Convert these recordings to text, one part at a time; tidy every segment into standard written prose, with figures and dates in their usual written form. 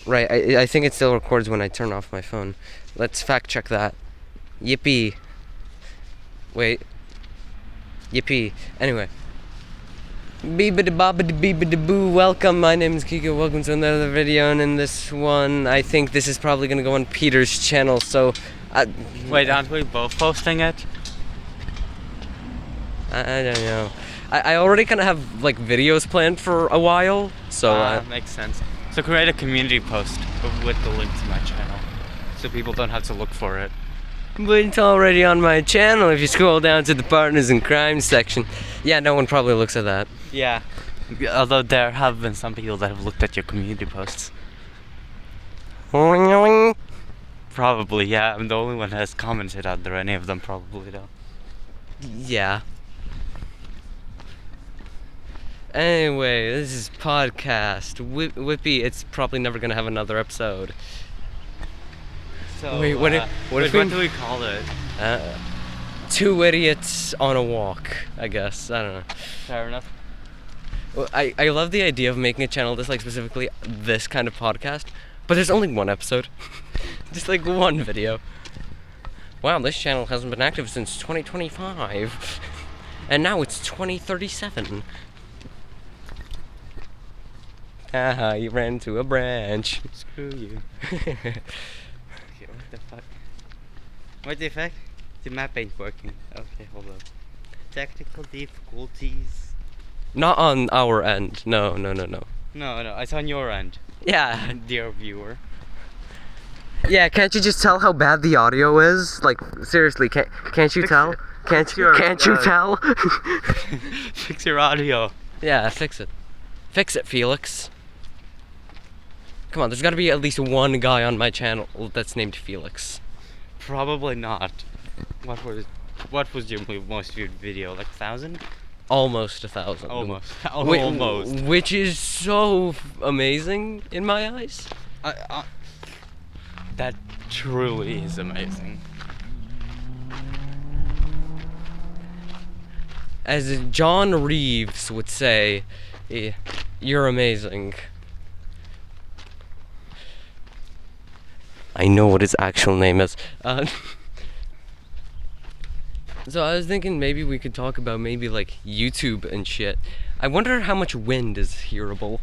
Right, I think it still records when I turn off my phone. Let's fact check that. Yippee. Wait. Yippee. Anyway. Beebity-bobbity-beebity-boo. Welcome, my name is Kiko. Welcome to another video, and in this one, I think this is probably gonna go on Peter's channel, so... Wait, aren't we both posting it? I don't know. I already kind of have, like, videos planned for a while, so... Makes sense. So create a community post with the link to my channel, so people don't have to look for it. But it's already on my channel if you scroll down to the Partners in Crime section. Yeah, no one probably looks at that. Yeah. Although there have been some people that have looked at your community posts. Probably, yeah. I'm the only one that has commented on there. Any of them probably don't. Yeah. Anyway, this is podcast. Whippy, it's probably never gonna have another episode. So, Wait, what do what do we call it? Two idiots on a walk, I guess. I don't know. Fair enough. Well, I love the idea of making a channel that's like specifically this kind of podcast, but there's only one episode. Just like one video. Wow, this channel hasn't been active since 2025. And now it's 2037. Haha, you ran into a branch. Screw you. Okay, what the fuck? What the fuck? The map ain't working. Okay, hold up. Technical difficulties. Not on our end. No. No, it's on your end. Yeah. Dear viewer. Yeah, can't you just tell how bad the audio is? Like, seriously, can't you tell? Can't you tell? Fix your audio. Yeah, fix it. Fix it, Felix. Come on, there's gotta be at least one guy on my channel that's named Felix. Probably not. What was your most viewed video? Like 1,000? Almost 1,000. Almost. Almost. Which is so amazing in my eyes. That truly is amazing. As John Reeves would say, you're amazing. I know what his actual name is. So I was thinking maybe we could talk about maybe like YouTube and shit. I wonder how much wind is hearable.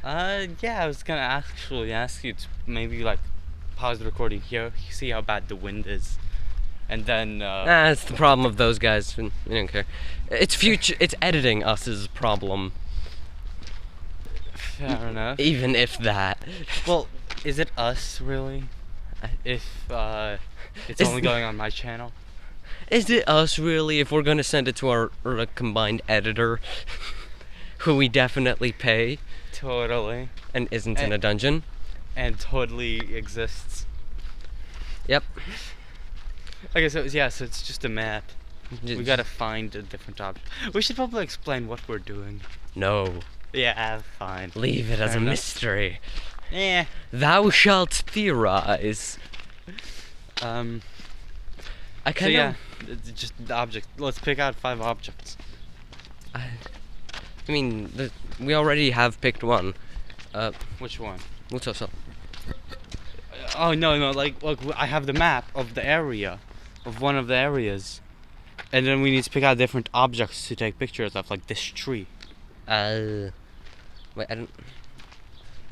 Yeah, I was gonna actually ask you to maybe like pause the recording here, see how bad the wind is, and then. That's the problem of those guys. We don't care. It's editing us's problem. Fair enough. Even if that. Well, is it us really? If it's only going on my channel. Is it us really if we're gonna send it to our combined editor, who we definitely pay? Totally. And isn't in a dungeon? And totally exists. Yep. Okay, so it's just a map. We gotta find a different object. We should probably explain what we're doing. No. Yeah, fine. Leave it as a mystery. Yeah. Thou shalt theorize. I kind of. It's just the object. Let's pick out 5 objects. I mean, we already have picked one. Which one? What's up? Oh no! Like I have the map of the area, of one of the areas, and then we need to pick out different objects to take pictures of, like this tree. Wait, I don't.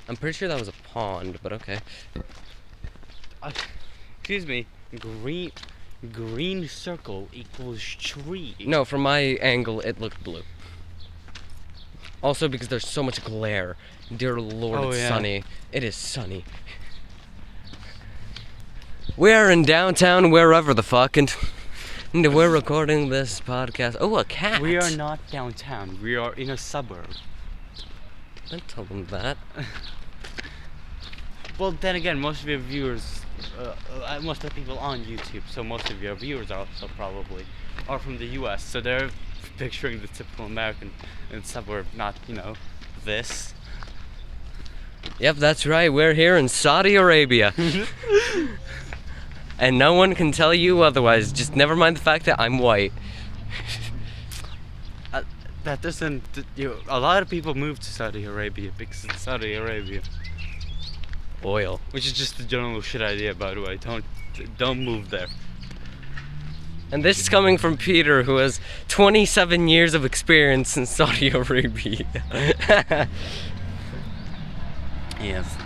I'm pretty sure that was a pond, but okay. Excuse me. Green circle equals tree. No, from my angle, it looked blue. Also, because there's so much glare. Dear Lord, it's sunny. It is sunny. We're in downtown, wherever the fuck, and we're recording this podcast. Oh, a cat. We are not downtown. We are in a suburb. Don't tell them that. Well, then again, most of your viewers, most of the people on YouTube, so most of your viewers are also probably are from the US, so they're picturing the typical American suburb, not, this. Yep, that's right. We're here in Saudi Arabia. And no one can tell you otherwise. Just never mind the fact that I'm white. That doesn't. A lot of people move to Saudi Arabia because it's Saudi Arabia. Oil. Which is just a general shit idea, by the way. Don't move there. And this is coming from Peter, who has 27 years of experience in Saudi Arabia. Yes.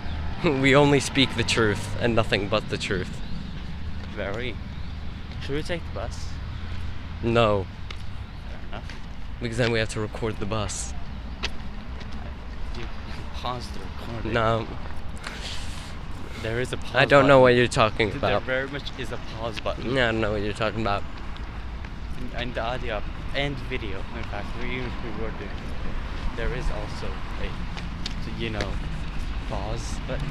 We only speak the truth and nothing but the truth. Very. Should we take the bus? No, Fair enough. because then we have to record the bus. You can pause the recording. No, There is a pause I don't know what button. you're talking There about. very much is a pause button. I don't know what you're talking about. And the audio and video, in fact, even if we were doing it, there is also a, pause button.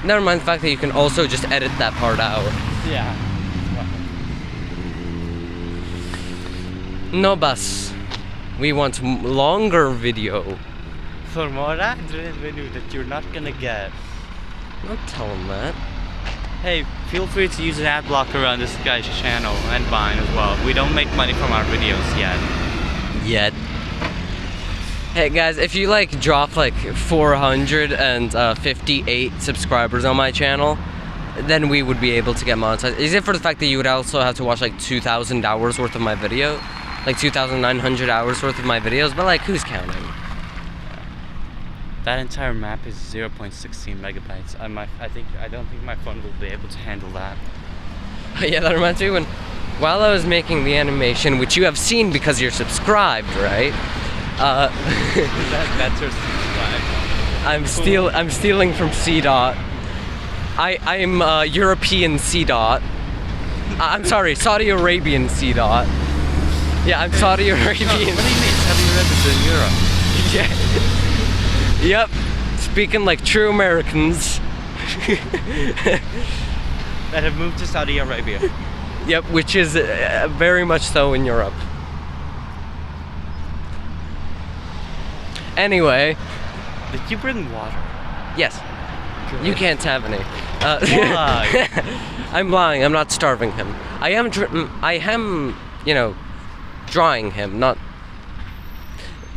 Never mind the fact that you can also just edit that part out. Yeah. No bus. We want longer video. For more ad revenue that you're not gonna get. Don't tell him that. Hey, feel free to use an ad blocker on this guy's channel and mine as well. We don't make money from our videos yet. Hey guys, if you drop 458 subscribers on my channel, then we would be able to get monetized. Except for the fact that you would also have to watch 2,000 hours worth of my video, 2,900 hours worth of my videos. But who's counting? That entire map is 0.16 megabytes. I don't think my phone will be able to handle that. Yeah, that reminds me while I was making the animation, which you have seen because you're subscribed, right? That's your subscribe. I'm stealing from CDOT. I'm European CDOT. I'm sorry, Saudi Arabian CDOT. Yeah, I'm Saudi Arabian. What do you mean? Saudi Arabia's in Europe. Yeah. Yep. Speaking like true Americans. That have moved to Saudi Arabia. Yep, which is very much so in Europe. Anyway. Did you bring water? Yes. Good. You can't have any. Why? I'm lying. I'm not starving him. I am, drawing him, not...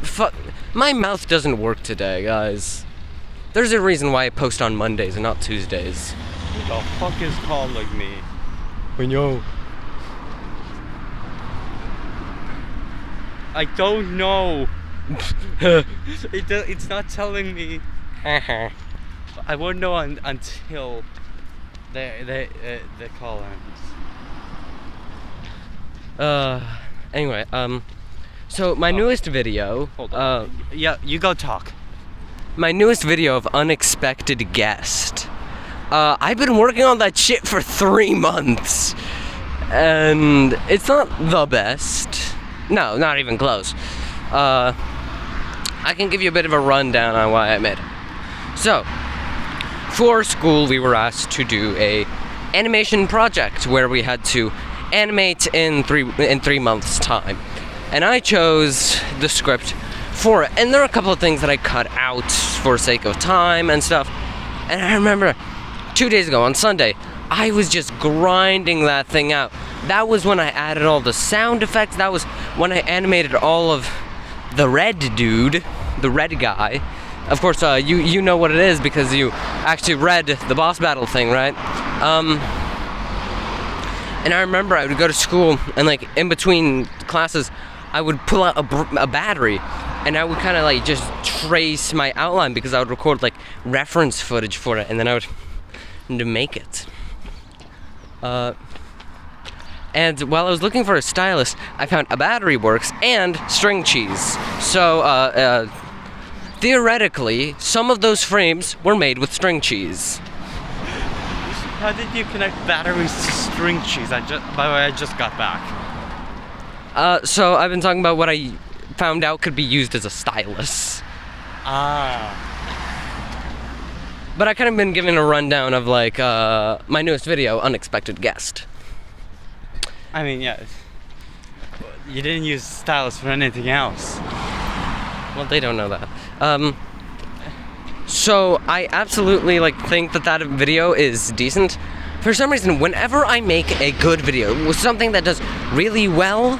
Fuck. My mouth doesn't work today, guys. There's a reason why I post on Mondays and not Tuesdays. Who the fuck is calling me? Yo. I don't know. It's not telling me. I won't know until the call ends. Anyway, so my newest video, Hold on. Yeah, you go talk. my newest video of unexpected guest. I've been working on that shit for 3 months, and it's not the best. No, not even close. I can give you a bit of a rundown on why I made it. So, for school, we were asked to do a animation project where we had to animate in 3 months' time, and I chose the script for it. And there are a couple of things that I cut out for sake of time and stuff. And I remember 2 days ago on Sunday, I was just grinding that thing out. That was when I added all the sound effects. That was when I animated all of the red dude, the red guy. Of course, you know what it is because you actually read the boss battle thing, right? And I remember I would go to school and in between classes, I would pull out a battery and I would kind of just trace my outline because I would record reference footage for it, and then I would make it. And while I was looking for a stylus, I found a battery works and string cheese. So theoretically, some of those frames were made with string cheese. How did you connect batteries to string cheese? By the way, I just got back. So I've been talking about what I found out could be used as a stylus. But I kind of been given a rundown of my newest video, Unexpected Guest. I mean, yeah. You didn't use stylus for anything else. Well, they don't know that. So I absolutely think that video is decent. For some reason, whenever I make a good video with something that does really well,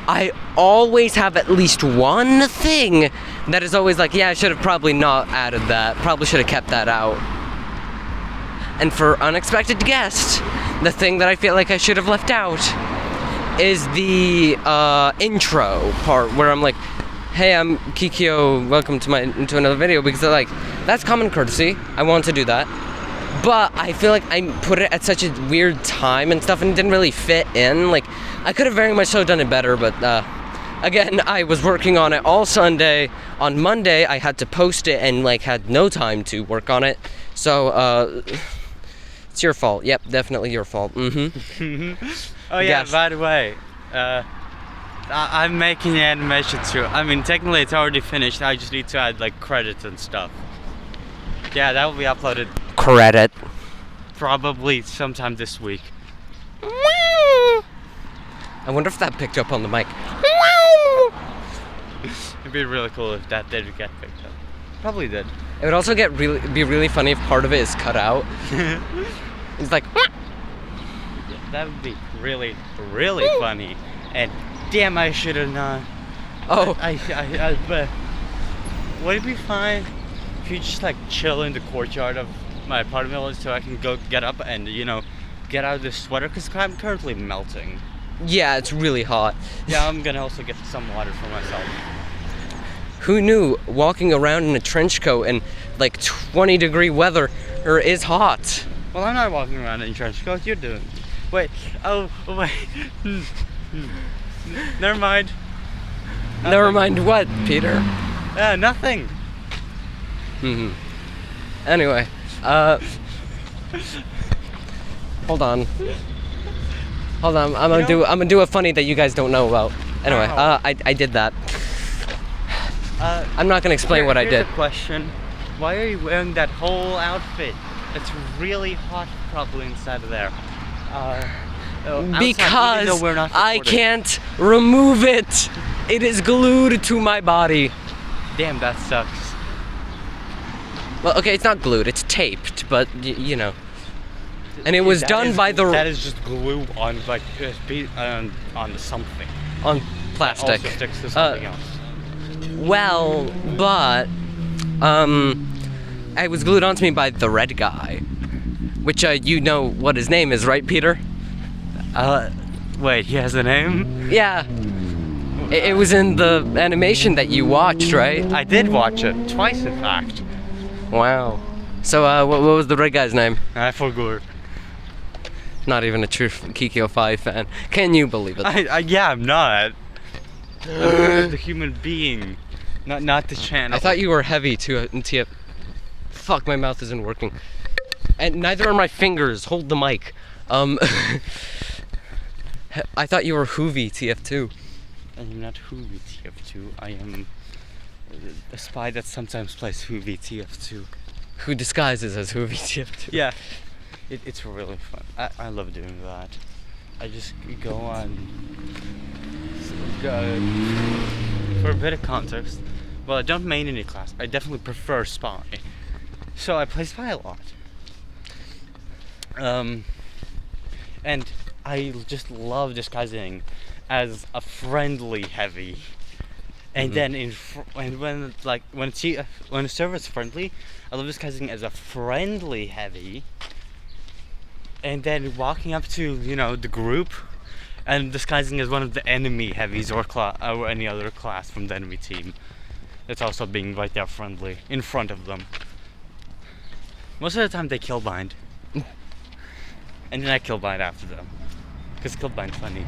I always have at least one thing that is always like, yeah, I should have probably not added that. Probably should have kept that out. And for unexpected guest, the thing that I feel like I should have left out is the intro part where I'm like, hey, I'm Kikyo, welcome to another video, because like, that's common courtesy. I want to do that. But I feel like I put it at such a weird time and stuff, and it didn't really fit in. Like, I could have very much so done it better, but again, I was working on it all Sunday. On Monday, I had to post it and like had no time to work on it. So, it's your fault. Yep, definitely your fault. Mm-hmm. Oh yeah, Yes. by the way, I'm making the animation too. I mean, technically it's already finished. I just need to add like credits and stuff. Yeah, that will be uploaded Credit. probably sometime this week. I wonder if that picked up on the mic. It'd be really cool if that did get picked up. Probably did. It would also be really funny if part of it is cut out. It's like, That would be really, really funny. And damn, I should have known. oh, But would it be fine if you just like chill in the courtyard of my apartment so I can go get up and get out of this sweater because I'm currently melting. yeah, it's really hot. Yeah, I'm gonna also get some water for myself. Who knew walking around in a trench coat in like 20-degree weather is hot? Well, I'm not walking around in trench coat. You're doing. Wait. Oh wait. Never mind. Never mind what, Peter. Yeah, nothing. Mm-hmm. Anyway, hold on. I'm gonna do a funny that you guys don't know about. Anyway, Wow. I did that. I'm not gonna explain what I Here's did. a question. Why are you wearing that whole outfit? It's really hot, probably inside of there. Outside, Because even though we're not I recording. can't remove it. It is glued to my body. Damn, that sucks. Well, okay, it's not glued, it's taped, but you know. And it was That done is- by the That is just glue on like on something. on That plastic. also sticks to something else. Well, but it was glued onto me by the red guy, which you know what his name is, right, Peter? Wait, he has a name? Yeah. It was in the animation that you watched, right? I did watch it twice, in fact. Wow. So, what was the red guy's name? I forgot. Not even a true Kikyo 5 fan. Can you believe it? Yeah, I'm not. I'm the human being, not the channel. I thought you were heavy too, TF. Fuck, my mouth isn't working. And neither are my fingers. Hold the mic. I thought you were Hoovy TF2. I am not Hoovy TF2. I am a spy that sometimes plays Hoovy TF2. Who disguises as Hoovy TF2. Yeah, it's really fun. I love doing that. I just go on. For a bit of context, well, I don't main any class. I definitely prefer spy, so I play spy a lot. And I just love disguising as a friendly heavy. And Mhm. then when a server is friendly, I love disguising as a friendly heavy. And then walking up to the group, and disguising as one of the enemy heavies or any other class from the enemy team. It's also being right there friendly in front of them. Most of the time they kill bind, and then I kill bind after them, cause kill bind's funny.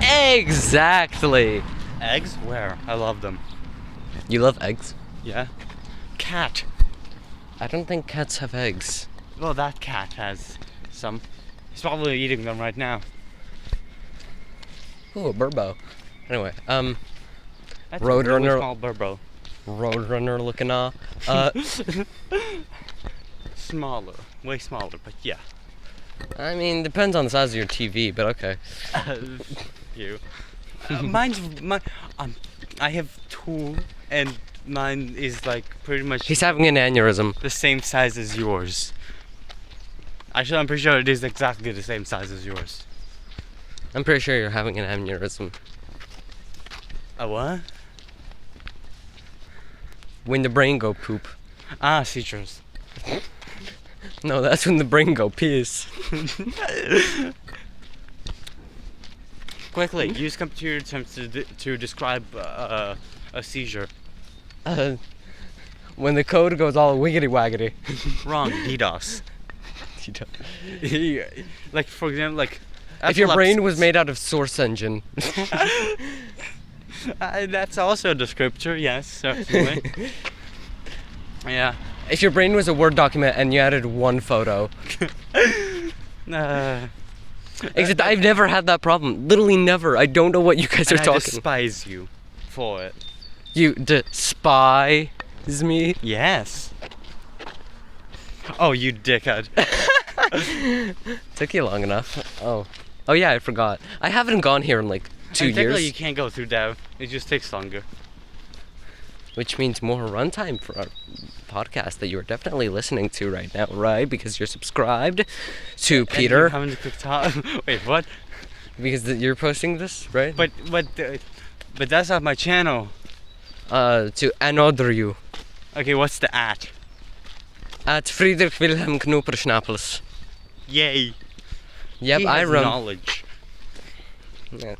Exactly. Eggs? Where? I love them. You love eggs? Yeah. Cat. I don't think cats have eggs. Well, that cat has some. He's probably eating them right now. Ooh, a Burbo. Anyway, That's Roadrunner- a really small burbo. Roadrunner looking Smaller, way smaller, but yeah. I mean, depends on the size of your TV, but okay. You. I have two, and mine is like pretty much He's having an aneurysm. the same size as yours. Actually, I'm pretty sure it is exactly the same size as yours. I'm pretty sure you're having an aneurysm. A what? When the brain go poop. Ah, seizures. No, that's when the brain go piss. Quickly, use computer terms to describe a seizure. When the code goes all wiggity waggity. Wrong. DDoS. Like, for example, like... If your brain was made out of Source Engine. That's also a descriptor, yes, certainly. Yeah. If your brain was a Word document and you added one photo. Except I've never had that problem. Literally never. I don't know what you guys are talking. I despise you for it. You despise me? Yes. Oh, you dickhead. Took you long enough. Oh yeah, I forgot. I haven't gone here in like 2 years. Technically, you can't go through dev. It just takes longer. Which means more runtime for our podcast that you're definitely listening to right now, right? Because you're subscribed to Peter. And you haven't Wait, what? Because you're posting this, right? But that's not my channel. To another you. Okay, what's the at? At Friedrich Wilhelm Knupper Schnappels. Yay. Yep, He I has run. knowledge. Yeah.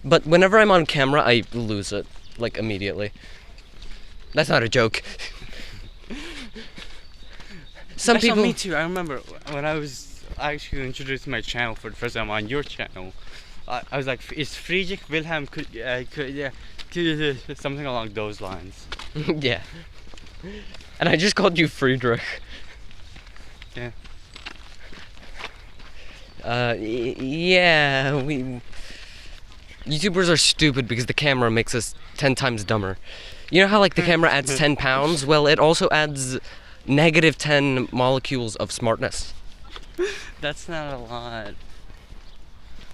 But whenever I'm on camera, I lose it, like, immediately. That's not a joke. Some Actually, people... me too. I remember when I was actually introducing my channel for the first time on your channel. I was like, "Is Friedrich Wilhelm something along those lines?" Yeah. And I just called you Friedrich. Yeah. Yeah, YouTubers are stupid because the camera makes us 10 times dumber. You know how, like, the camera adds 10 pounds? Well, it also adds negative 10 molecules of smartness. That's not a lot.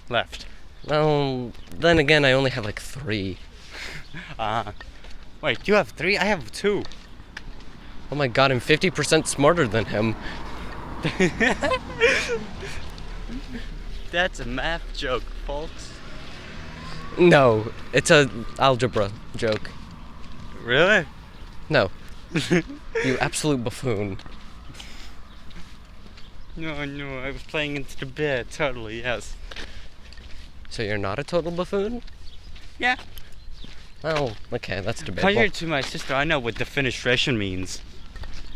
Left. Well, then again, I only have, like, 3. Wait, you have 3? I have 2. Oh my god, I'm 50% smarter than him. That's a math joke, folks. No, it's a algebra joke. Really? No. You absolute buffoon. No, I was playing into the bit, totally, yes. So you're not a total buffoon? Yeah. Oh, okay, that's debatable. Compared to my sister, I know what defenestration means.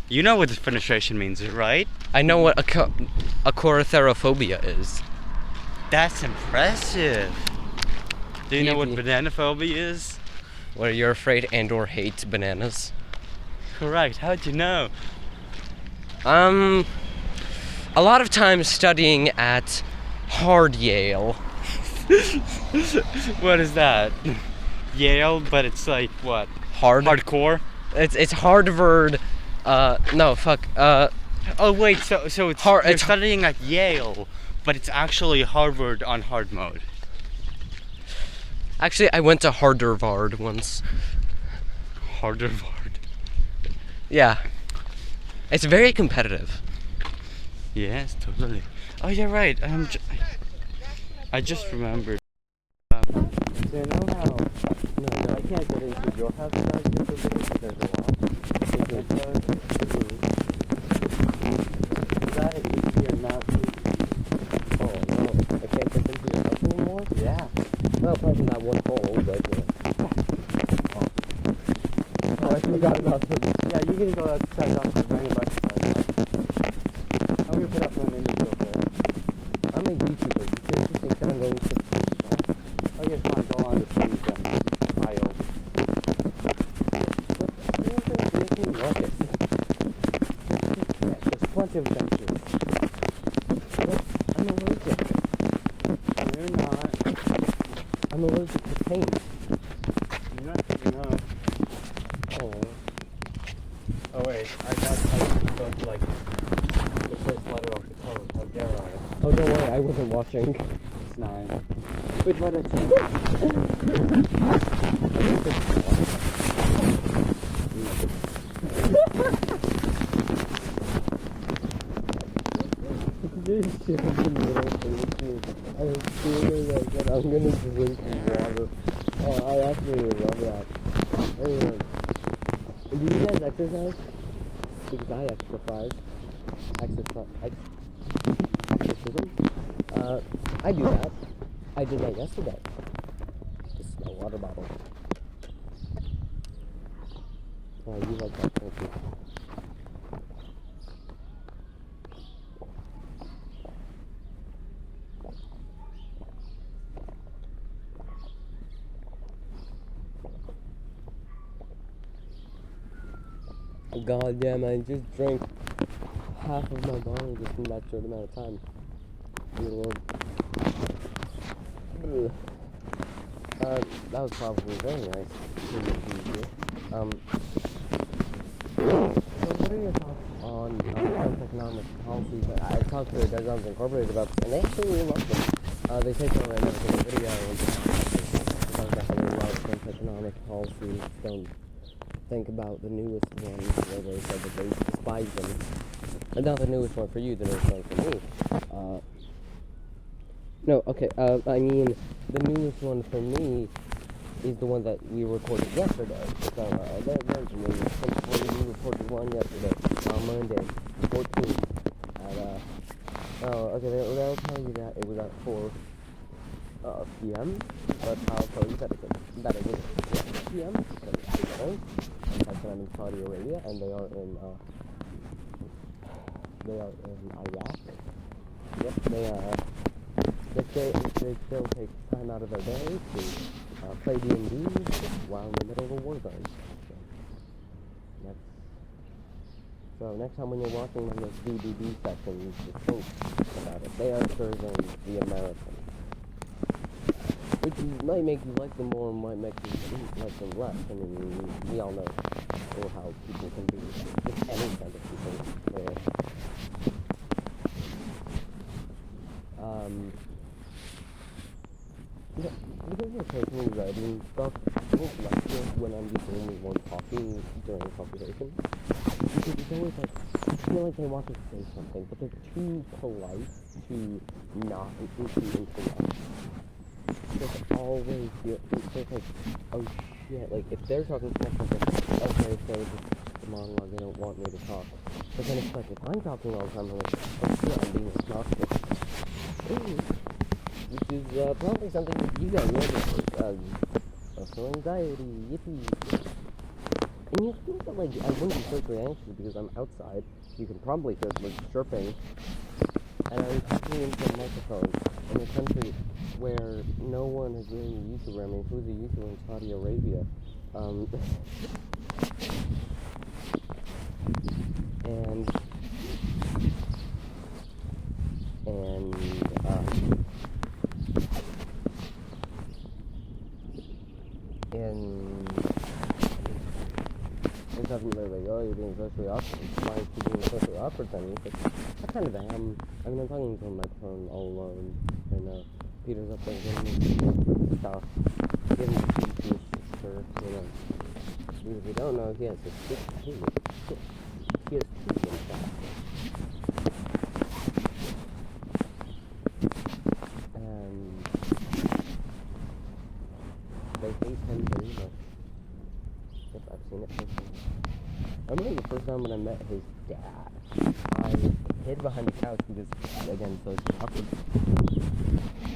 You know what defenestration means, right? I know what acoratherophobia is. That's impressive. Do you know what Maybe. banana phobia is? Where you're afraid and or hate bananas. Correct. How'd you know? A lot of times studying at Hard Yale. What is that? Yale, but it's like what? Hardcore? It's Harvard. No, fuck. Oh wait, so it's Har- you're it's- studying at Yale, but it's actually Harvard on hard mode. Actually, I went to Hardervard once. Hardervard. Yeah. It's very competitive. Yes, totally. Oh, you're right. I just remembered. Do you know how? No, I can't get into your house guys because there's a lot. Is that easier now? Oh no, I can't get into your house anymore? Yeah. Well, apart from that one hole, but... Oh, I forgot about them. Yeah, you can go outside after bring a bicycle. I'm gonna put up one in the field. I'm a YouTuber. You seriously think that I'm going to... Okay, fine, go on to see them. Aisle. There's plenty of benches. I'm allergic. You're not. I'm allergic to paint. You're not picking up. Oh. Oh wait, I go to like the first letter of the color. How dare I? Oh, don't worry, I wasn't watching. It's 9. Wait, what is This shit is the middle thing. I'm feeling like that I'm gonna drink water. Oh, I absolutely love that. Anyway. Do you guys exercise? Because I exercise. Exorcism. I do that. I did that yesterday. Just a water bottle. Oh, you like that, don't you? God damn, I just drank half of my bottle just in that short amount of time. Dear Lord. Ugh. That was probably very nice. So what are your thoughts on health economic policies? I talked to Dead Zombs Incorporated about this, and they actually really love them. They take on another video and talk about how they love health economic policies. Don't think about the newest one where they said that they despise them. And not the newest one for you, the newest one for me. No, okay, I mean, the newest one for me is the one that we recorded yesterday. So, there's the newest one. We recorded one yesterday, on Monday, 14th, at, okay, they'll tell you that it was at 4 p.m., but I'll tell you that it was 6 p.m., because I'm in Saudi Arabia, and they are in Iraq. Yep, they still take time out of their day to play D&D while in the middle of a war zone. So next time when you're watching one of those DDD sessions, just think about it. They are serving the Americans. Which might make you like them more, might make you like them less. I mean, we all know how people can be. Just any kind of people. Because you're personally writing stuff, I don't like it when I'm the only one talking during a conversation. Because it's always like, I feel like they want to say something, but they're too polite to not interrupt. There's always it's like, oh shit, like if they're talking to me, okay, so this is a monologue, they don't want me to talk. But then it's like, if I'm talking all the time, I'm like, oh shit, I'm being obnoxious. Which is probably something you guys notice, social anxiety, yippee. And you think that, like, I wouldn't be socially anxious because I'm outside. You can probably hear birds chirping. And I'm talking into a microphone in a country where no one is really a YouTuber. I mean, who's a YouTuber in Saudi Arabia? It doesn't really like, oh, you're being socially awkward. Why are you being socially awkward then? But I kind of am. I mean, I'm talking to a microphone all alone. And Peter's up there giving me stuff. Giving me tea to his sister, you know. Because if you don't know, he has a sister. He has two in fact. And they hate him very much. Yep, I've seen it firsthand. I remember the first time when I met his dad, I hid behind the couch because, again, so it's awkward.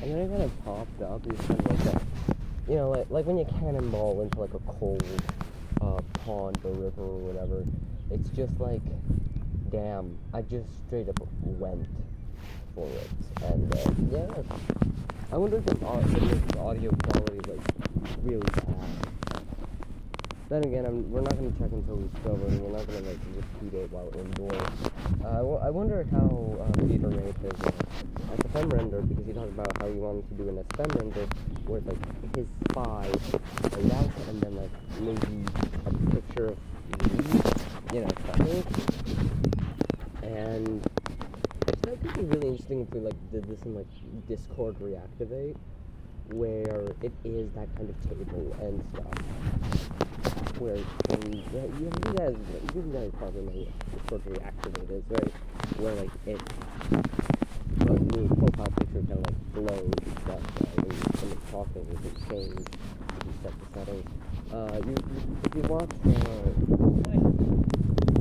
And then I kind of popped up, it was kind of like that, you know, like when you cannonball into like a cold pond or river or whatever, it's just like, damn, I just straight up went for it. And, yeah, I wonder if the audio quality is like really bad. Then again, we're not going to check until we discover, and we're not going to like repeat it while indoors. I wonder how Peter made his SFM render, because he talked about how he wanted to do an SFM render where it's like his spy laid out, and then like maybe a picture of me, you know, something. And that could be really interesting if we like did this in like Discord Reactivate, where it is that kind of table and stuff. Where you guys probably know what Discord Reactivate is, right? Where like it, like your profile picture kind of like glows and stuff. When someone's talking, you can change, you can set the settings. If you watch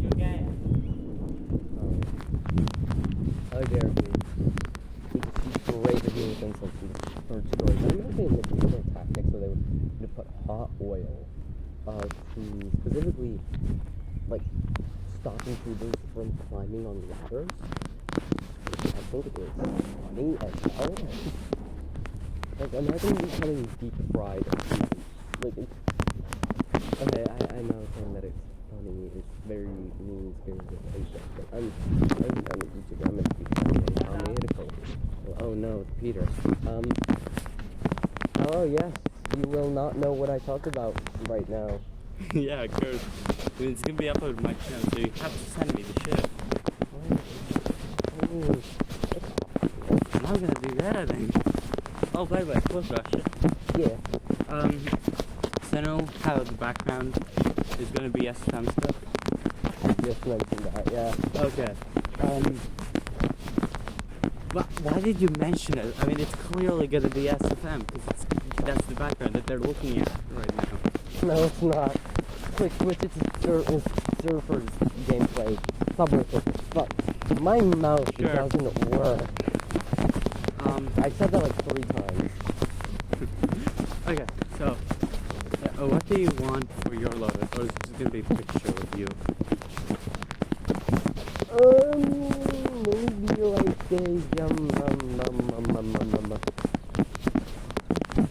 You're gay. How dare he? He's paraded me with insults in the third story. But I'm not saying that these are tactics where they would put hot oil to specifically, like, stop intruders from climbing on ladders. I think it is funny as hell. Like, imagine becoming deep fried. Like, okay, I know saying that it's funny is very mean-spirited, but I'm a YouTuber. I'm meant to be funny and analytical. Oh no, it's Peter. Oh yes, you will not know what I talked about right now. Yeah, of course. I mean, it's gonna be uploaded to my channel, so you have to send me the shit. I'm not gonna do that, I think. Oh, by the way, close question. Yeah. So I know how the background is gonna be SFM stuff. Just mentioned that, yeah. Okay. Why did you mention it? I mean, it's clearly gonna be SFM because that's the background that they're looking at right now. No, it's not. Quick switch it to Surfer's gameplay. Subway Surfer. Fuck. My mouse Sure. doesn't work. I said that like 3 times. Okay, so what do you want for your logo? Or is it just gonna be a picture of you? Maybe like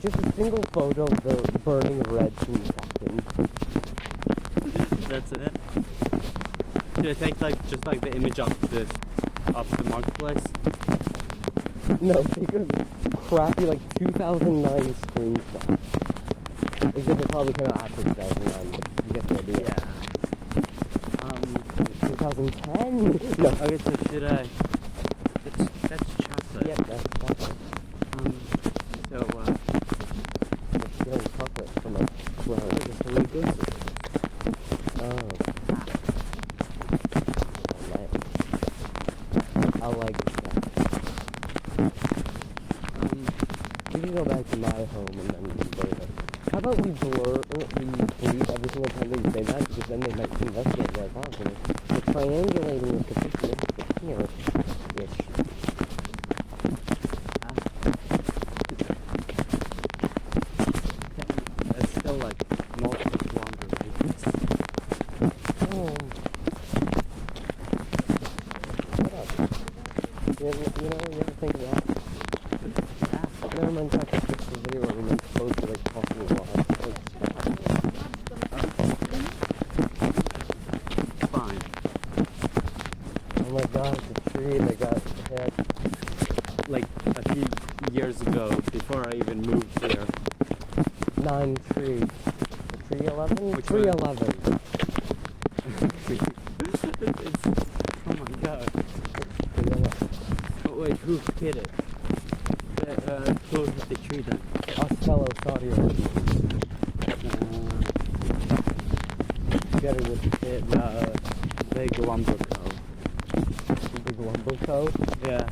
just a single photo of the burning red 2 seconds. That's it? Should I take like just like the image of the marketplace? No, take a crappy like 2009 screenshot. Except it probably came out after 2009, but you get the idea. Yeah. 2010? No. Okay, so should I? That's chocolate. Yeah, that's chocolate. So It's still chocolate from a flower. it's really good. Oh. I like that. We can go back to my home and then blur it. How about we bleep every single time that you say that, because then they might investigate what I'm talking. We're triangulating with capitalistic here-ish. It's still like multiple longer videos. Oh. Shut up. You ever think of that? Never mind, talk about the video where we meant close to like possible live. Fine. Oh my god, the tree that got hit. Like a few years ago, before I even moved here. 9 tree. The tree 11? Which tree one? 11. It's, oh my god. Tree 11. Oh, wait, who hit it? Who hit the tree then? Us fellow Saudi Arabians. Together with Big Lumber Co. Big Lumber Co. Yeah.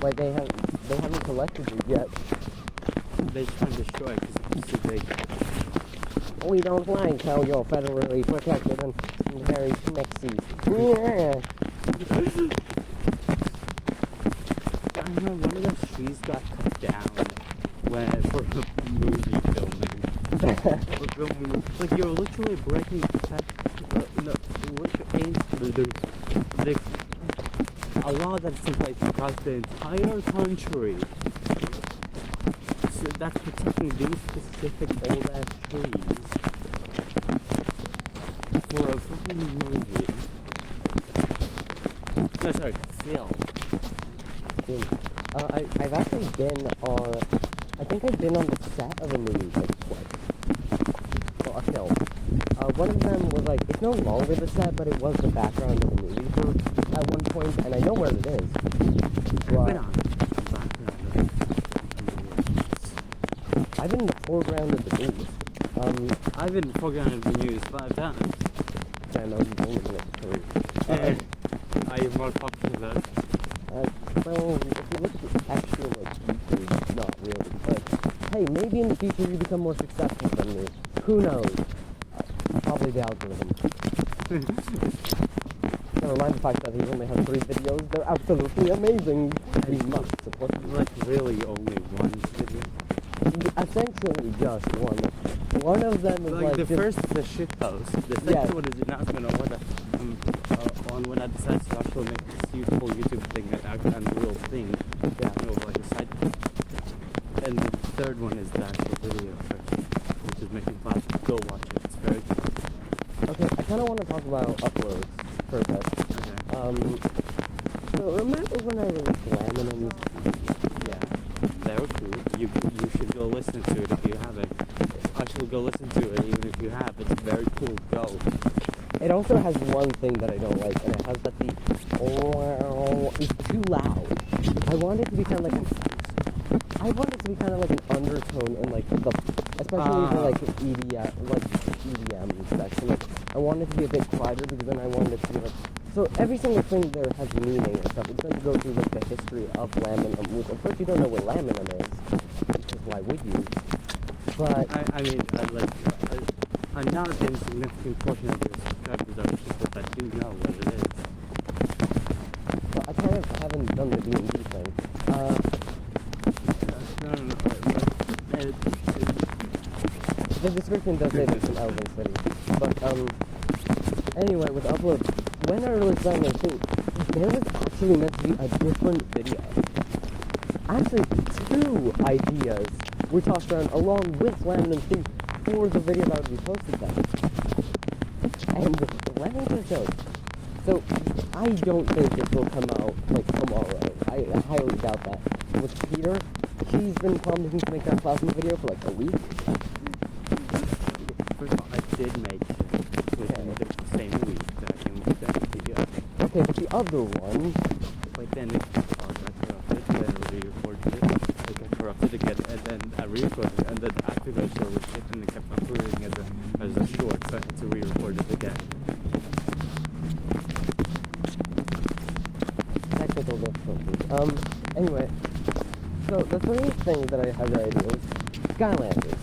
Like they haven't collected it yet. They trying to destroy it because it's too big. We don't like how you're federally protected and very mixy. Yeah. I remember one of those trees got cut down for a movie filming. Like you're literally breaking a law that's in place across the entire country. So that's protecting these specific old ass trees for a fucking movie. No, sorry, film. I've actually been on. I think I've been on the set of a movie like twice. Well, a film. One of them was like, it's no longer the set, but it was the background of the movie for at one point, and I know where it is. But I've been in the foreground of the news. I've been foregrounded the news 5 times. I know you've only been at 3. I am more popular. Well, if you look at the actual like YouTube, not really. But hey, maybe in the future you become more successful than me. Who knows? I'll Probably the algorithm. Never mind the fact that he only has 3 videos. They're absolutely amazing. We must support them. Like really only one video. Essentially just one. One of them is like the just, first is a shit post. The second Yeah. one is an announcement on when I decided to actually make this useful YouTube thing and a real thing. Yeah. You know, like a side post. And the third one is the actual video, which is making fun. Go watch it. It's very good. Okay, I kind of want to talk about uploads for a bit. Okay. So remember when I released Laminums? Yeah. They were cool. You should go listen to it if you haven't. Actually, go listen to it even if you have. It's very cool. Go. It also has one thing that I don't like, and it has that the it's too loud. I want it to be kind of like an undertone in like the, especially for like EDM section. Like I want it to be a bit quieter because then I want it to be like, so every single thing there has meaning and stuff. It's going to go through like the history of Laminum, which of course you don't know what Laminum is, because why would you? But I mean, I'm not an insignificant portion of your subscribers are people that do know what it is. well, I kind of haven't done the D&D thing. No. The description does say that it's an Elven city. But, anyway, with upload, when I released Laminum 2, there was actually meant to be a different video. Actually, 2 ideas were tossed around along with Laminum 2 for the video that would be posted then. And Laminum 2 shows. So, I don't think it will come out, like, tomorrow. I highly doubt that. With Peter, he's been promising to make that plasma video for, like, a week. First of all, I did make it within the same week that I came with that video. Okay, but the other one, But then it got corrupted, then I re-recorded it. It got corrupted again, and then I re-recorded it, and then after that show was shit, and it kept uploading as a short, so I had to re-record it again. technical difficulties. Anyway, so the 3 things that I had ready was Skylanders.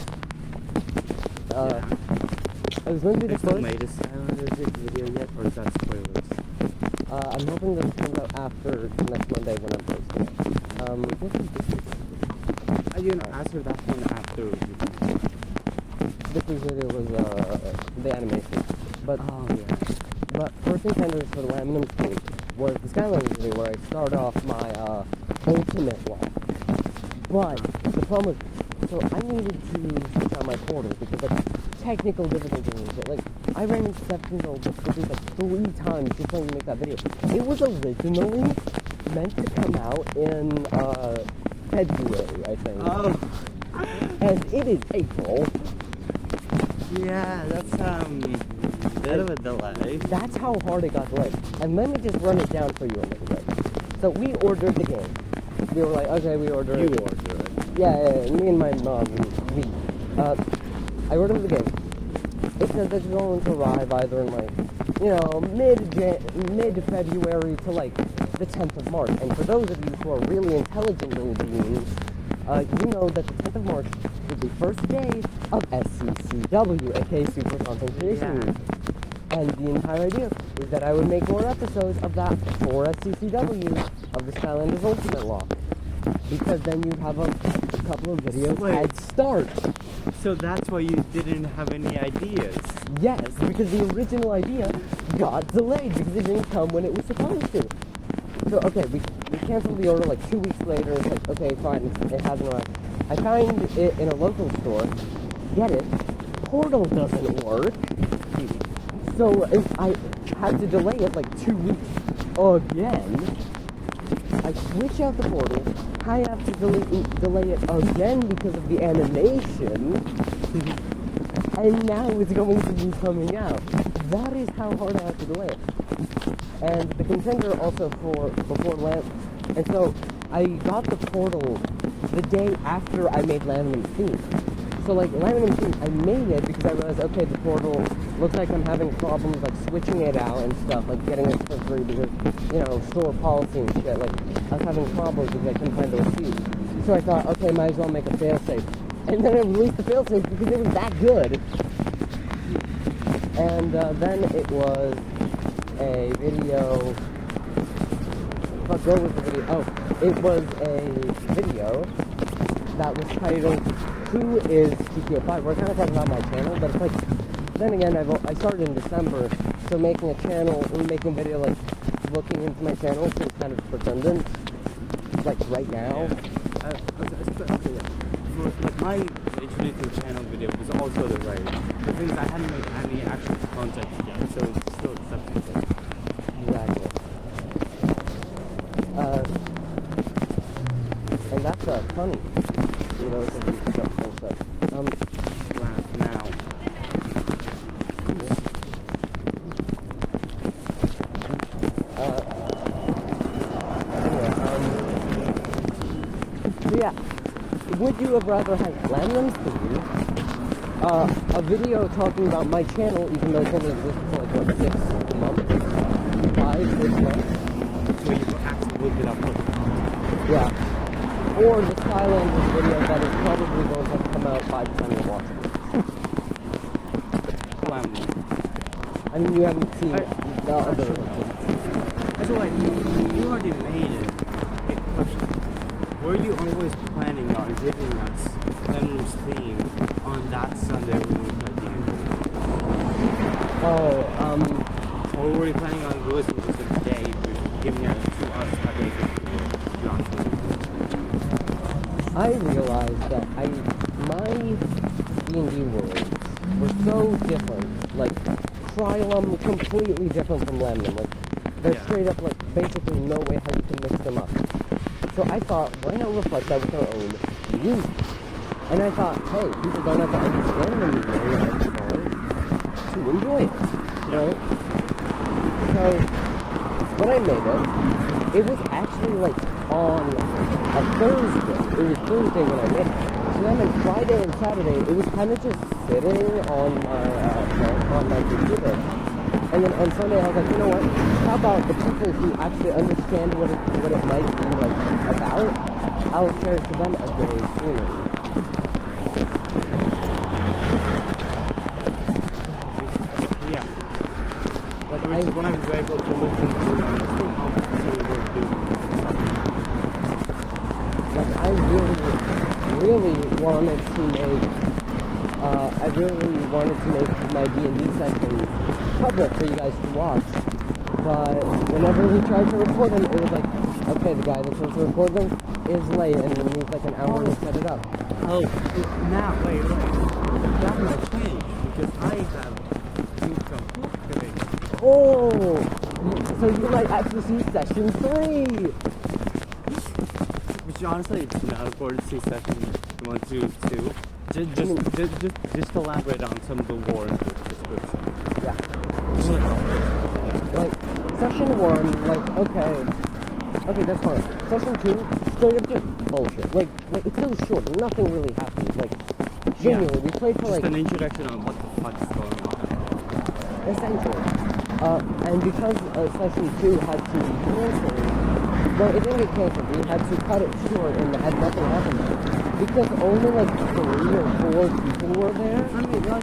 It was going to be the Have you first. made a Skylanders video yet, or is that spoilers? I'm hoping that it comes out after next Monday when I'm posting it. You know, answer that one after you This week's video was the animation, but Oh, yeah. but first contenders for the Laminum Team was the Skylanders video where I start off my ultimate walk. But the problem was, so I needed to switch on my portal because like technical difficulties and shit. Like I ran into technical difficulties like 3 times just trying to make that video. It was originally meant to come out in February, I think. Oh, And it is April. yeah, that's bit of a delay. That's how hard it got delayed. And let me just run it down for you a little bit. So we ordered the game. We were like, okay, we ordered You it. order it. Yeah, me and my mom, I ordered the game. It says it's going to arrive either in like, mid-February to like the 10th of March. And for those of you who are really intelligent little beings, you know that the 10th of March is the first day of SCCW, aka Super Concentration Week. And the entire idea is that I would make more episodes of that for SCCW of the Skylanders Ultimate Lock. Because then you'd have a couple of videos Wait. head start. So that's why you didn't have any ideas. Yes, because the original idea got delayed because it didn't come when it was supposed to. So, okay, we canceled the order like 2 weeks later. It's like, okay, fine, it hasn't arrived. I find it in a local store, get it, Portal doesn't work. So I had to delay it like 2 weeks again. I switch out the Portal. I have to delay it again because of the animation. And now it's going to be coming out. That is how hard I have to delay it. And the contender also before Lamp. And so I got the Portal the day after I made Laminum Theme. So like Laminum Theme, I made it because I realized, okay, the Portal looks like I'm having problems like switching it out and stuff, like getting it for free because, store policy and shit. Like I was having problems because I couldn't find the receipt. So I thought, okay, might as well make a failsafe. And then I released the failsafe because it was that good. And then it was a video. Fuck, what was the video? Oh, it was a video that was titled "Who is GTA 5?" We're kind of talking about my channel, but it's like, then again, I started in December, so making a channel, making a video like looking into my channel seems kind of redundant, like right now. Like my introducing channel video was also the right. The thing is, I hadn't made any actual content yet, so it's still acceptable. Exactly. And that's funny, you know, because you stuff. Laugh now. Yeah. Would you have rather had Lamb Theme, a video talking about my channel, even though it's only existed for like, what, 6 months? 5, 6 months? So you actually looked it up. Yeah. Or the Skylanders video that is probably going to come out by the time you watch it. I mean, you haven't seen the other ones. So like, you already made it. Okay, question. Were you always planning on giving us Lem's theme on that Sunday when we played the game? Or were you planning on releasing just a day, giving it to us a day I realized that my D&D worlds were so different. Like, Krylum completely different from Lemon. Like, there's straight up, like, basically no way how you can mix them up. So I thought, why not reflect that with our own music? And I thought, hey, people don't have to understand the music to enjoy it, right? So, when I made it was actually, like, on a Thursday. It was Thursday when I made it. So then on Friday and Saturday, it was kind of just sitting on my computer. And then on Sunday, I was like, you know what? How about the people who actually understand what it might be like about? I'll share it to them as they stream it. Yeah. Like when I was able to listen to like I really wanted to make my D&D sessions public for you guys to watch. But whenever we tried to record them, it was like, okay, the guy that's supposed to record them is late, and it needs like an hour to set it up. Oh, now, wait. That might change, because I have seen some today. Oh! So you might actually see session 3! Which honestly, it's not important to see session 1, 2, 2. Just elaborate on some of the lore in the description. Yeah. Like, session 1, like, okay, that's fine. Session 2, straight up just bullshit. Like it's really short, nothing really happens. Like, genuinely, we played for like... Just an introduction on what the fuck is going on. Essentially. And because session 2 had to be canceled, well, it didn't get canceled, we had to cut it short and had nothing happen there. Because only like 3 or 4 people were there. I mean, no.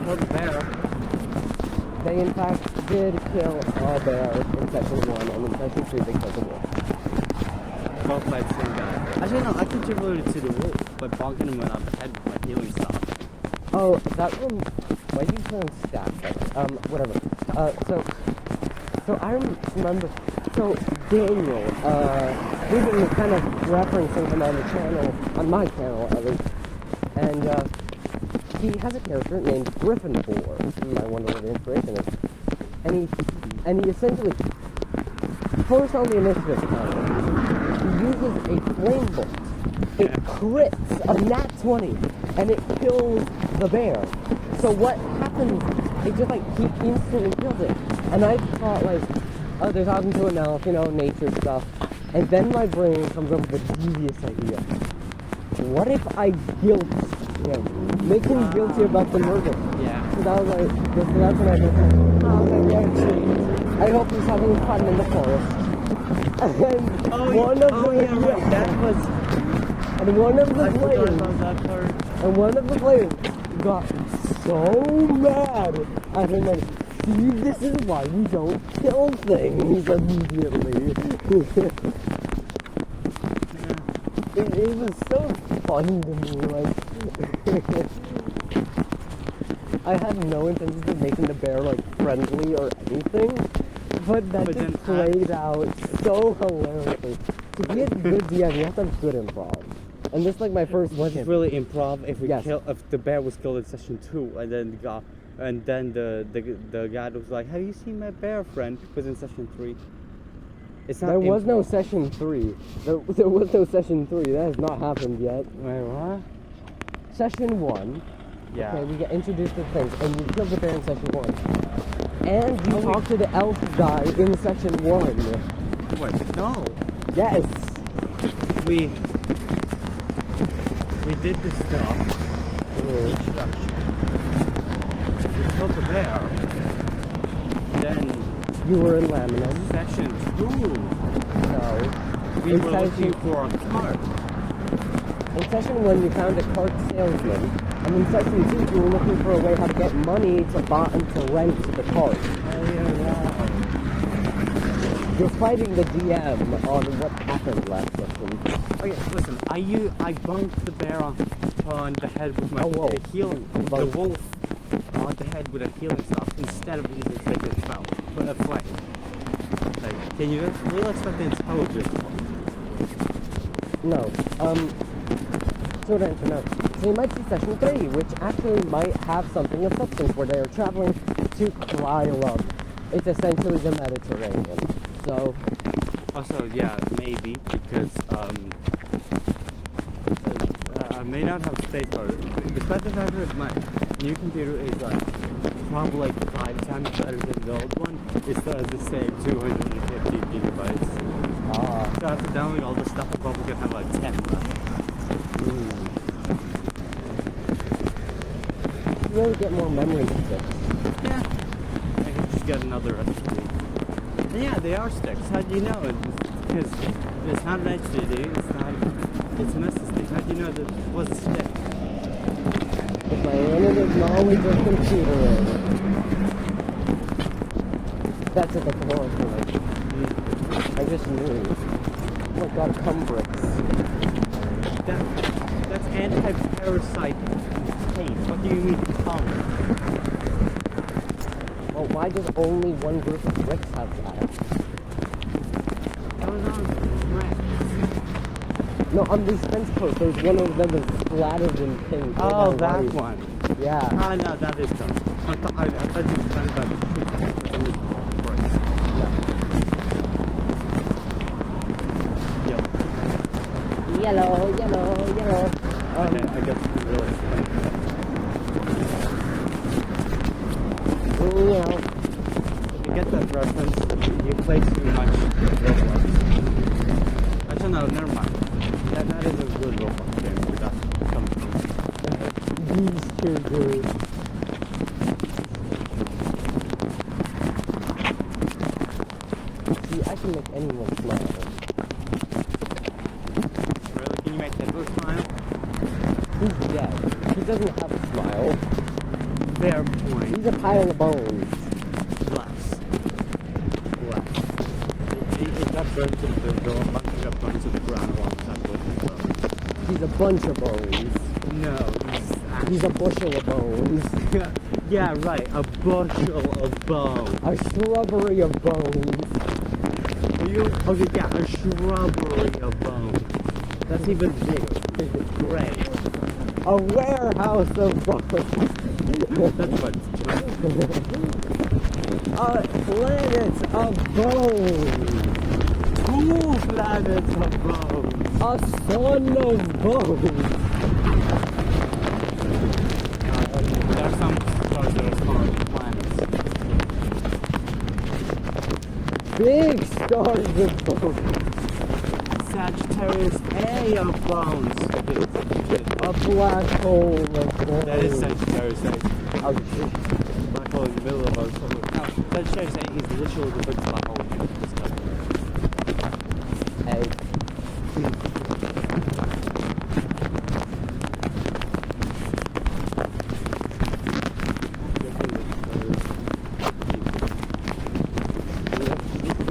Killed a bear. They in fact did kill a bear in session 1, and in session 2 they killed a wolf. Both by the same guy. Actually, no, I contributed to the wolf by bonking him on the head with my healing stuff. Oh, that one. Why do you turn staff? Whatever. So I remember. So Daniel, we've been kind of referencing him on the channel, on my channel at least, and he has a character named Gryffindor. I wonder what the inspiration is. And he essentially, first on the initiative counter, he uses a flame bolt. It crits a nat 20, and it kills the bear. So what happens? It just like he instantly kills it. And I thought like, oh, they're talking to an elf, you know, nature stuff. And then my brain comes up with a devious idea. What if I guilt him? Make him guilty about the murder. Yeah. So that was like, so that's when I was like, oh, maybe I'm cheating. I hope he's having fun in the forest. And one of the... yeah, right. That was... And one of the I forgot players, about that part. and one of the players got so mad at him and see, this is why we don't kill things immediately. It was so funny to me, like I had no intentions of making the bear like friendly or anything, but that But just then played out so hilariously. To be a good DM, you have to have good improv. And this like my first Was it tip. really improv if Yes. if the bear was killed in session 2 and then the guy was like, have you seen my bear friend? Was in session 3. It's not There was no improv. session 3. There was no session 3. That has not happened yet. Wait, what? Session 1. Yeah. Okay, we get introduced to things, and you kill the bear in session 1. And you talk to the elf guy in session 1. Wait, no. Yes. We did this stuff. Mm. Introduction. We killed the bear. Then You were in Laminum. session 2. No. We In were session- looking for a cart. In session 1, you found a cart salesman. And in session 2, you were looking for a way how to get money to buy and to rent the cart. Oh yeah, wow. You're fighting the DM on what happened last session. Okay, listen. I bumped the bear on the head with my Oh, whoa. healing. You The bumped- wolf on the head with a healing stuff instead of using sacred spell. But a flame. Like, can you really expect the intelligence? No. Short answer, no. So you might see session 3, which actually might have something of substance where they are traveling to Kryla. It's essentially the Mediterranean. So, Also, yeah, maybe because I may not have space for it. Despite the fact that my new computer is like probably 5 times better than the old one, it still has the same 250 gigabytes. So after downloading all the stuff, I'm probably gonna have like 10 left. you really get more memory sticks. Yeah. I could just get another SSD. And yeah, they are sticks. How do you know? Because it's not an HDD, it's an SSD. How do you know that it was a stick? With my limited knowledge of computering. That's what they come on for. Like, I just knew. Oh my god, Cumbrix. That's anti-parasite paint. What do you mean cum? Well, why does only one group of bricks have that? Those aren't rats. No, on these fence posts, there's one of them that's splattered in pink. Oh, and that white. one. Yeah. Oh, no, that is cum. I thought you were talking about the tree. Yep. Yellow, yellow, yellow. Okay, I guess you really You know, If you get that reference, you play too much Roblox. Actually, no, never mind. That is a good Roblox game without something. these two dudes. See, I can make anyone smile. Really? Can you make Hitler smile? He's dead. He doesn't have a smile. Fair point. He's a pile of bones. Less. It got burned to the monkey got burned to the ground alongside with it. He's a bunch of bones. No, He's a bushel of bones. yeah, right. A bushel of bones. A shrubbery of bones. Okay, yeah, a shrubbery of bones. That's even bigger. Great. A warehouse of bones. That's what. A planet of bones. 2 planets of bones. A son of bones. There are some stars that are smaller than planets. Big stars of bones. Sagittarius A of bones. A black hole of bones. That is Sagittarius A. A Black hole in the middle of our solar. No, Sagittarius A is literally the biggest black hole in the sky. egg.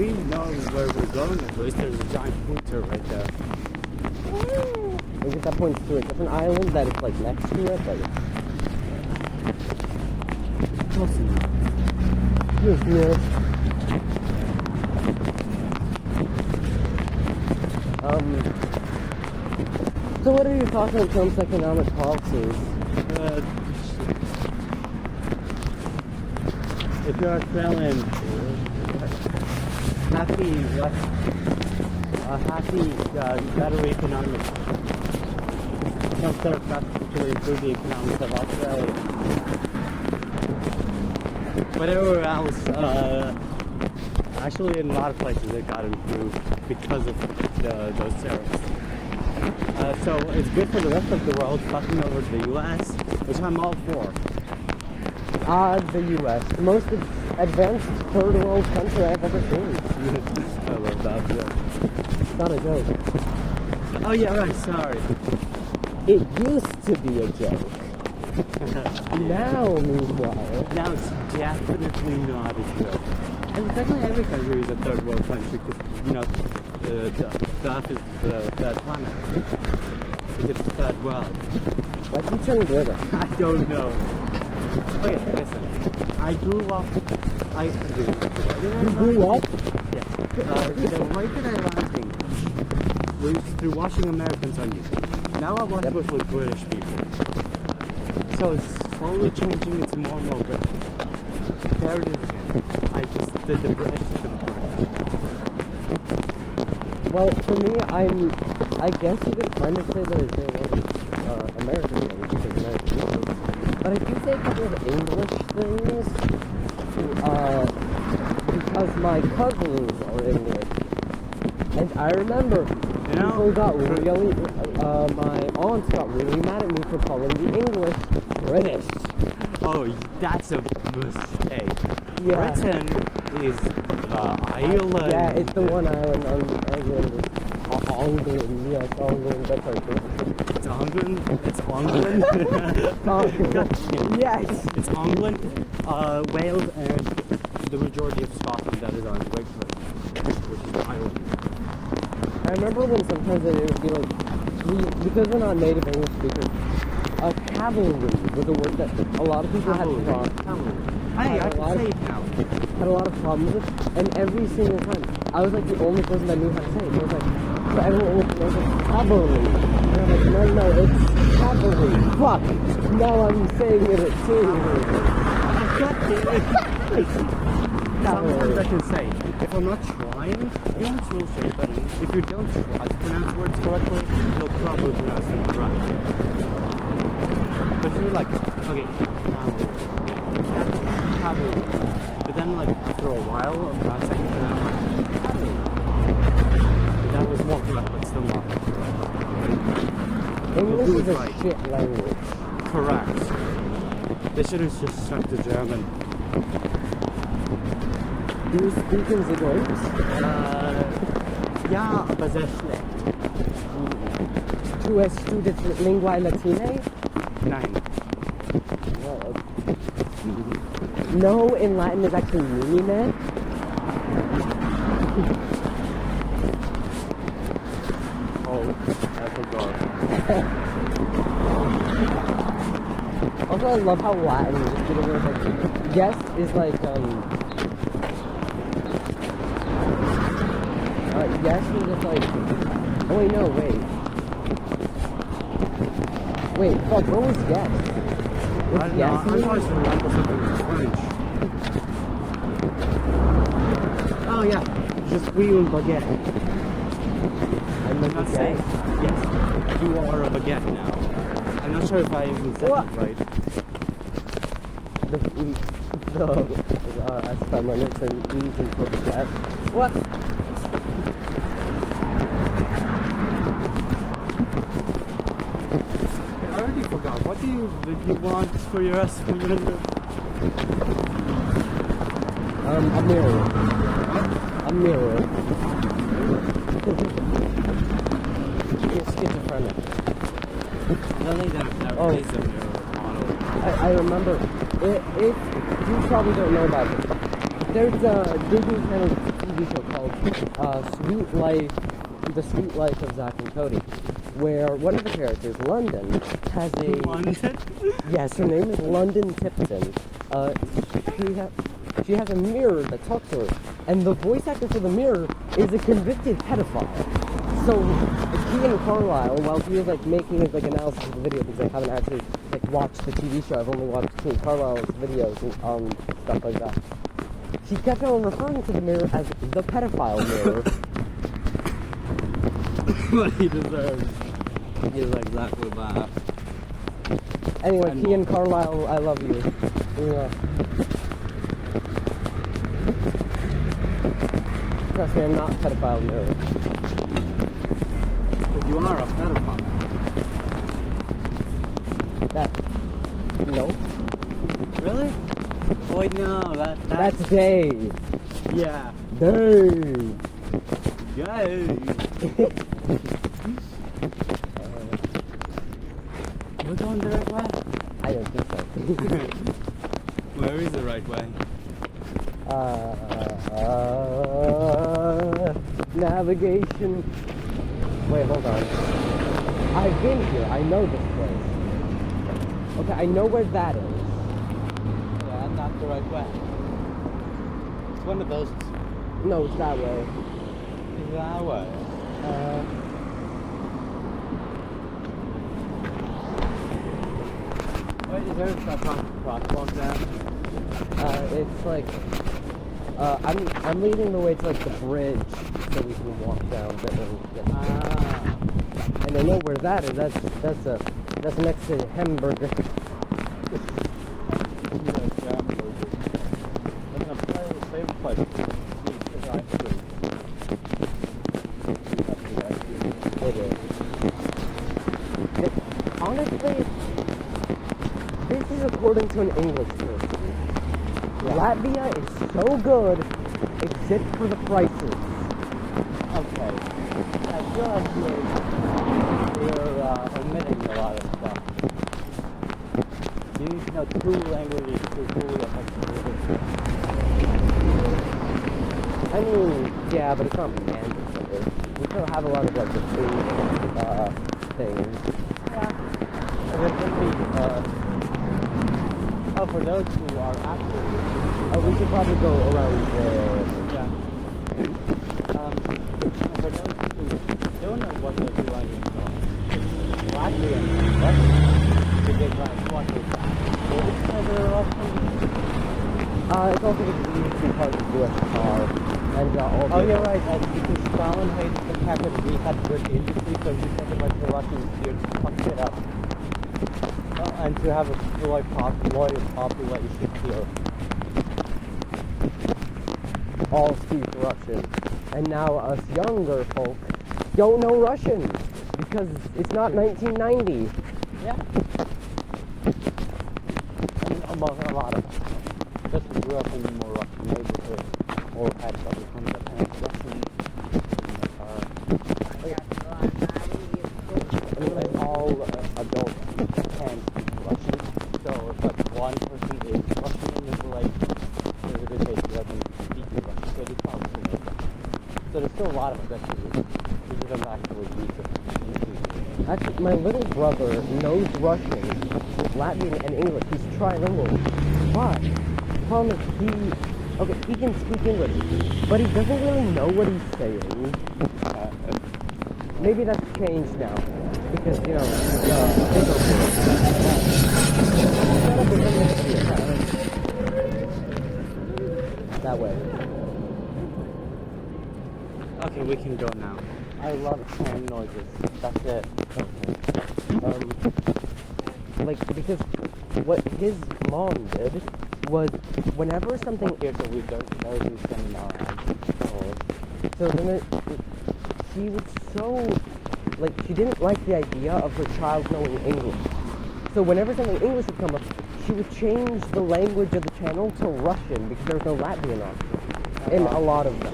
we know where we're going. At least there's a giant food tour right there. I guess that points to a different island that is like next to it, but Close enough. it's near. So what are your thoughts on Trump's economic policies? If you're Australian, happy better economics. Some sort of drastically improve the economics of Australia. But everywhere else, actually in a lot of places it got improved because of those tariffs. So it's good for the rest of the world fucking over the US, which I'm all for. The U.S., the most advanced third world country I've ever seen. I love that joke. It's not a joke. Oh yeah, right, sorry. It used to be a joke. Now, meanwhile, Now it's definitely not a joke. And technically every country is a third world country because, you know, the Earth is the third planet. It's the third world. why keep turning glitter? I don't know. Okay, listen. I grew up. You grew up? Yeah. The way that I learned things was through watching Americans on YouTube. Now I watch with British people. So it's slowly changing into more and more British. There it is again. I just did the British to the British. Well, for me, I guess you could kind of say that I say a lot of American things because American people. But I do say a couple of English things because my cousins are English. And I remember people got really, my aunts got really mad at me for calling the English British. Oh, that's a mistake. Yeah. Britain is the island. Yeah, it's the one island on England. England, yes, England, that's our thing. It's England. It's England. Yes. It's England, Wales, and the majority of Scotland that is on Great Britain, which is Ireland. I remember when sometimes it would be like, because we're not native English speakers, cavalry was a word that a lot of people had Hey, I can say it now. had a lot of problems with, and every single time, I was like the only person that knew how to say it. It was like, so everyone would say like, cavalry. And I'm like, no, it's cavalry. Fuck! Now I'm saying it too. Sometimes I can say, if I'm not trying, you won't feel shit, but if you don't try to pronounce words correctly, you'll probably pronounce them correctly. But if you're like, okay, cavalry. But then like after a while, I'm not saying it, and I'm like, cavalry. That was more correct, but still not correct. English is a right. shit language. Correct. They should have just stuck to German. Do you speak in Deutsch? Ja, aber sehr schlecht. Tu studiert Lingua Latinae? Nein. Well, no in Latin is actually lumine. Oh, I forgot. Also, I love how Latin is just getting like, yes is like, yes is just like, oh wait, no, wait, fuck, what was yes? What's yes I mean? thought it was something French. Oh yeah, just wheel and baguette. I'm I'm not saying, yes, you are a baguette now. I'm not sure if I even said What? it right. I spent my notes and eating for the cat. What? I already forgot. What did you want for your estimate? A mirror. A mirror. You're schizophrenic. I don't think that Oh. is a mirror model. I remember. If you probably don't know about this, There's a Disney Channel TV show called Sweet Life, The Sweet Life of Zack and Cody, where one of the characters, London, has a... London? Yes, her name is London Tipton. She has a mirror that talks to her, and the voice actor for the mirror is a convicted pedophile. So he and Carlisle, while he was like making his like analysis of the video, because I haven't actually like watched the TV show, I've only watched King Carlisle's videos and stuff like that. She kept on referring to the mirror as the pedophile mirror. What he deserves is exactly that. Anyway, And Ian Carlisle, I love you. Yeah. Trust me, I'm not a pedophile mirror. But you are a pedophile. No. Really? Oh no, That's Dave. yeah. Dave. Yay. We're going the right way. I don't think so. Where is the right way? Navigation. Wait, hold on. I've been here. I know this place. Okay, I know where that is. Yeah, not the right way. It's one of those two. No, it's that way. That way. Wait, is there a crosswalk there? It's like, I'm leading the way to like the bridge so we can walk down there and get. And I know where that is. That's next to Hamburger. It is. Honestly, this is according to an English person. Latvia is so good, except for the prices. Okay. I feel like you're omitting a lot of stuff. You need to know two languages to fully effectively. I mean, yeah, but it's not mandatory. We still have a lot of like the food things. Yeah. And there can be, for those who are actually, We should probably go around there. yeah. For those who don't know what those two languages are, Latvian and Russian, because they try to swap it back. So which one are Russian? It's also because we used to be part of the USSR. And all Oh, you're right. Because Stalin hated the fact that we had good industry, so he sent a bunch of Russians here to fuck it up. And to have a loyal population here. all speak Russian. And now us younger folk don't know Russian because it's not 1990. Yeah. And among a lot of us, just grew up in a more Russian neighborhood, or had something from the parents Russian. I mean, like all adults can speak Russian. So if like one person is Russian, it's like there's a good case for them speaking Russian. So they probably know that. So there's still a lot of us that don't actually use it. Actually, my little brother knows Russian, Latvian, and English. He's trilingual. But the problem is he can speak English, but he doesn't really know what he's saying. Maybe that's changed now. Because, you know, that way. Okay, we can go now. I love fan noises. That's it. Because what his mom did was whenever something... Here's a week, those who send our So then she was so... she didn't like the idea of her child knowing English. So whenever something English would come up, she would change the language of the channel to Russian because there was no Latvian option in a lot of them.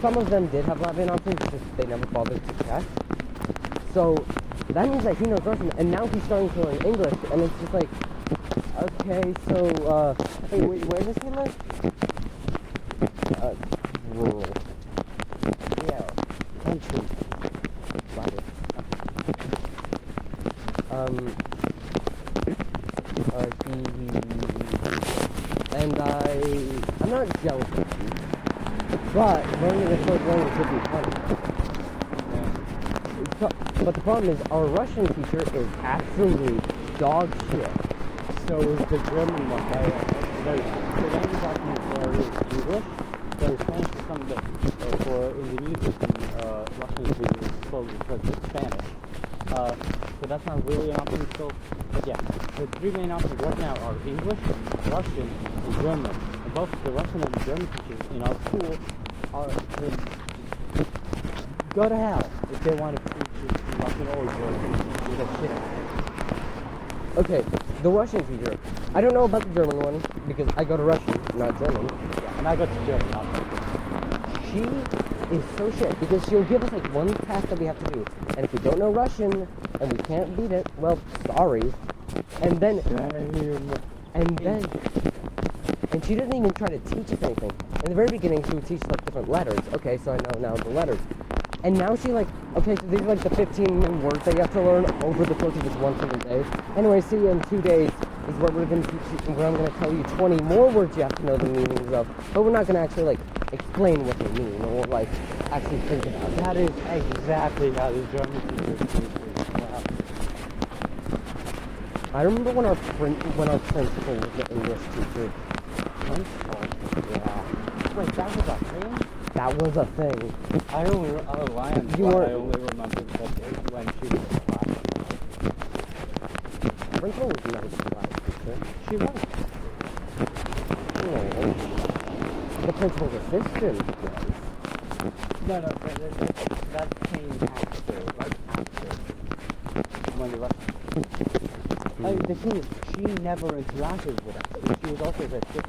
Some of them did have Latvian options, just they never bothered to check. So that means that he knows Russian, and now he's starting to learn English, and it's just like, okay. okay, so, hey, where does he live? Rural. Yeah, country. Got it. I'm not jealous of him, but learning a fourth language would be fun. But the problem is, our Russian teacher is absolute dog shit. So is the German one. The language document for English, there's Spanish is something that for in the new system, Russian is being slowly because it's Spanish. So that's not really an option still. But yeah, the three main options right now are English, Russian, and German. And both the Russian and the German teachers in our school are go to hell if they want to teach Russian or German. They're shit. Okay, the Russian teacher. I don't know about the German one because I go to Russian, not German. Yeah, and I go to German. Not She is so shit because she'll give us like one task that we have to do, and if we don't know Russian and we can't beat it, well, sorry. And she didn't even try to teach us anything. In the very beginning, she would teach like different letters. Okay, so I know now the letters. And now she like, okay, so these are like the 15 new words that you have to learn over the course of this one single day. Anyway, see you in 2 days is where we're going to teach you, where I'm going to tell you 20 more words you have to know the meanings of. But we're not going to actually like explain what they mean or like actually think about it. that is exactly how the German teachers teach. Wow. I remember when our principal was the English teacher. Principal? Yeah. Wait, that was a thing? That was a thing. I only remember when she was in class. Principal was not a class teacher. She was. No. The principal's assistant was. No, that came after, right after. When the rest. The thing is, she never interacted with us. She was also very strict.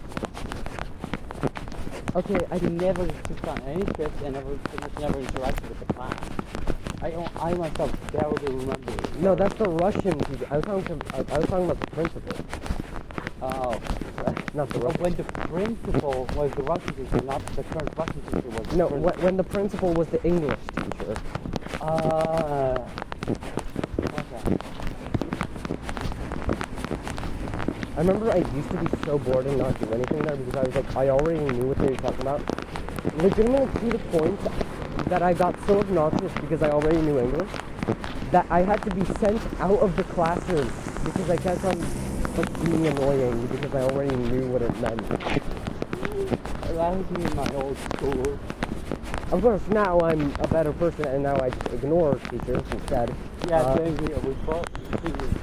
Okay, I never took on any trips and never interacted with the class. I myself barely remember. No, that's the Russian teacher. I was talking about the principal. Oh, not the Russian. when the principal was the Russian teacher, not the current Russian teacher was. No, when the principal was the English teacher. Okay. I remember I used to be so bored and not do anything there because I was like, I already knew what they were talking about. Legitimately to the point that I got so obnoxious because I already knew English that I had to be sent out of the classroom because I kept on like being annoying because I already knew what it meant. That was me in my old school. Of course, now I'm a better person and now I just ignore teachers instead. Yeah, same here. We both,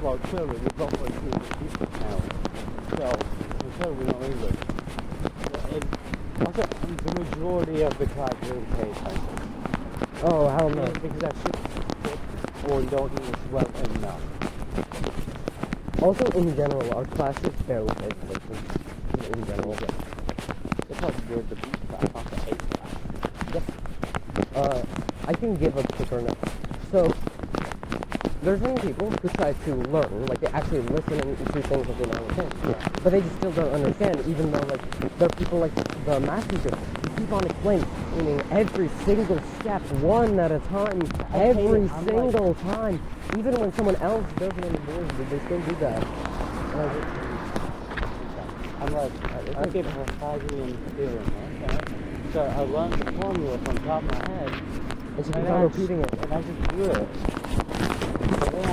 well, clearly, we both are teachers now. So, I'm sure we know English. Also, the majority of the class really pay attention. Oh, hell no. Because that shit or don't English well enough. Also, in general, our classes barely pay attention. In general. It's like you're the B class, not the A class. Yes. I can give a quicker note. So, there's many people who try to learn, like they actually listen to things that they don't understand. Yeah. But they just still don't understand, even though like there are people like the math teacher who keep on explaining every single step one at a time, every single time. Even when someone else does it on the board, they still do that. I'm like, I get Pythagorean theorem, right? So I learned the formula from the top of my head. And she keeps on repeating it. And I just do it. So then I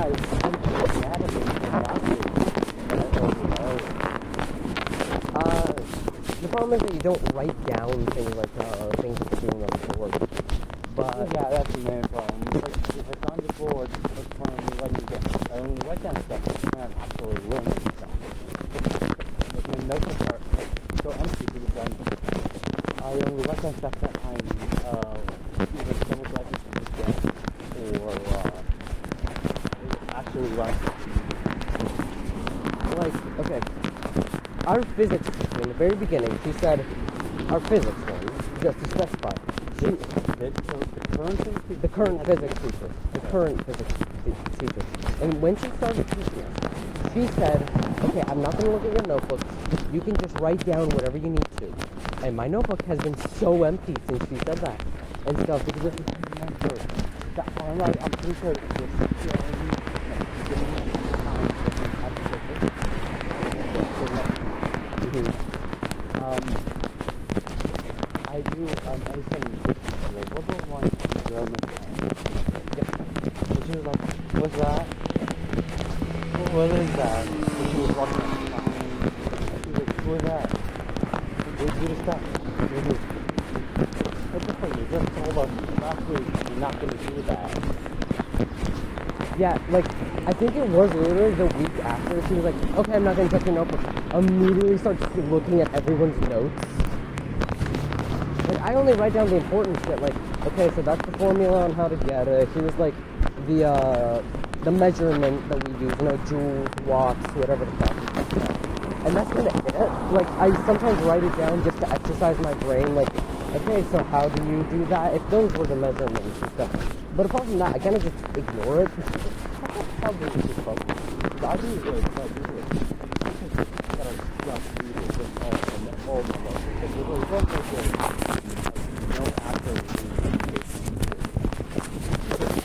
the problem is that you don't write down things like things that you're doing on the board. But yeah, that's the main problem. Like, if it's on the board, it's fine. I only write down stuff. I'm not actually learning stuff. Like my notes are so empty because I only write down stuff that I'm either someone's writing to forget or actually writing. like, okay, our physics teacher in the very beginning, she said, our physics one, just to specify, the current physics teacher, and when she started teaching us, she said, okay, I'm not going to look at your notebook. You can just write down whatever you need to. And my notebook has been so empty since she said that and stuff because this is I'm pretty sure I do, I said, what was one German thing? And she was like, what's that? What is that? And she was walking on the side. She was like, what's that? Do the stuff. What the fuck? You just told us last week you're not going to do that. Yeah, like, I think it was literally the week after. She was like, okay, I'm not going to touch your notebook. Immediately starts looking at everyone's notes. Like, I only write down the important shit, like, okay, so that's the formula on how to get it. She was like, the measurement that we use, joules, watts, whatever the fuck. And that's kind of it. Like, I sometimes write it down just to exercise my brain, like, okay, so how do you do that? If those were the measurements and stuff. But apart from that, I kind of just ignore it. How big is this problem? I do it, I do it. That I just read it with all the stuff. Because it was also good. No after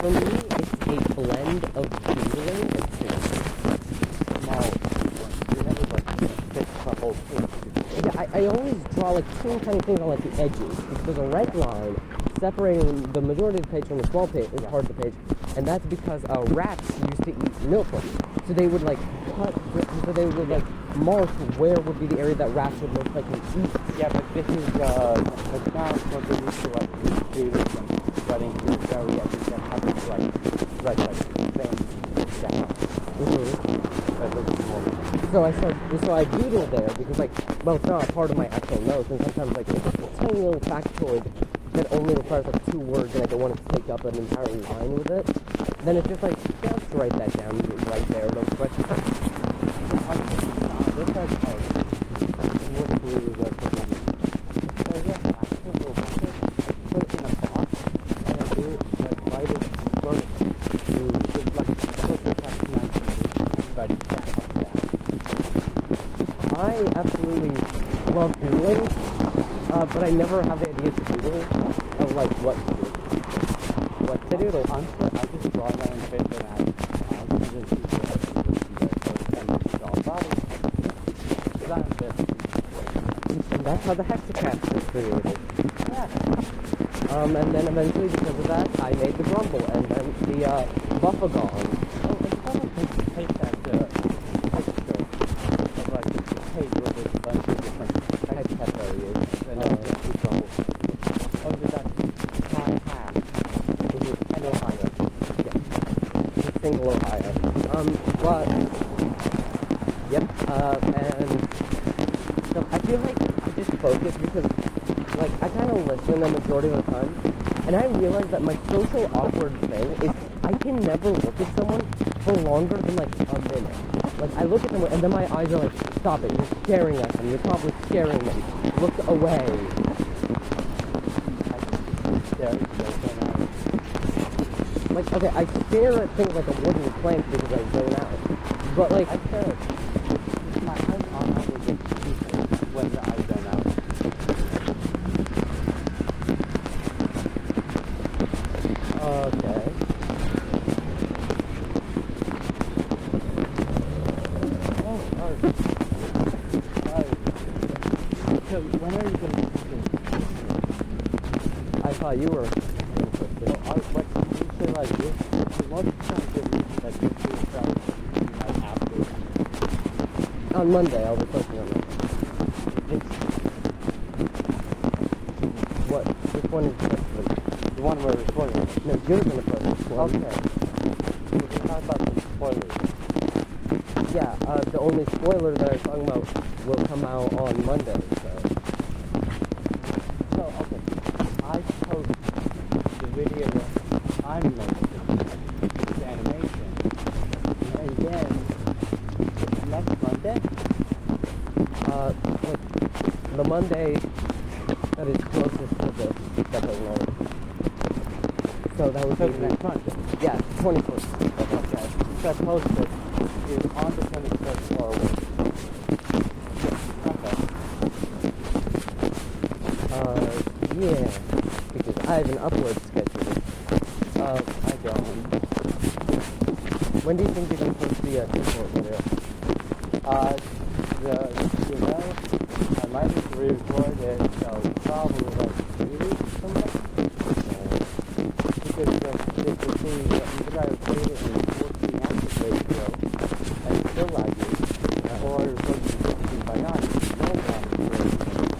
For me, it's a blend of doodling and thinking. small ones. You never fix the whole thing. Yeah, I always draw like two tiny things on like the edges. Because there's a red line separating the majority of the page from the small page, part of the page, and that's because rats used to eat milkweed. So they would like cut, so they would like mark where would be the area that rats would most likely eat. Yeah, but this is like now what they used to like do this and writing to the very edges and having to write things down. That looks more. So I doodle there because like, well, it's not a part of my actual notes, and sometimes like it's a tiny little factoid that only requires like 2 words, and I don't want to take up an entire line with it. Then it's just like, just write that down right there real quick. This has what do you put in a box and do like write it vertically. You should like put the text nicely and I absolutely love doodling, but I never have the idea to doodle of like what to do. What to doodle? Honestly, I just draw that in paper and I just use And that's how the Hexacast was created. Yeah. And then eventually, because of that, I made the Grumble, and then the Buffagon. Oh, it's kind of take that texture of like the page with a bunch of different text variations and then the Grumble. Oh, did that half? It was an Ohio. Yeah. Single Ohio. But, yep, and so I feel like I just focus because, like, I kind of listen the majority of the time, and I realize that my social awkward thing is I can never look at someone for longer than, like, a minute. Like, I look at them, and then my eyes are like, stop it, you're staring at them, you're probably scaring them, look away. Like, okay, I stare at things like a wooden plank because I zone out, but, like, I said, my eyes are not with people when the eyes zone out. Okay. Oh, sorry. So when are you going to I thought you were So what you say like this? Most of the time that you do stuff like after. on Monday. I'll be posting on Monday. What? Which one is The one where we're recording. No, you're gonna post this one. Okay. We can talk about the spoilers. Yeah. The only spoiler that I'm talking about will come out on Monday. So okay, I post the video that I'm making, this animation, and then next Monday. Like the Monday that is closest to this, definitely not. So that would So be next Monday. Yeah, 21st. Okay. So I post it is on the 23rd floor. Yeah, because I have an upload schedule. I don't. When do you think you're going to post the support video? I might need to re-record it, so probably like 3 weeks from now. Because the thing that even I recorded it in 14 hours ratio, and it's still laggy, or I recorded it in 15 by 9, it's no laggy,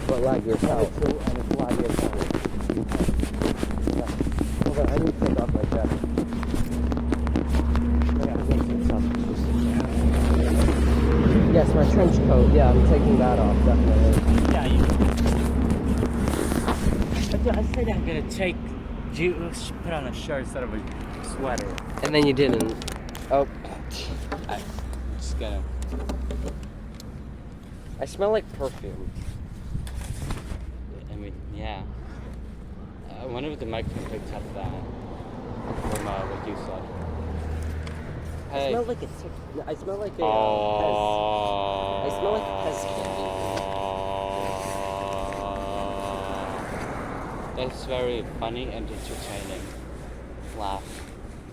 But lag yourself. and it's laggy as hell. Hold on, I need to take off my jacket. Yes, my trench coat. Yeah, I'm taking that off, definitely. Yeah, I said I'm gonna put on a shirt instead of a sweater. And then you didn't. Oh. I'm just gonna. I smell like perfume. I mean, yeah. I wonder if the microphone picked up that from what you said. I Hey. smell like a. I smell like a. Oh. I smell like Pez candy. That's very funny and entertaining. Laugh,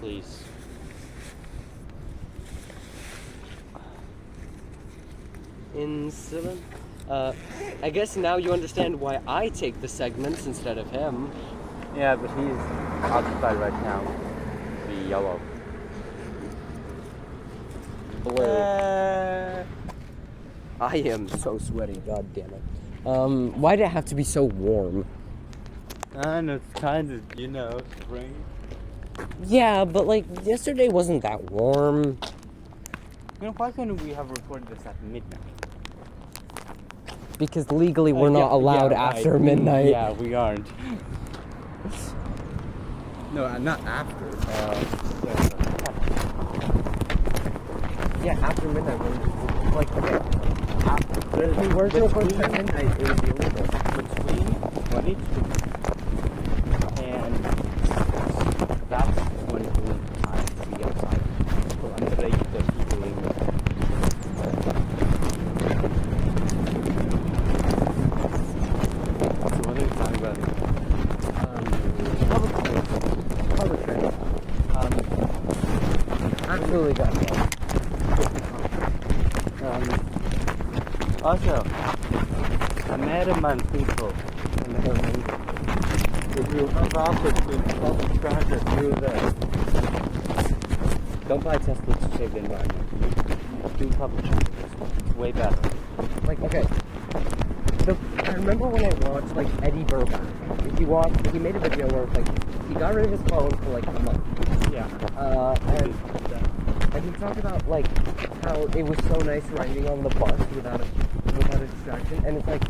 please. Insolent. I guess now you understand why I take the segments instead of him. Yeah, but he's outside right now. The yellow. Blue. I am so sweaty, god damn it. Why did it have to be so warm? And it's kind of, spring. Yeah, but like yesterday wasn't that warm. Why couldn't we have recorded this at midnight? Because legally we're not allowed after right. midnight. Yeah, we aren't. No, not after. Yeah, after midnight. Like, if we were to record at midnight, it would be illegal. Between 22 and that's when we have to be outside. So I'm ready to keep leaving. So what are you talking about? Public transit. Absolutely got that. Also, I met among people if you have opted to public transit through this, don't buy Tesla to save the environment. Do public transit. It's way better. Like, okay. So, I remember when I watched, like, Eddie Burback. He made a video where, like, he got rid of his phone for, like, a month. Yeah. And he talked about, like, how it was so nice riding on the bus without a distraction. And it's like,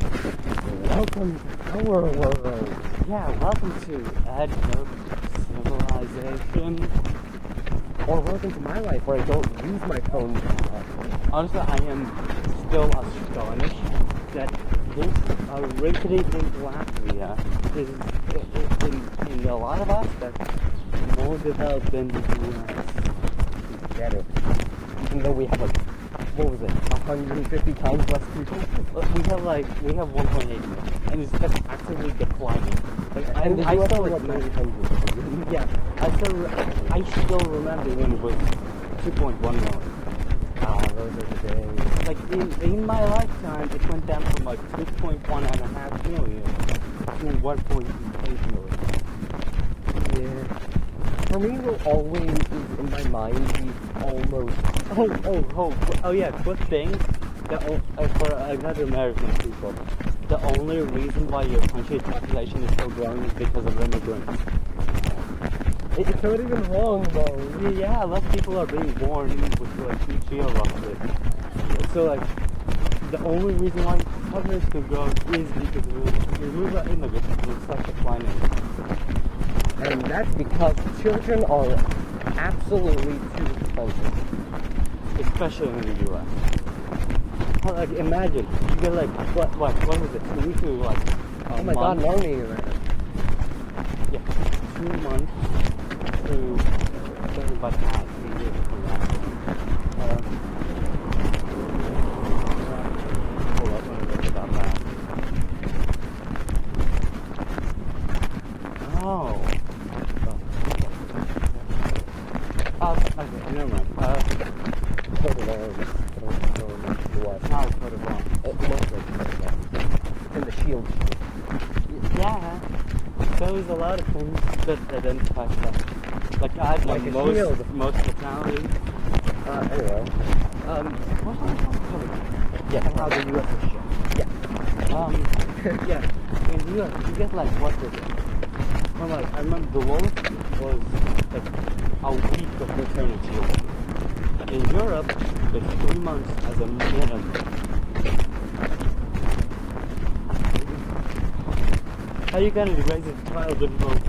welcome to our world. Yeah, welcome to adult civilization. Or welcome to my life where I don't use my phone. Honestly, I am still astonished that this rickety thing Latvia is, in a lot of aspects, more developed than the US. Get it. Even though we have, like, what was it, 150 times less people? We have 1.8 million, and it's just actively declining. Like, And I still still like 900. yeah, I still remember when it was 2.1 million. Those are the days. Like in my lifetime, it went down from like 2.1.5 million to 1.8 million. Yeah. For me, will always, in my mind, be almost... Oh yeah, quick thing, for another American people, the only reason why your country's population is still growing is because of immigrants. It's not even wrong, though. Yeah, less people are being born with like each year roughly. So like, the only reason why population can grow is because we are immigrants and it's such declining. And that's because children are absolutely too expensive. Especially in the US. Like imagine, you get like, what was it, 2 weeks or like Oh my god, Narnia. Yeah, 2 months to 35 years from now. Hold up, let me look at that map. Oh. Okay, never mind. Coat of arms. I don't remember what. Now coat of arms. It looks like that. And the shield. Yeah. So there's a lot of things that identify stuff. Like I have Like a most shield. most fatalities. Anyway. What's on the cover? Yeah. How the US is shit. Yeah. Yeah. In the US you get like what is it? Well, like I remember the lowest was like a week of maternity leave. In Europe, it's 3 months as a minimum. How you gonna raise a child in a week?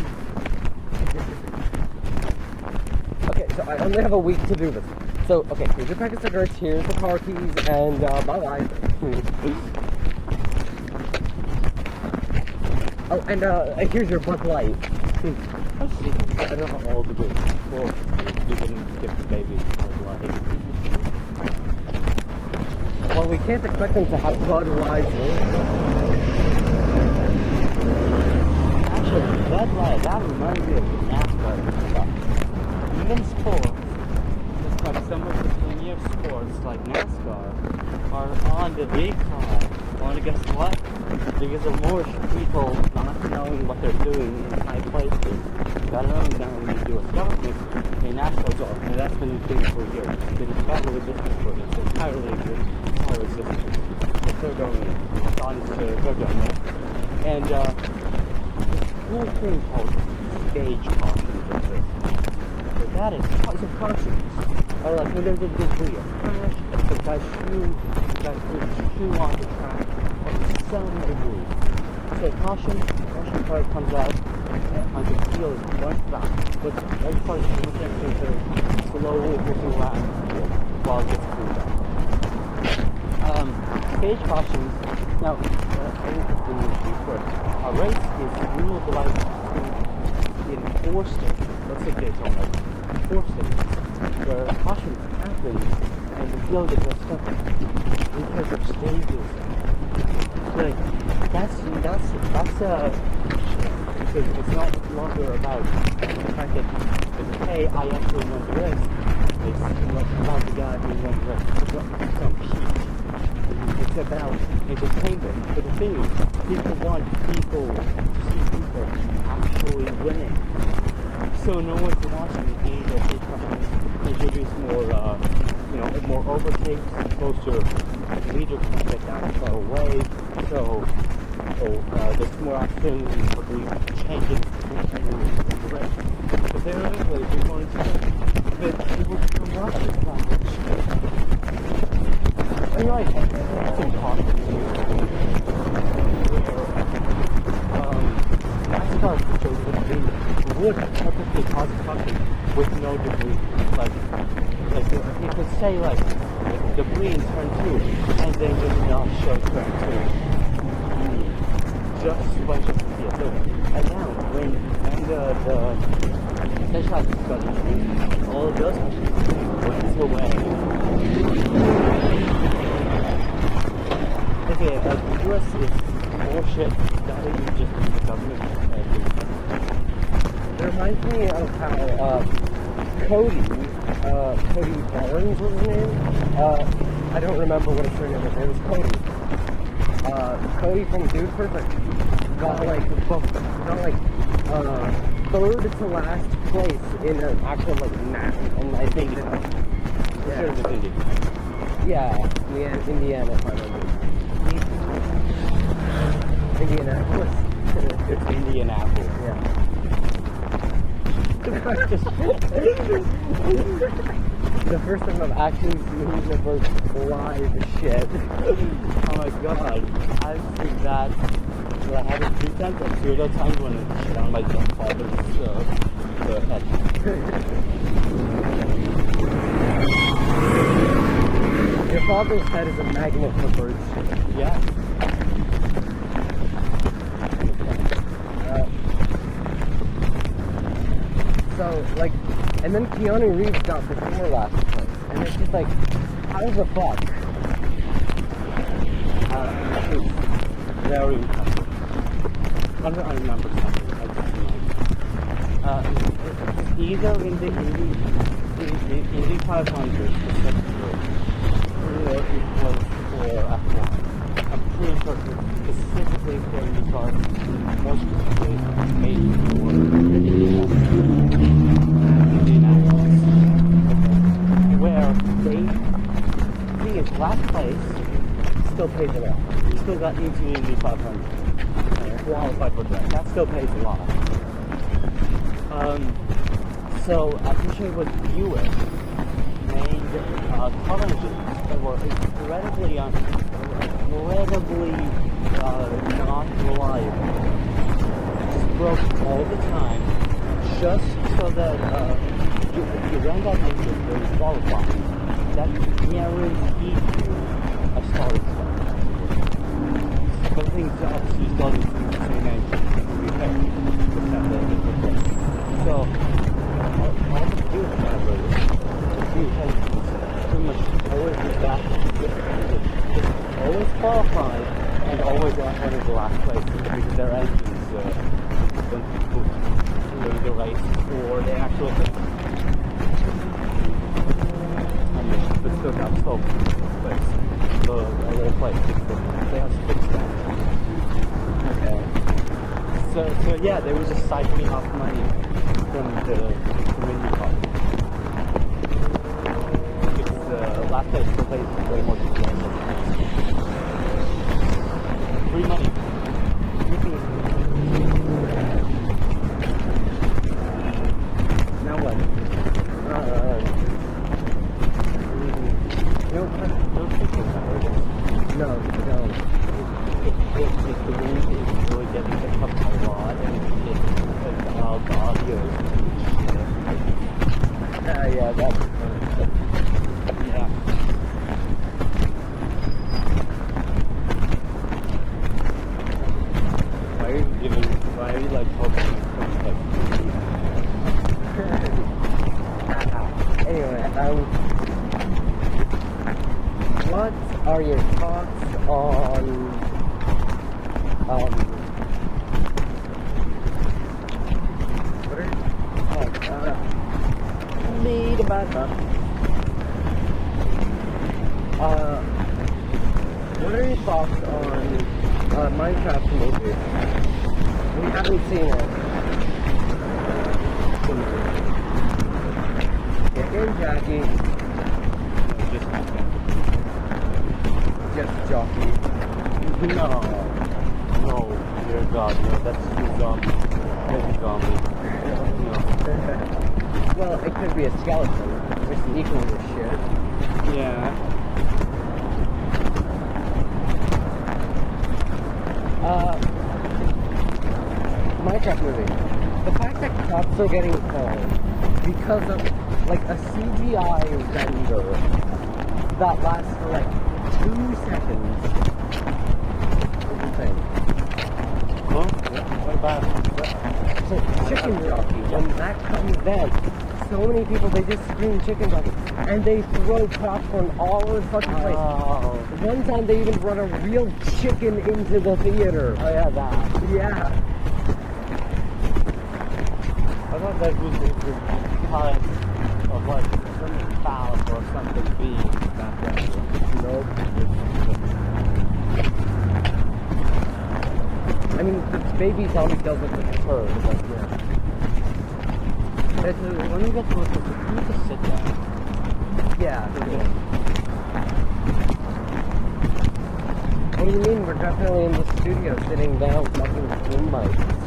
Okay, so I only have a week to do this. So, okay, here's your pack of cigarettes, here's the car keys, and bye-bye. Oh, and here's your Bud Light. I don't know all the good. Well, you can give the baby Bud Light. Well, we can't expect them to have Budweiser. Actually, Bud Light, that reminds me of the NASCAR stuff. Even sports, just like some of the premier sports like NASCAR, are on the decline. Want to guess what? Because of more people not knowing what they're doing in high places. Got another down when you do a government in NASCAR's off, and that's been the thing for years. It's been entirely different for it. It's entirely system. The third government, it's on to the third government. And this whole thing called stage cautions exists. So that is, so cautions are like when there's a debris, a crash, the guy's shoe on the track, or some debris. So caution card comes out on the field is one stop, but right part is looking to slowly moving around while it gets cooled down. Stage cautions, now, I think it's the issue first. A race is rule of the light in 4 states, let's say Daytona, like 4 states, where caution happens and the field is just stuck because of stages. Like, because it's not longer about the fact that, hey, I actually won the race. It's about the guy who won the race. It's not some sheet. It's about entertainment. But the thing is, people want people to see people actually winning. So no one's watching the game that they try to introduce more overtakes, closer leader can't get that far away. So there's more opportunities for the changes in the race. But theoretically, if you wanted to that people can watch it. And you're right, it's impossible. NASCAR shows that they would technically cause caution with no debris. Like you could say like debris in turn 2 and then just not show turn 2. Just by just the field. And now when the specialized discussion, all of those went away. Okay, the US is bullshit. Not even just the government. It reminds me of how Cody Barnes was his name. I don't remember what his surname was. It was Cody. Cody from Dude Perfect got third to last place in an actual and I think Indiana, if I remember. Indianapolis. It's Indianapolis. Yeah. The first time I've actually seen the word live shit. Oh my god, I've seen that. Well, I had it 3 times, like 2 of those times when it shit on my father's head. Your father's head is a magnet for bird shit. Yeah. So, and then Keanu Reeves got before last place. And it's just like, how the fuck? It's very impressive. I remember something. I just remember. Either in the Indy 500 specifically, or it was for F1. I'm pretty sure specifically for IndyCar, most specifically made for Indianapolis. Where they being last place still pays a lot. You still got into Indy 500. Qualified for that. That still pays a lot. So I appreciate what Buick made car engines that were incredibly not reliable. Just broke all the time, just so that you run that engine very qualified. That guaranteed you a starting spot. But things obviously started from the same engine to repair. So all the Buick drivers, has pretty much always been back always qualified and always at one of the last places because their engines don't put during the race or the actual race. But still got slow place. A little place. They have fixed that. Okay. So yeah, they were just siphoning off money from IndyCar. It's last place still pays way more than free money. Now what? No. If the wind is really getting picked up a lot and it's the audio is yeah, that's yeah. Why are you like poking Anyway, what are your thoughts on need about that? What are your thoughts on Minecraft movie? We haven't seen it. Get in, Jackie. Just jockey. No, dear God, no, that's too zombie. That's zombie. No. Well, it could be a skeleton, which is equally as shit. Yeah. Minecraft movie. The fact that cops are getting called because of like a CGI render that lasts for like 2 seconds. What do you think? Huh? What about it? So chicken jockey, when that comes in, so many people they just scream chicken jockey and they throw popcorn all over the fucking place. Oh. One time they even brought a real chicken into the theater. Oh yeah, that. Yeah. I thought that was because of like something foul or something being that way. Nope. I mean, the baby zombie does look like a turd, but yeah. Let me get closer. Can you just sit down? Yeah. What do you mean? We're definitely in the studio sitting down talking boom mics.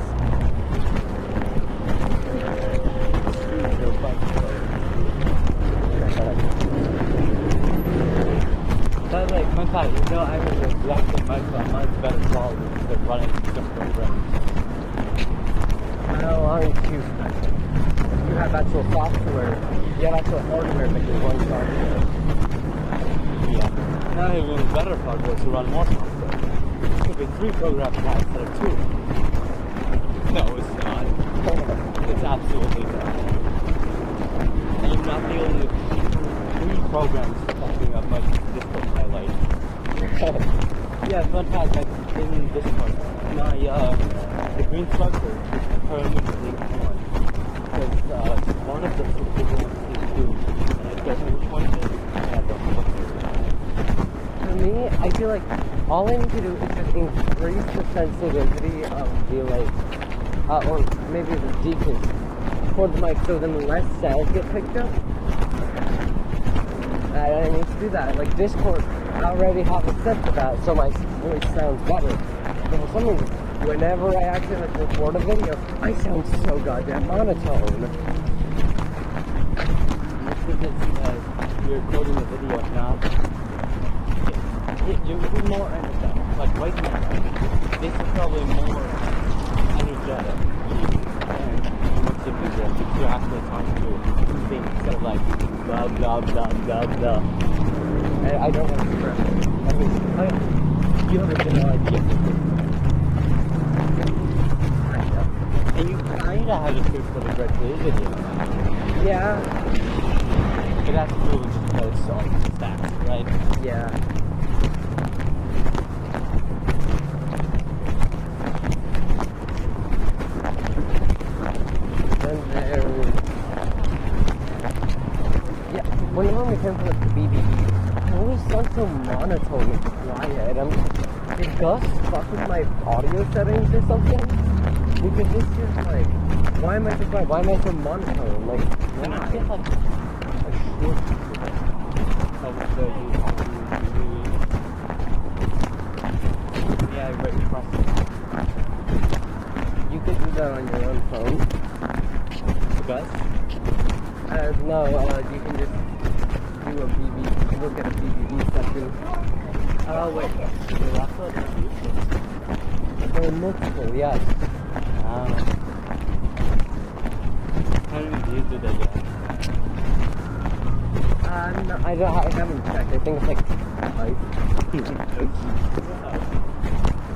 But like, sometimes, you know, I was exactly mine's better quality than running simple runs. No, aren't too special. You have actual software. You have actual hardware that can run software. Yeah. Now even better hardware to run more software. It could be 3 program paths instead of 2. No, it's not. It's absolutely not. And you're not the only free programs popping up like Discord highlights. Yeah, fun fact, like in Discord, my the green circle is permanently on. Because one of the people wants to do, and I don't know which one it is, and I don't know what it is. For me, I feel like all I need to do is just increase the sensitivity of the or maybe the decrease for the mic, so then less sounds get picked up. I need to do that. Like Discord, I already have a set for that, so my voice sounds better. But for some reason, whenever I actually record a video, I sound so goddamn monotone. It's because you're recording the video now. You're more energetic. Like right now, this is probably more energetic. And what's the video? You're actually talking to things instead of like blah blah blah blah blah. I don't want to stress it. I mean, You have a general idea. And you kinda have a script for the Red Blue video. yeah, But that's really just because it's on stats, right? yeah. Then there's... Yeah, whenever we come to like the BBE, I always sound so monotone and quiet. Did Gus fuck with my audio settings or something? Because it's just like, why am I so quiet? Why am I so monotone? Like, And I why? feel like a short of the yeah, I very impressive. You could do that on your own phone. Gus? No, you can just do a BB, look at a BBB section. Oh wait, the last one is Or multiple, yes. How many views did they get? No, I haven't checked. I think it's like 5.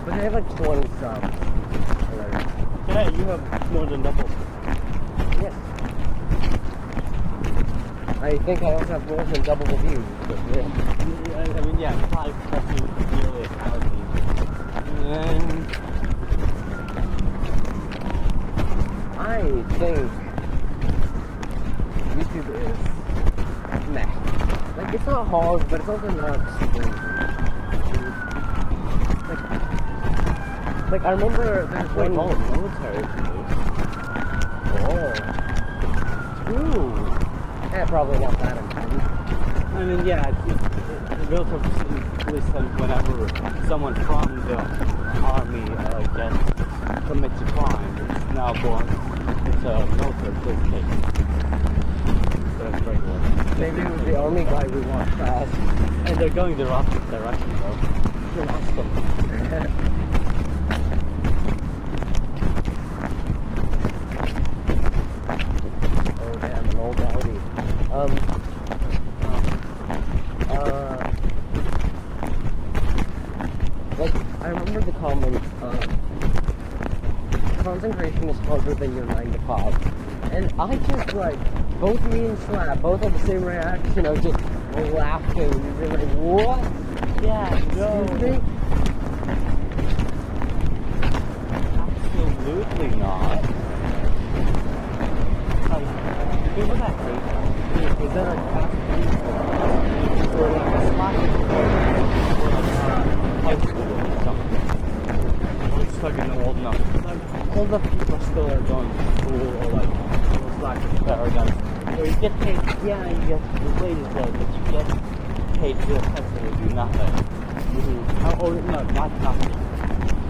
But they have like 20 subs. Yeah, you have more than double. Yes. I think I also have more than double the views. But yeah. I mean, yeah, 5 plus nearly 1,000. And I think YouTube is meh. Like, it's not hard, but it's also not super easy. Like I remember there's wait, one... all military police. Oh. Ooh. Probably not that important. I mean, yeah, it's military police and whenever someone from the army commits a crime, it's now born. It's a military police case. So that's very good. Maybe it was the only guy we walked past. And they're going the opposite direction though. You lost them. Oh damn, an old Audi. Like, I remember the comment, concentration is harder than your 9 to 5. And I just like, both me and Slap both had the same reaction of just laughing. You're like, what? Yeah, no. Excuse me? Absolutely not. Like, people that hate is that like fast food or like a slot or like high school or something. Or it's fucking old enough. Like, old enough people still are going to school or like slack paradise. Where you get paid, yeah, you get the wages low, but you get paid to effectively do nothing. Mm-hmm. Or no, not nothing.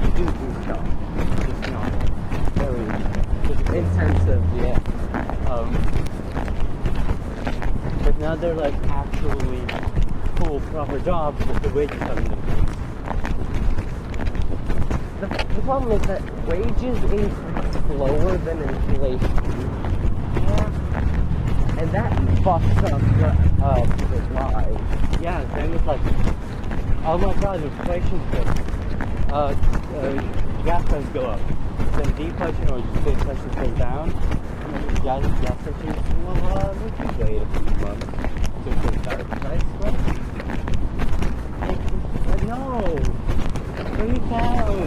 You do stuff. Just not very Intensive, yeah. But now they're like actually full proper jobs, but the wages haven't increased. The problem is that wages increase slower than inflation. And that fucks up people's lives. Yeah, same with like, oh my god, inflation's good. Gas prices go up. Then deflation or just inflation goes down. Gas prices, well, we could wait a few months. the dark price, right? No! Bring it down!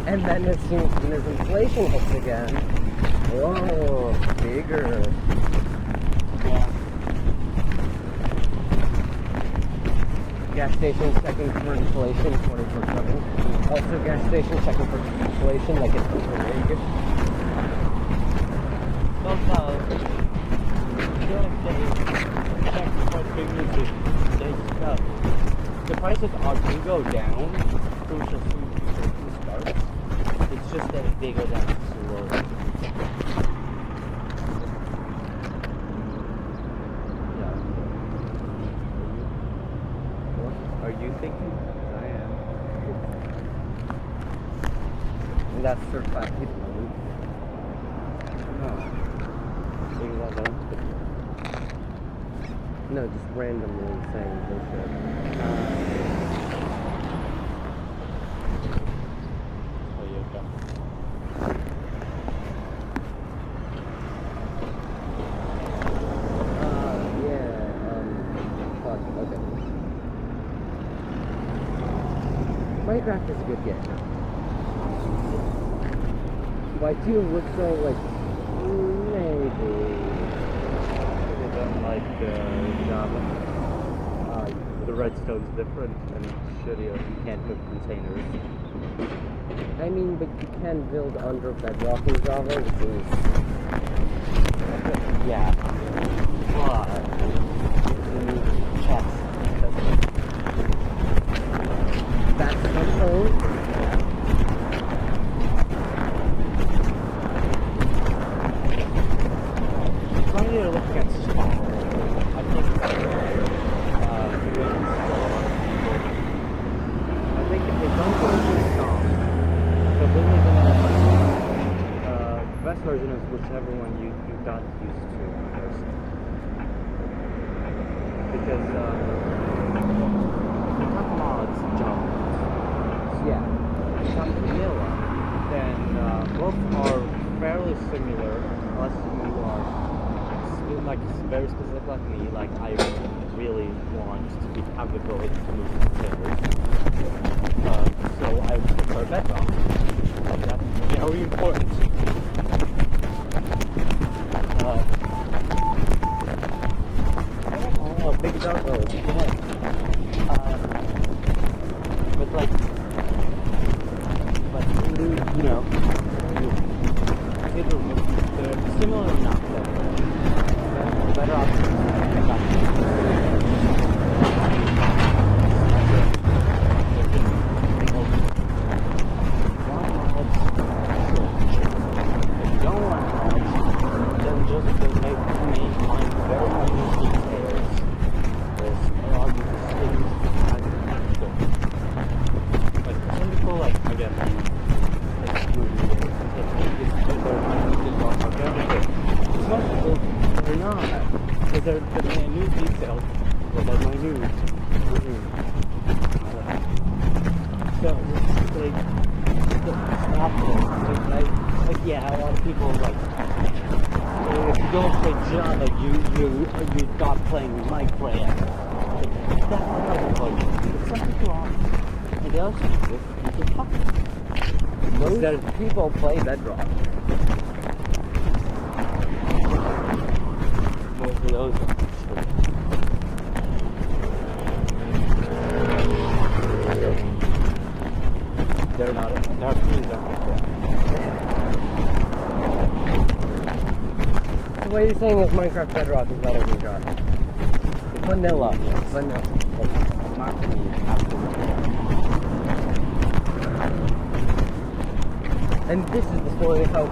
And then as soon as inflation hits again, whoa, bigger. Yeah. Gas station checking for inflation 24/7. Also gas station checking for inflation like it's big. Also, check what businesses they stuff. The prices do go down crucial to start. It's just that they go down slowly. Yeah. Are you thinking? I am. And that's certified people. No. Maybe that don't. No, just randomly saying bullshit. Oh, you okay? Fuck, okay. Minecraft is a good game. Why do you look so, like, maybe... I don't like Java. The redstone's different and shittier. You can't put containers. I mean, but you can build under Bedrock in Java, which is... Yeah. But you need chests. That's something. Trying to look at spawn. I think I think if they don't go to spawn, so then they're gonna the best version is whichever one you got used to first. Because the top mods jump. Yeah. Some vanilla, then both are fairly similar, unless you are like very specific like me, like I really want to have the ability to move containers. So I prefer Bedrock. Like that's very important. Oh, big dark road. Yeah. But like, you know, they're similar enough that better options. If you don't want mods, then just make mine very minute details. There's a lot of things like some people like I guess most people they're not, because they're minute details, but they're minute. So it's like like yeah, a lot of people like if you don't play Java, you stop playing Minecraft. Like, that's not like some people are, and the other people you can talk. Most people play Bedrock. Most of those are they're not. They're opinions are So what you're saying is Minecraft Bedrock is better than Java. Vanilla. Vanilla. not for me, absolutely. And this is the story of how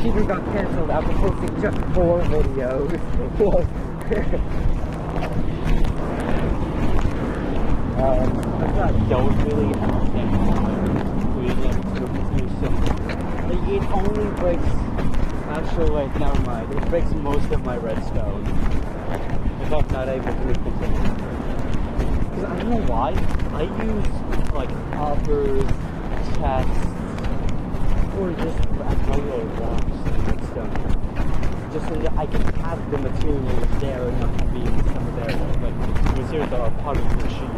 Peter got cancelled after posting just 4 videos. I don't really understand like, it only breaks. Actually, wait, never mind. It breaks most of my redstone. If I'm not able to continue. Because I don't know why. I use like hoppers, chests, or just regular blocks and redstone. Just so that I can have the materials there and not be some of their materials that are part of the machine.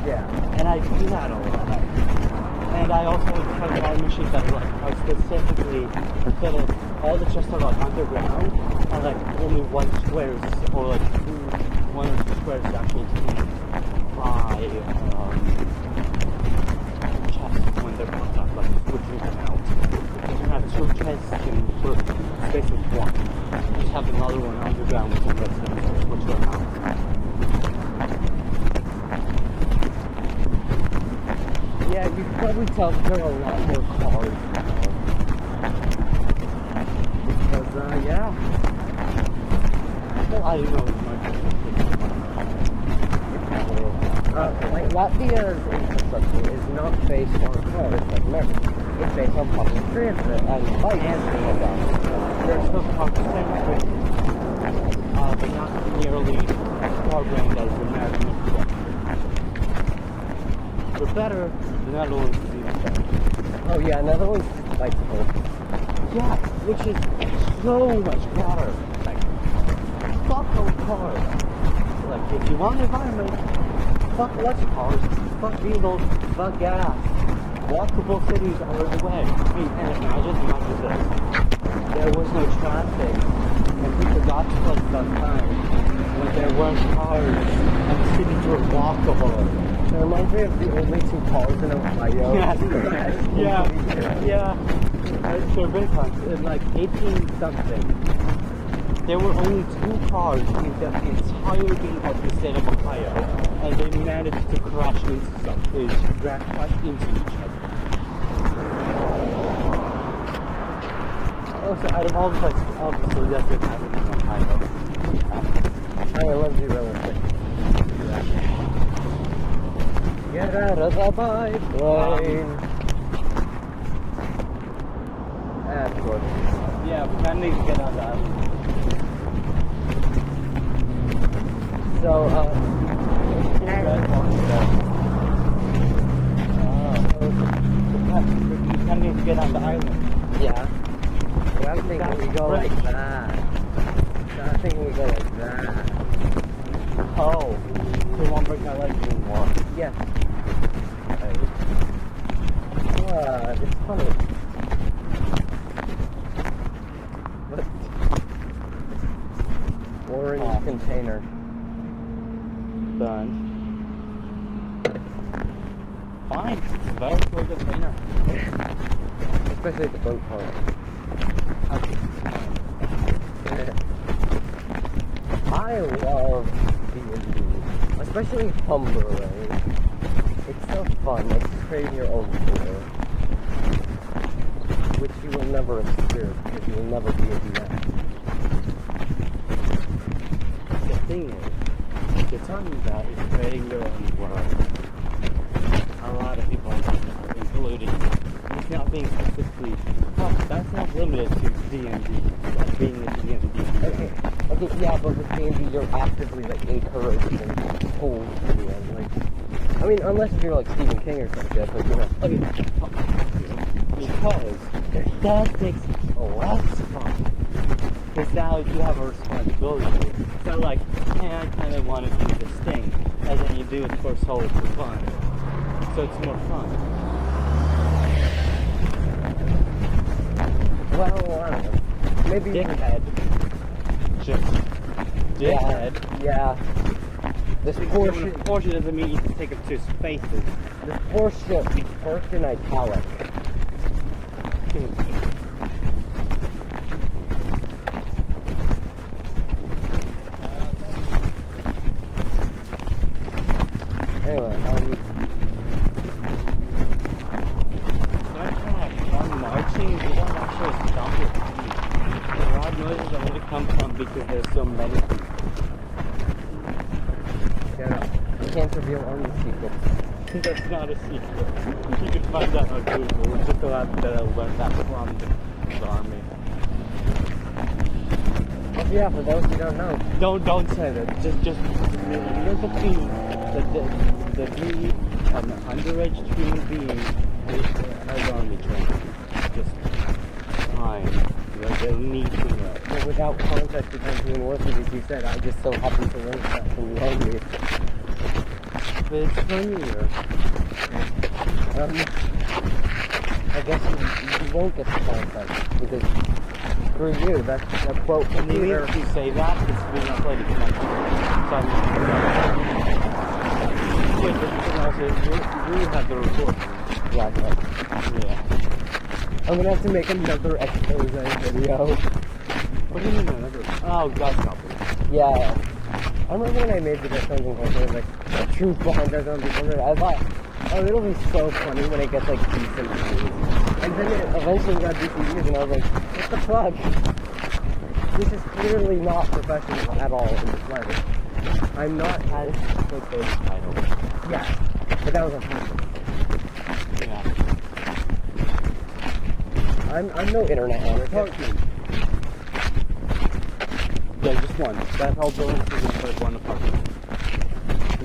Yeah. And I do that a lot. And I also have a lot of machines that are specifically that all the chests are underground and only one square is, or one or two squares is actually cleaned by chests when they're not switching them out. You can have two chests in sort of space of one. You just have another one underground with the rest of them switch them out. Yeah, you can probably tell that there are a lot more cars now. Because, yeah. Well, I don't know as much. Like, Latvia's infrastructure is not based on cars like America. It's based on public transit and bikes and things like that. There's still public transit, but not nearly as far-grained as the American infrastructure. But better, the Netherlands is even better. Oh yeah, Netherlands is bicycle. Yeah, which is so much better. Like, fuck all cars. Like, if you want the environment, fuck less cars, fuck diesel, fuck gas. Walkable cities are the way. I mean, and imagine this. There was no traffic, and people got to places on time when there weren't cars, and the cities were walkable. It reminds me of the only two cars in Ohio. Yeah. So big times. In 18 something, there were only two cars in the entirety of the state of Ohio, and they managed to crash into something. They crashed into each other. Also, out of all the places, obviously that's what happened in Ohio. I love you realistic. Get out of the bike lane. That's good. Yeah, we kind of need to get on that. So, you kind of need to get on the island. yeah. But I'm thinking we go like that. I'm thinking we go like that. Oh, so you won't break my legs anymore. Yeah. It's funny. But orange container. Done. Fine. Very good container. Especially at the boat park. I love D&D, especially Humbering. It's so fun, like creating your own tour, which you will never experience because you will never be a DM. The thing is, the talking about is creating your own world. A lot of people are not including. It's not being specifically. Oh, that's not limited to D&D. That's being a D&D. Okay, yeah, but with D&D, you're actively encouraged and told to do it. I mean, unless you're like Stephen King or some shit, but you know. Okay, because that makes it less fun. Because now you have a responsibility. It's not like, hey, I kind of want to do this thing, and then you do it for solely for fun. So it's more fun. Well, I don't know. Maybe Dickhead. Just dickhead. Yeah. This portion doesn't mean you can take up two spaces. This portion is first in italic. Anyway, That's kind of fun marching. You don't actually stop your feet. The loud noises only come from because there's so many people. yeah, you can't reveal army secrets. That's not a secret. You can find that on Google. It's just a lot that I learned that from the army. Yeah, for those who don't know. Don't say that. Just there's a thing that the an underage human being has army training. Just fine. They need to know. But without context becomes even worse because you said I just so happen to learn that from the language. But it's funnier. I guess you won't get the context because screw you, that's a quote from And even Peter. if you say that, it's being uploaded to my channel. So I'm wait, but you can also, you have the recording. Yeah, but Yeah. I'm gonna have to make another expose video. What do you mean another? Oh, God, Goblin. Yeah. I remember when I made the Death Dungeon question, like, the truth behind Death Dungeon, I thought, oh, it'll be so funny when it gets, like, decent views. And then it eventually got decent views, and I was like, what the fuck? This is clearly not professional at all in the slightest. I'm not as... Clickbait title. Yeah. But that was on purpose. Yeah. I'm no internet anarchist. Apartment. Yeah, just one. That's all buildings are just like one apartment.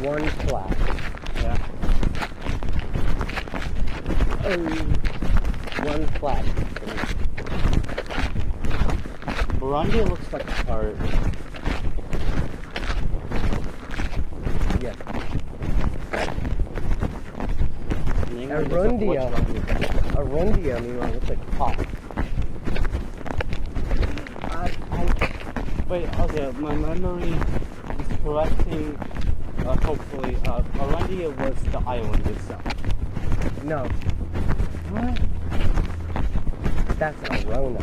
One flat. Yeah. One flat. Burundi looks like a heart. Yes. Arundia. Arundia, meanwhile, looks like pop. Wait, okay, my memory is correcting, hopefully, Arundia was the island itself. No, What? that's Arona.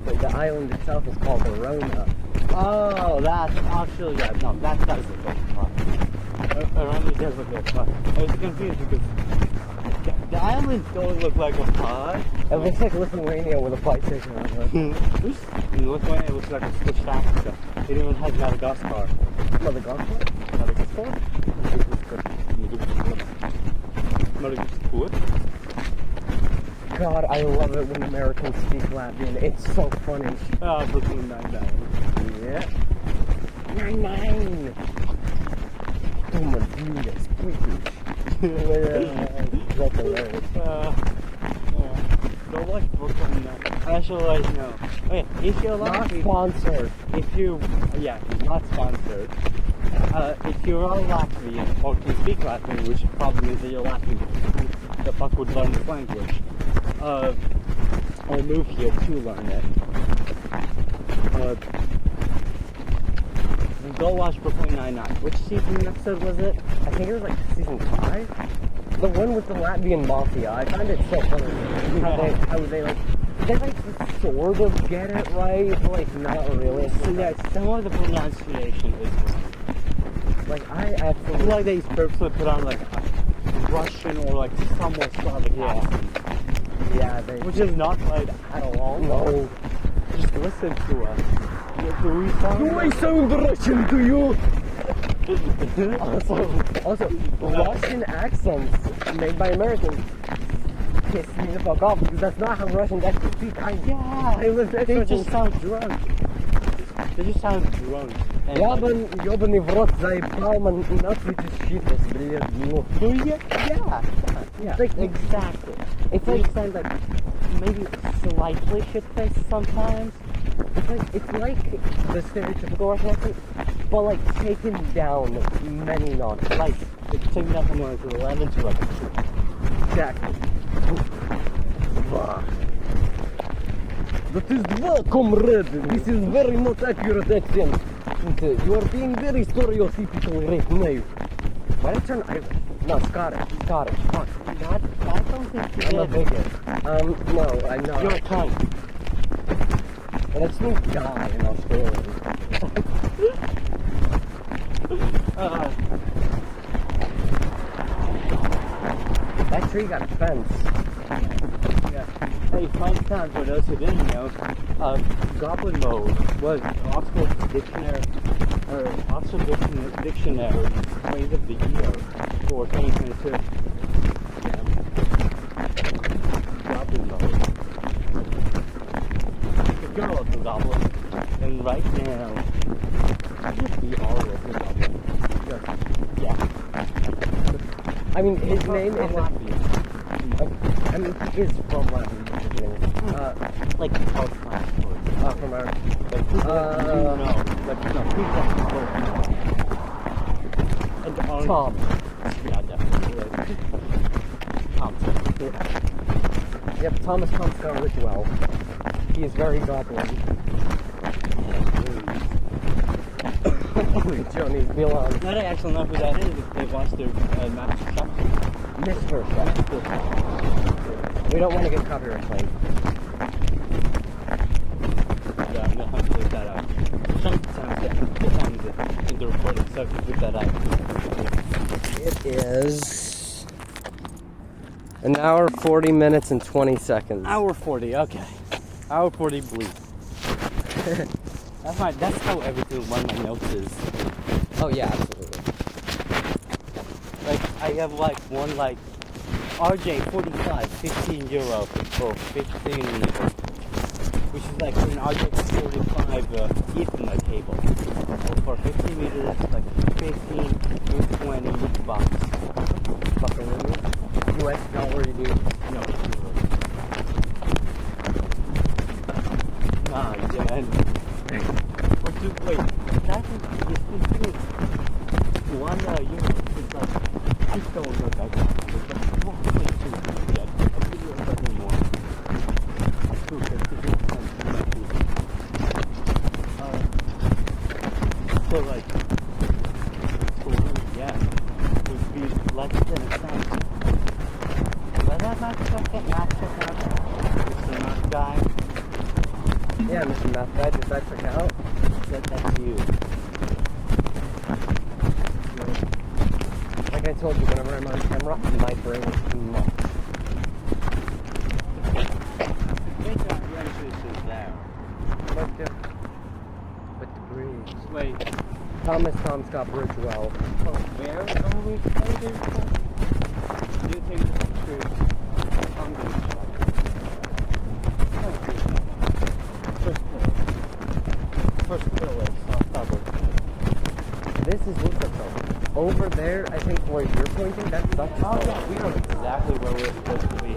The island itself is called Arona. Oh, that's actually, yeah, no, that does look like a pot. Arundia does look like a pot. I was confused because the islands don't look like a pot. It looks like Lithuania with a PlayStation on it. In Lithuania, it looks like a switched Africa. It even has Madagascar. Madagascar? Madagascar? Madagascar? God, I love it when Americans speak Latvian. It's so funny. Ah, Brooklyn Nine-Nine. Yeah. 9-9! Come on, do this, quickly. That's hilarious. Yeah. Don't watch Brooklyn Nine-Nine. Actually, like, no. Okay, if you're Not Latvian, sponsored. if you, yeah, not sponsored. If you're all Latvian, or can speak Latvian, which probably means that you're Latvian, the fuck would learn this language, or move here to learn it. Go watch Brooklyn Nine-Nine. Which season episode was it? I think it was like season 5? The one with the Latvian mafia. I find it so funny how they like sort of get it right, but like not really. So yeah, some of the pronunciation is wrong. Like I I feel absolutely like they purposely put on like a Russian or like somewhat Slavic accent, which is not right at all. no. Just listen to us. Do we sound sound Russian to you? Also, Russian accents made by Americans piss me the fuck off because that's not how Russians actually speak. I live next They to just sound drunk. They just sound drunk. And Ёбаный в рот заебал, man, нахуй ты shitness, блядь, ну. Yeah. Like, exactly. It's like sound like maybe slightly shit-faced sometimes. It's like the stereotypical Russian accent, but like taken down many notches. Like, it's taken up from like 11 to like 2. Exactly. That is well, comrade. This is very not accurate accent. You are being very stereotypical right now. Why did I turn Irish? No, Scottish. Scottish. Fuck. I don't think you I'm a did. bigot. No, I'm not. You're a cunt. Well, it's no guy in Australia. That tree got a fence. Yeah. Hey, fun fact for those who didn't know, Goblin Mode was Oxford Dictionary phrase of the year for 2022. Yeah. Goblin Mode. The girl of the Goblin. And right now, I just be all of the Goblin. Yeah. I mean, his name From is Latvia. I mean, he is from Latin beginning. Like our class was. From our. Like people that you know. Like no, people that you both know. And our, Tom. Yeah, definitely. Tom. Yeah. Yep, Thomas Comstar Ridgewell. He is very goblin. Johnny Milan. Now they actually know who that is if they watch their Master Chef. Mr. Chef. We don't want to get copyright claim. Yeah, I'm gonna have to leave that out. Sometimes in the recording, so if you put that out. It is an hour, 40 minutes, and 20 seconds. Hour 40, okay. Hour 40 bleep. That's how everything one of my notes is. Oh, yeah, absolutely. Like, I have like one like RJ 45, 15 euro for 15, which is like an RJ 45 Ethernet cable. So for 50 meters, like 15 or 20 bucks. Fucking US dollar, you do. No, nah, yeah. Wait, that is one euro is like, I don't know that number, but 1.2 yet. I think it was anymore. So like, yeah, would be less than a cent. But that not Mr. Math Guy. Yeah, Mr. Math Guy, does that check out? That's you. Like I told you, whenever I'm on camera, my brain is too much. But the bridge. Wait, Thomas Tom Scott Bridgewell. where are we headed? Do you think the picture on the First pillar, This is Lucerville. Over there, I think where you're pointing, that's Dutch. Oh yeah, we know exactly where we're supposed to be.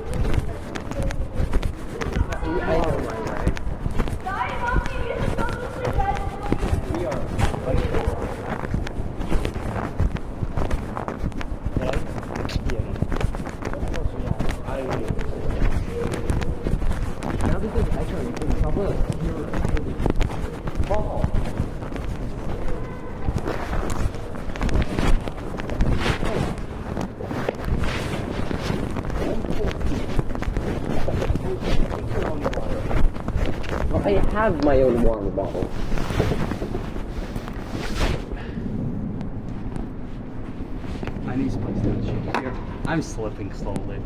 I know my way. We are right there. Right? Yeah. Now that there's echo, you can probably hear it fall. I have my own water bottle. I need to place that shit here. I'm slipping slowly.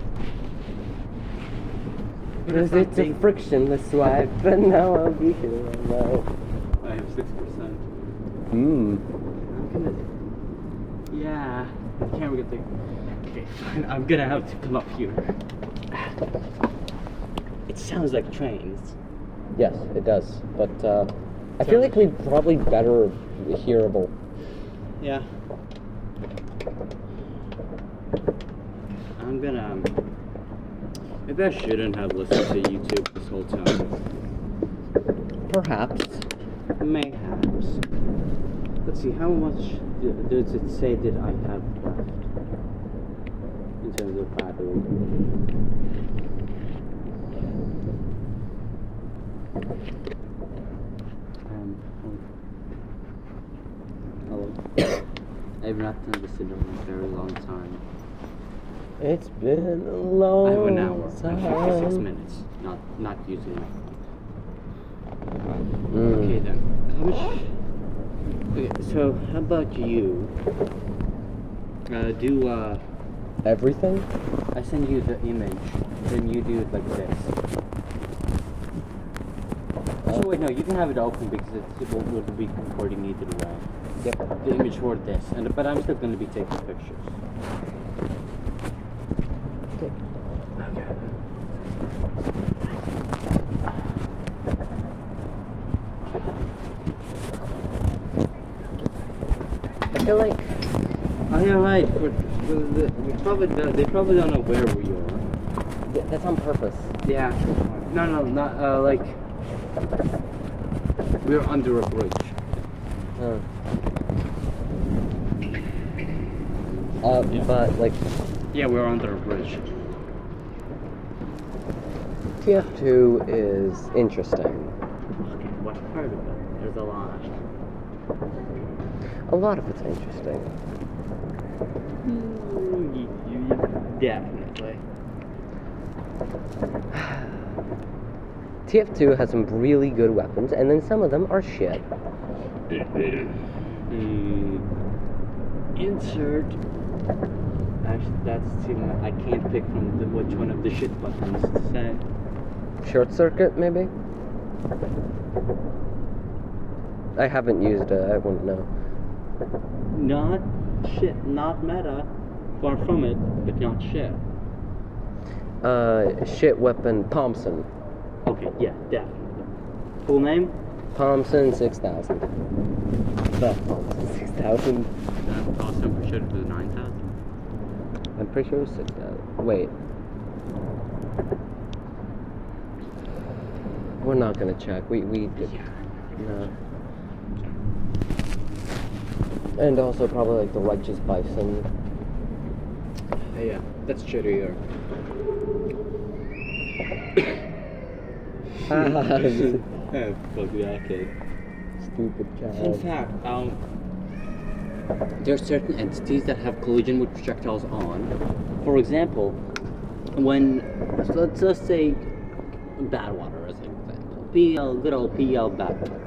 Because it's a frictionless swipe, but now I'll be here now. I have 6%. Hmm. I'm gonna. Yeah. The camera gets the. Okay, fine. I'm gonna have to come up here. It sounds like trains. Yes, it does. But I feel like we'd probably better hearable. Yeah. I'm gonna. Maybe I shouldn't have listened to YouTube this whole time. Perhaps. Mayhaps. Let's see, how much does it say that I have left? In terms of battery. Hello. I've not done this in a very long time. It's been a long I have an hour time. and 56 minutes. Not using my phone. Mm. Okay then. How much? Okay, so how about you? Everything? I send you the image, then you do it like this. So wait, no, you can have it open because it will be recording either way. Yep. The image for this, but I'm still going to be taking pictures. Okay. I feel like Oh yeah, right. They probably don't know where we are. That's on purpose. Yeah. No, not like we're under a bridge. Oh. Yeah. But like Yeah, we're under a bridge. TF2 is interesting. Okay, what part of it? There's a lot. A lot of it's interesting. Definitely. TF2 has some really good weapons, and then some of them are shit. Insert. Actually, that's too much. I can't pick from which one of the shit buttons to say. Short circuit, maybe? I haven't used it, I wouldn't know. Not shit, not meta. Far from it, but not shit. Shit weapon Thompson. Okay, yeah, definitely. Full name? Thompson 6000. The Thompson 6000. Awesome, for sure it was 9,000. I'm pretty sure it was 6000. Wait. We're not gonna check. We did. No. And also probably like the Righteous Bison. Yeah, that's shittier. Fuck that kid. Stupid Fun child. fact, there are certain entities that have collision with projectiles on. For example, when, let's just say, bad water as an example. PL, good old PL bad water.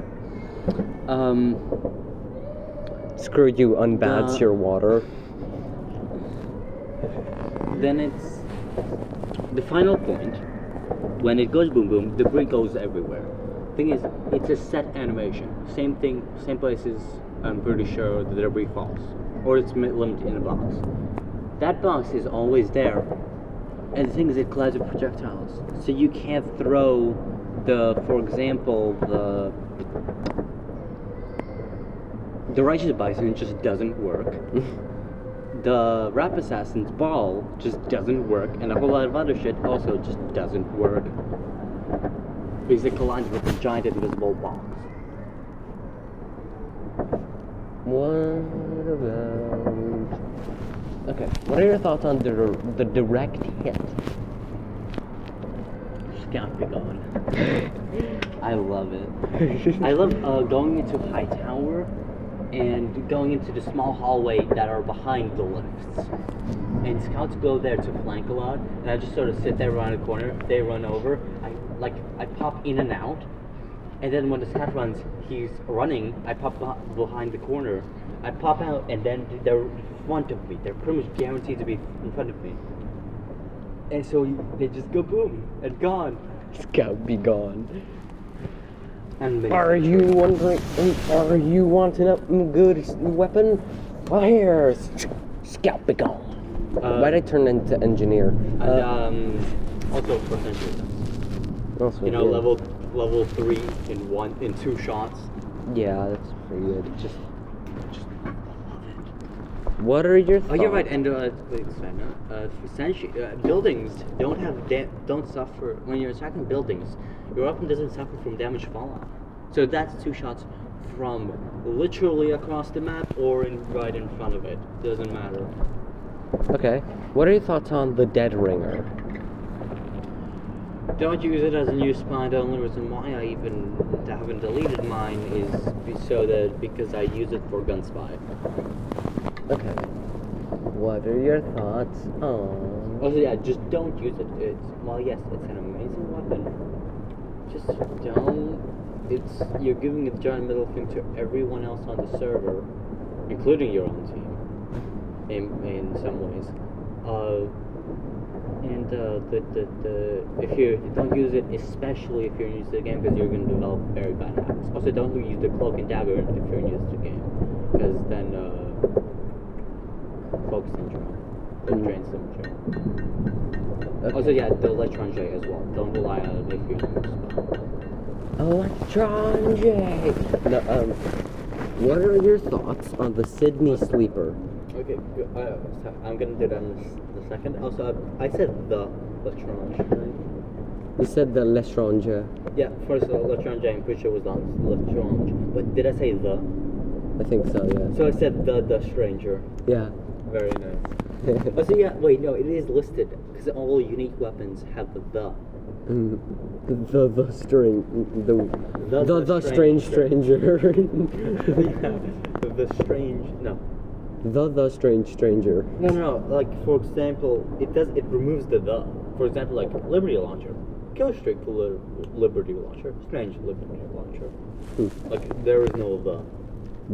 Screw you, unbads your water. Then it's the final point. When it goes boom boom, debris goes everywhere. Thing is, it's a set animation. Same thing, same places. I'm pretty sure the debris falls, or it's limited in a box. That box is always there, and the thing is, it collides with projectiles. So you can't throw for example, the Righteous Bison just doesn't work. The Rap Assassin's ball just doesn't work, and a whole lot of other shit also just doesn't work. Because it collides with a giant invisible box. What about... Okay, what are your thoughts on the direct hit? Scout be gone. I love it. I love going into Hightower and going into the small hallway that are behind the lifts. And scouts go there to flank a lot, and I just sort of sit there around the corner. They run over. I pop in and out, and then when the scout runs, he's running. I pop behind the corner. I pop out, and then they're in front of me. They're pretty much guaranteed to be in front of me. And so they just go boom and gone. Scout be gone. And Are you wondering? Are you wanting a good weapon? Well, here's Scout be gone. Why'd I turn into engineer? And also for centuries. Also, You know, yeah. level 3 in 2 shots. Yeah, that's pretty good. Just what are your thoughts? Oh, you're right. And essentially, buildings don't suffer when you're attacking buildings. Your weapon doesn't suffer from damage fallout. So that's 2 shots from literally across the map or right in front of it. Doesn't matter. Okay. What are your thoughts on the Dead Ringer? Don't use it as a new spy. The only reason why I even haven't deleted mine is because I use it for Gunspy. Okay. What are your thoughts on? Also, yeah, just don't use it. Yes, it's an amazing weapon. Just don't. You're giving a giant middle finger to everyone else on the server, including your own team, in some ways. If you don't use it, especially if you're new to the game, because you're going to develop very bad habits. Also, don't use the cloak and dagger if you're new to the game, because then focus syndrome. It drains the material. Okay. Also, yeah, the Electron J as well. Don't rely on it if you're new. Electron J. No, what are your thoughts on the Sydney Sleeper? Okay, I'm gonna do that in a second. Also, I said the L'Estrange, right? You said the L'Estrange. Yeah, first L'Estrange, I'm pretty sure was not L'Estrange. But did I say the? I think so, yeah. So I said the stranger. Yeah. Very nice. Oh, so yeah, wait, no, it is listed because all unique weapons have the. The string, the strange stranger. Yeah, the strange, no. The strange stranger. No, like, for example, it removes the. For example, like, Liberty Launcher. Killer Streak Liberty Launcher. Strange Liberty Launcher. Like, there is no the.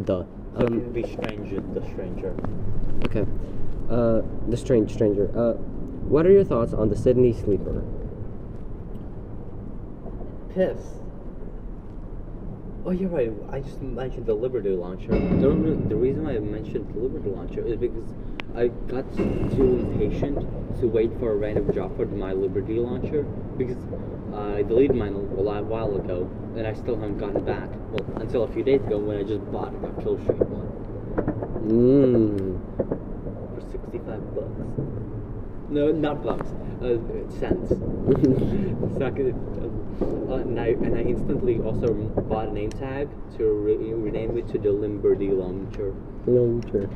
The. So it can be strange, the stranger. Okay. The strange stranger. What are your thoughts on the Sydney Sleeper? Piss. Oh, you're right. I just mentioned the Liberty Launcher. The reason why I mentioned the Liberty Launcher is because I got too impatient to wait for a random drop for my Liberty Launcher because I deleted mine a while ago and I still haven't gotten back. Well, until a few days ago when I just bought a Kill Streak one. For $65. No, not bucks. Cents. And I instantly also bought a name tag to rename it to the Liberty Launcher. Launcher.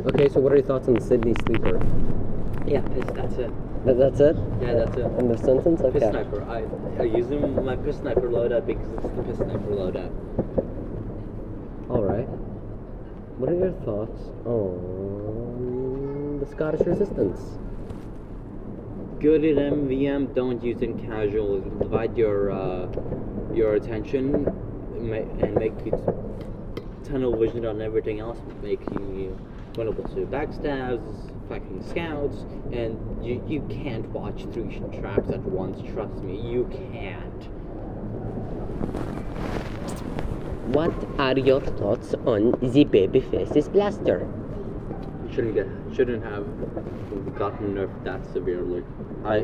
Okay, so what are your thoughts on the Sydney Sleeper? Yeah, piss. That's it. That's it? Yeah, that's it. End of sentence? Okay. Piss sniper. I use my piss sniper loadout because it's the piss sniper loadout. Alright. What are your thoughts on the Scottish Resistance? Good at MVM, don't use it in casual. Divide your attention and make it tunnel vision on everything else, making you vulnerable to backstabs, fucking scouts, and you can't watch 3 traps at once, trust me, you can't. What are your thoughts on the Babyface's blaster? Shouldn't have gotten nerfed that severely. I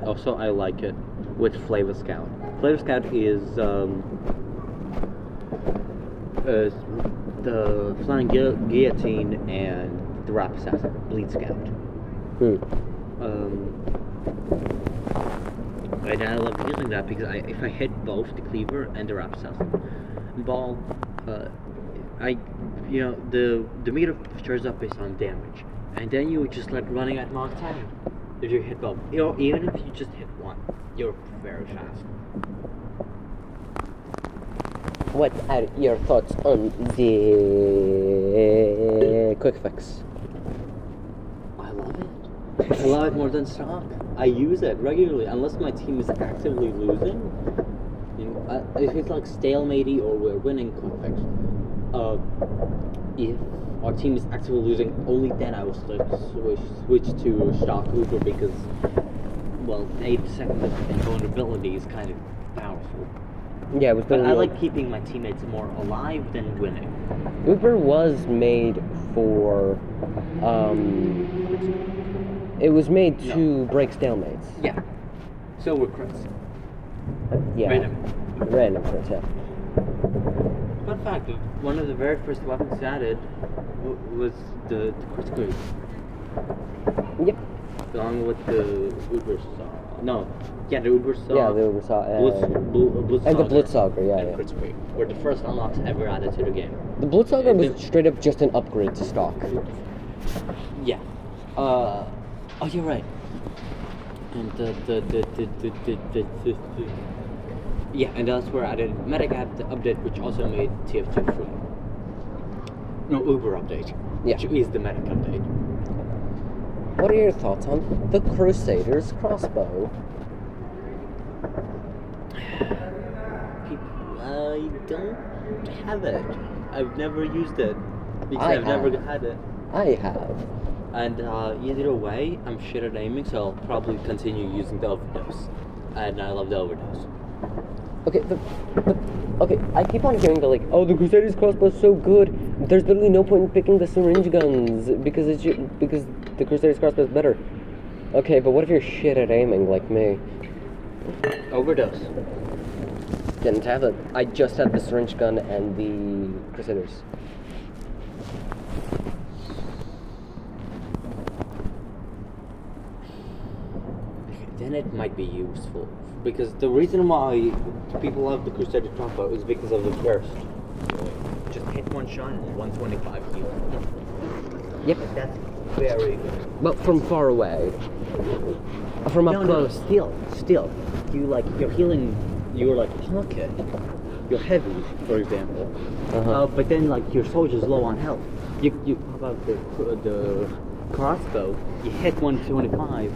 like it with Flavor Scout. Flavor Scout is the Flying Guillotine and the Rap Assassin, Bleed Scout. And I love using that because if I hit both the Cleaver and the Rap Assassin ball, the meter shows up based on damage. And then you're just like running at Mach 10 if you hit both. Even if you just hit one, you're very fast. What are your thoughts on the Quick Fix? I love it. I love it more than stock. I use it regularly unless my team is actively losing. If it's like stalematey or we're winning, Quick Fix. If our team is actively losing, only then I will switch to Shock Uber because, well, 8 seconds of invulnerability is kind of powerful. Yeah, it was. But I like keeping my teammates more alive than winning. Uber was made for. It was made to break stalemates. Yeah. So were crits. Yeah. Random crits, yeah. Fun fact, one of the very first weapons added was the crit squeeze. Yep. Along with the Uber Saw. No. Yeah, the Uber Saw. Yeah, the Uber Saw. And the Blitzauger, yeah. And crit squeeze were the first unlocks ever added to the game. The Blitzauger was straight up just an upgrade to stock. Yeah. Oh, you're right. And yeah, and that's where I added Medic update, which also made TF2 free. No, Uber update. Yeah. Which is the Medic update. What are your thoughts on the Crusader's crossbow? I don't have it. I've never used it. Because I've never had it. I have. And either way, I'm shit at aiming, so I'll probably continue using the Overdose. And I love the Overdose. Okay, okay, I keep on hearing the the Crusader's crossbow is so good. There's literally no point in picking the syringe guns because because the Crusader's crossbow is better. Okay, but what if you're shit at aiming like me? Overdose. Didn't have it. I just had the syringe gun and the Crusaders. Then it might be useful. Because the reason why people love the Crusader Trompo is because of the burst. Just hit one shot and 125 heal. Yep. That's very good. But from far away. From up close. Still. You're healing your pocket. You're heavy, for example. But then your soldier's low on health. You pop out the crossbow, you hit 125,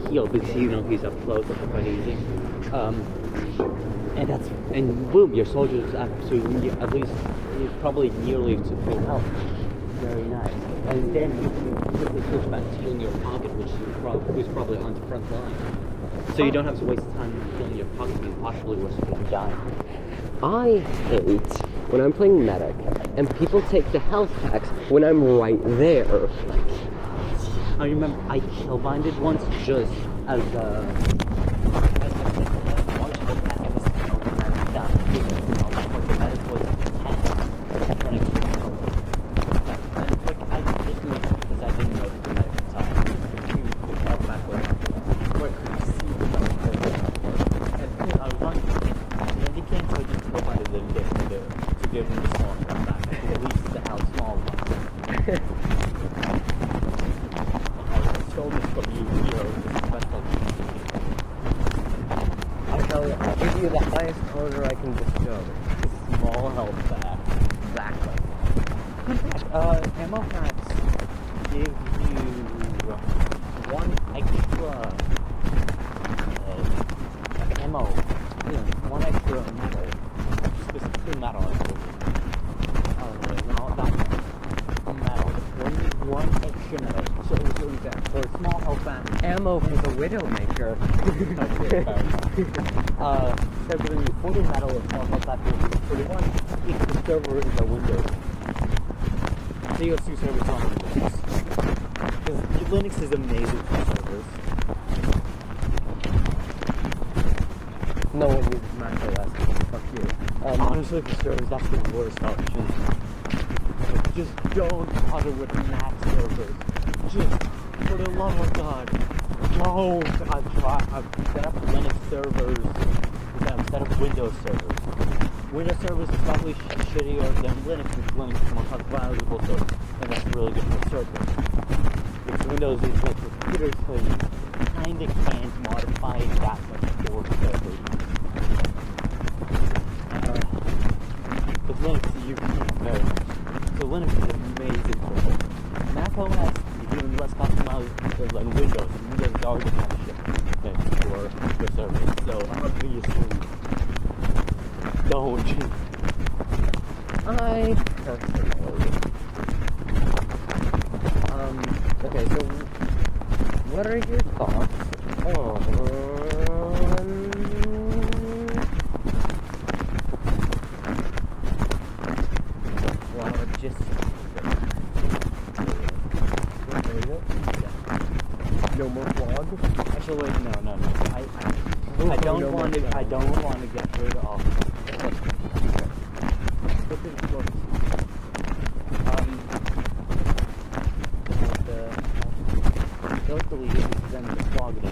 heal because he's up close, that's quite easy. And boom, your soldier's absolutely at least probably nearly to full health. Very nice. And then you can quickly switch back to healing your pocket, which is probably on the front line. So you don't have to waste time healing your pocket and possibly risk dying. I hate when I'm playing medic and people take the health packs when I'm right there. I remember I killbinded once just as I'll give you the highest order I can bestow. small health back. Exactly. Ammo packs give you one extra ammo, one extra metal, specifically metal. One extra metal. So for a small health pack, Ammo for the Widowmaker. they're giving you 40 metal and small health pack for 41 if the server is a Windows. CO2 servers on Windows. Because Linux is amazing for servers. No one uses Mac OS. Fuck you. Honestly, for servers, that's the worst option. Just don't bother with Mac servers. Just, for the love of God, don't. I've set up Linux servers. I've set up Windows servers. Windows servers is probably shittier than Linux, because Linux is more valuable service, and that's really good for servers. Because Windows is like computers, so you kinda can't modify it that much for servers. With Linux, you can very much. So Linux is amazing for it. Mac OS is even less customized than Windows. Windows is already kind of shit for servers. So obviously, don't. I personally. Okay, so what are your thoughts on just no more vlog? Actually, wait, no. I don't want to get rid of. Don't delete it because then it's vlog it.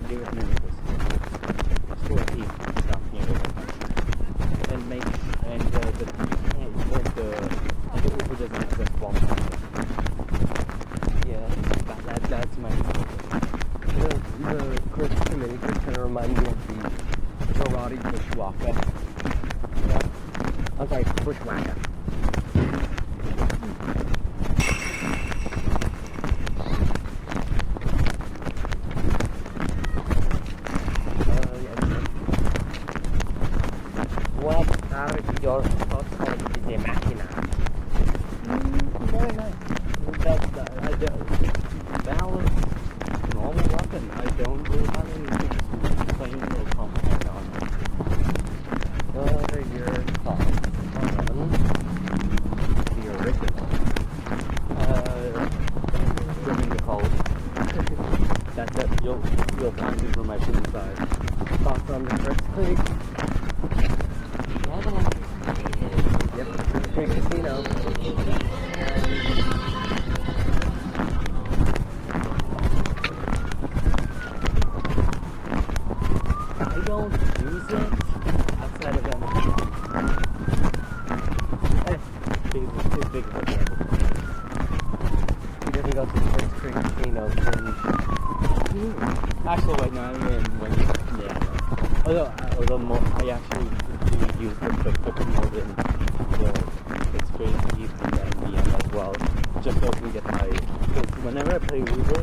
Give it a minute. Store keep stuff and make the Uber doesn't access vlog. Yeah, that's my. The Chris committee just kind of remind me of the karate bushwhacker. Yeah. I'm sorry, bushwhacker. What are your thoughts on the Machina? Very nice. Balance, normal weapon. I don't really have anything to complain or comment on. What are your thoughts on the original? Trimming the cold. That's it. You'll find information inside. Thoughts on the first click? Yep, Great Casino. And I don't use it outside of Amazon. Too big of a deal. You never got the first Creek Casino Actually, wait, no, I mean, when you, yeah. Although I actually do use the crypto more than the experience used in the VM as well, just so I can get my, because whenever I play Uber,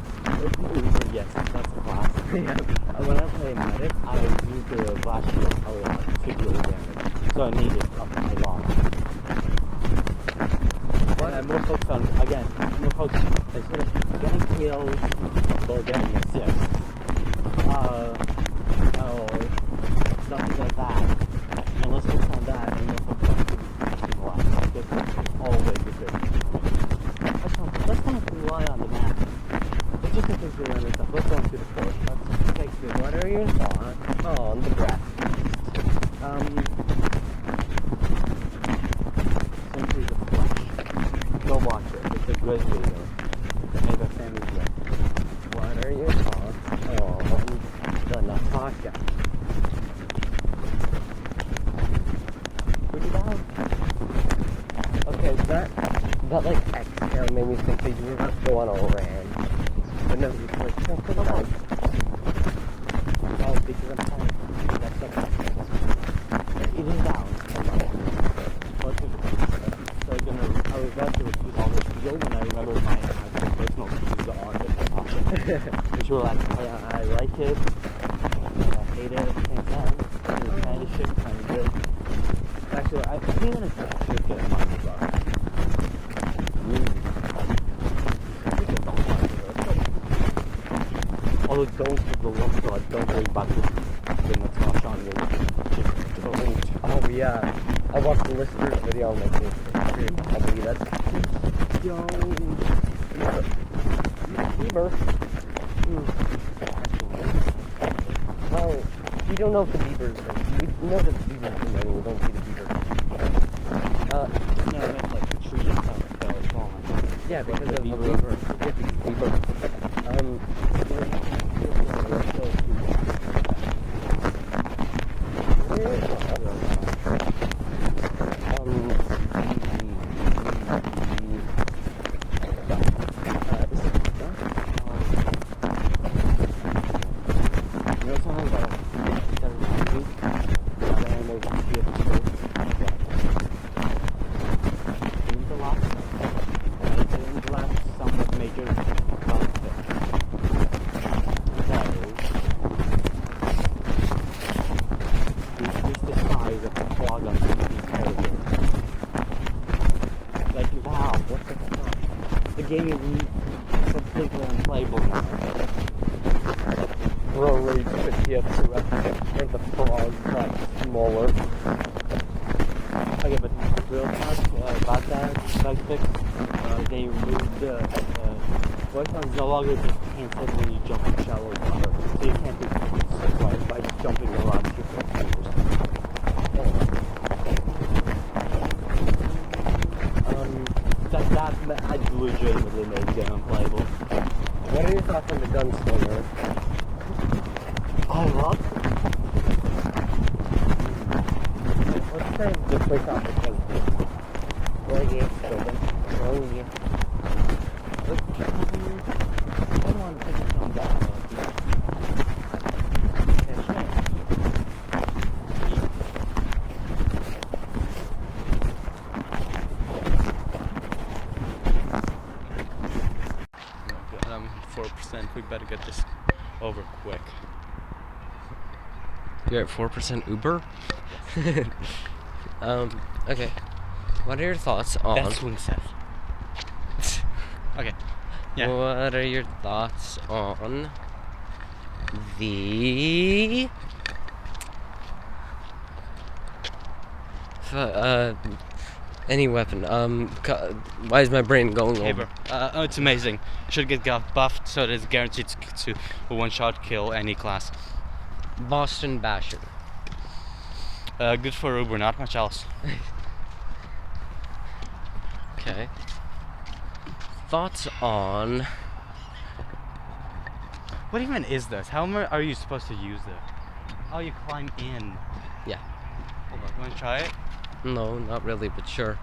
yes, that's a class. When I play Medic, I use the blast shield a lot to deal with damage, so I need it a lot. And I'm more focused on, again, instead of getting kills or getting assists, or something like that. And let's focus on that and let's focus on keeping alive. That's always the good. Let's not rely on the map. It's just a thing to learn stuff. Let's go into the forest. Let's take the what are your thoughts on the breath? Simply the flesh. Go watch it. It's a great video. Made by Sammy J. What are your thoughts on the Natasha? Pretty bad. Okay, that like exhale made me think that you were about to go on a rant. But no, you're like, no, come on. Oh, because I'm trying to that's okay. It is down. I was about to repeat all this field and I remembered my actual personal views on the Natasha. Which were like, I like it, I hate it at the same time. It was kind of shit, kind of good. Actually, I think that it's should get mine as well. Although don't for the love of God, don't worry about the Natasha on your Oh yeah, I watched the listeners video on my Facebook. I believe that's Bieber. Well, you don't know if the Bieber's you know that the Bieber's in there, we don't see the Bieber. no, that's like the tree itself, so it's gone. Yeah, because of the Bieber. Yeah, the Bieber. The game is completely unplayable now. Bro, rage 50th where the frog got smaller. Okay, but real fast about that bug fix, they removed the voice on no longer just can't suddenly jump in shallow water, so you can't do surprise by just jumping around your fingers. That I legitimately made the game unplayable. What are your thoughts on the gunslinger? I love Let's say the quick opportunity. Well, yeah, oh yeah. I don't want to take it on that. I'm 4%. We better get this over quick. You're at 4% Uber? Okay. What are your thoughts on... That's what he said. Okay. Yeah. What are your thoughts on the... any weapon. Why is my brain going over? Saber. It's amazing. Should get buffed so that it's guaranteed to one-shot kill any class. Boston Basher. Good for Uber, not much else. Okay. thoughts on... What even is this? How are you supposed to use it? Oh, you climb in. Yeah. Hold on, wanna try it? No, not really, but sure.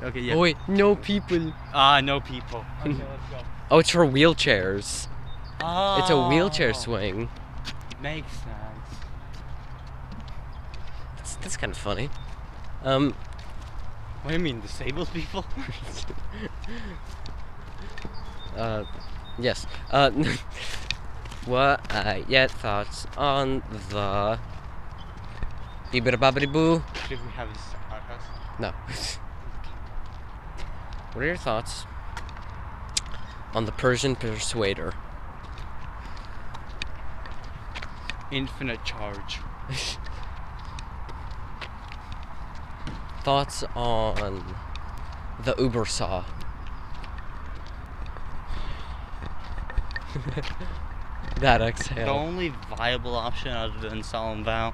Okay, yeah. Oh wait, no people. Ah, no people. Okay, let's go. Oh, it's for wheelchairs. Oh. It's a wheelchair swing. Makes sense. That's kind of funny. What do you mean, disabled people? Yes. What are your thoughts on the... Boo? Should we have this at our house? No. What are your thoughts on the Persian Persuader? Infinite charge. Thoughts on the Uber Saw? That The exhale. only viable option other than Solemn Vow.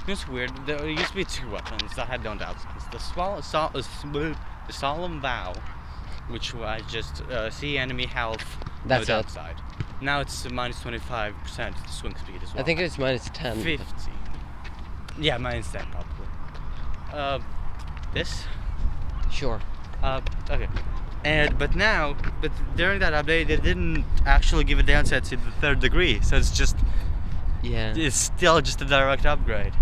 It's weird. There used to be two weapons that had no downsides. The Solemn Vow, which was just see enemy health, That's it. no downside. Now it's minus 25% swing speed as well. I think it's minus 10. 50. Yeah, minus 10 probably. This. Sure. Okay. But during that update, they didn't actually give a downside to the third degree, so it's Yeah. still just a direct upgrade.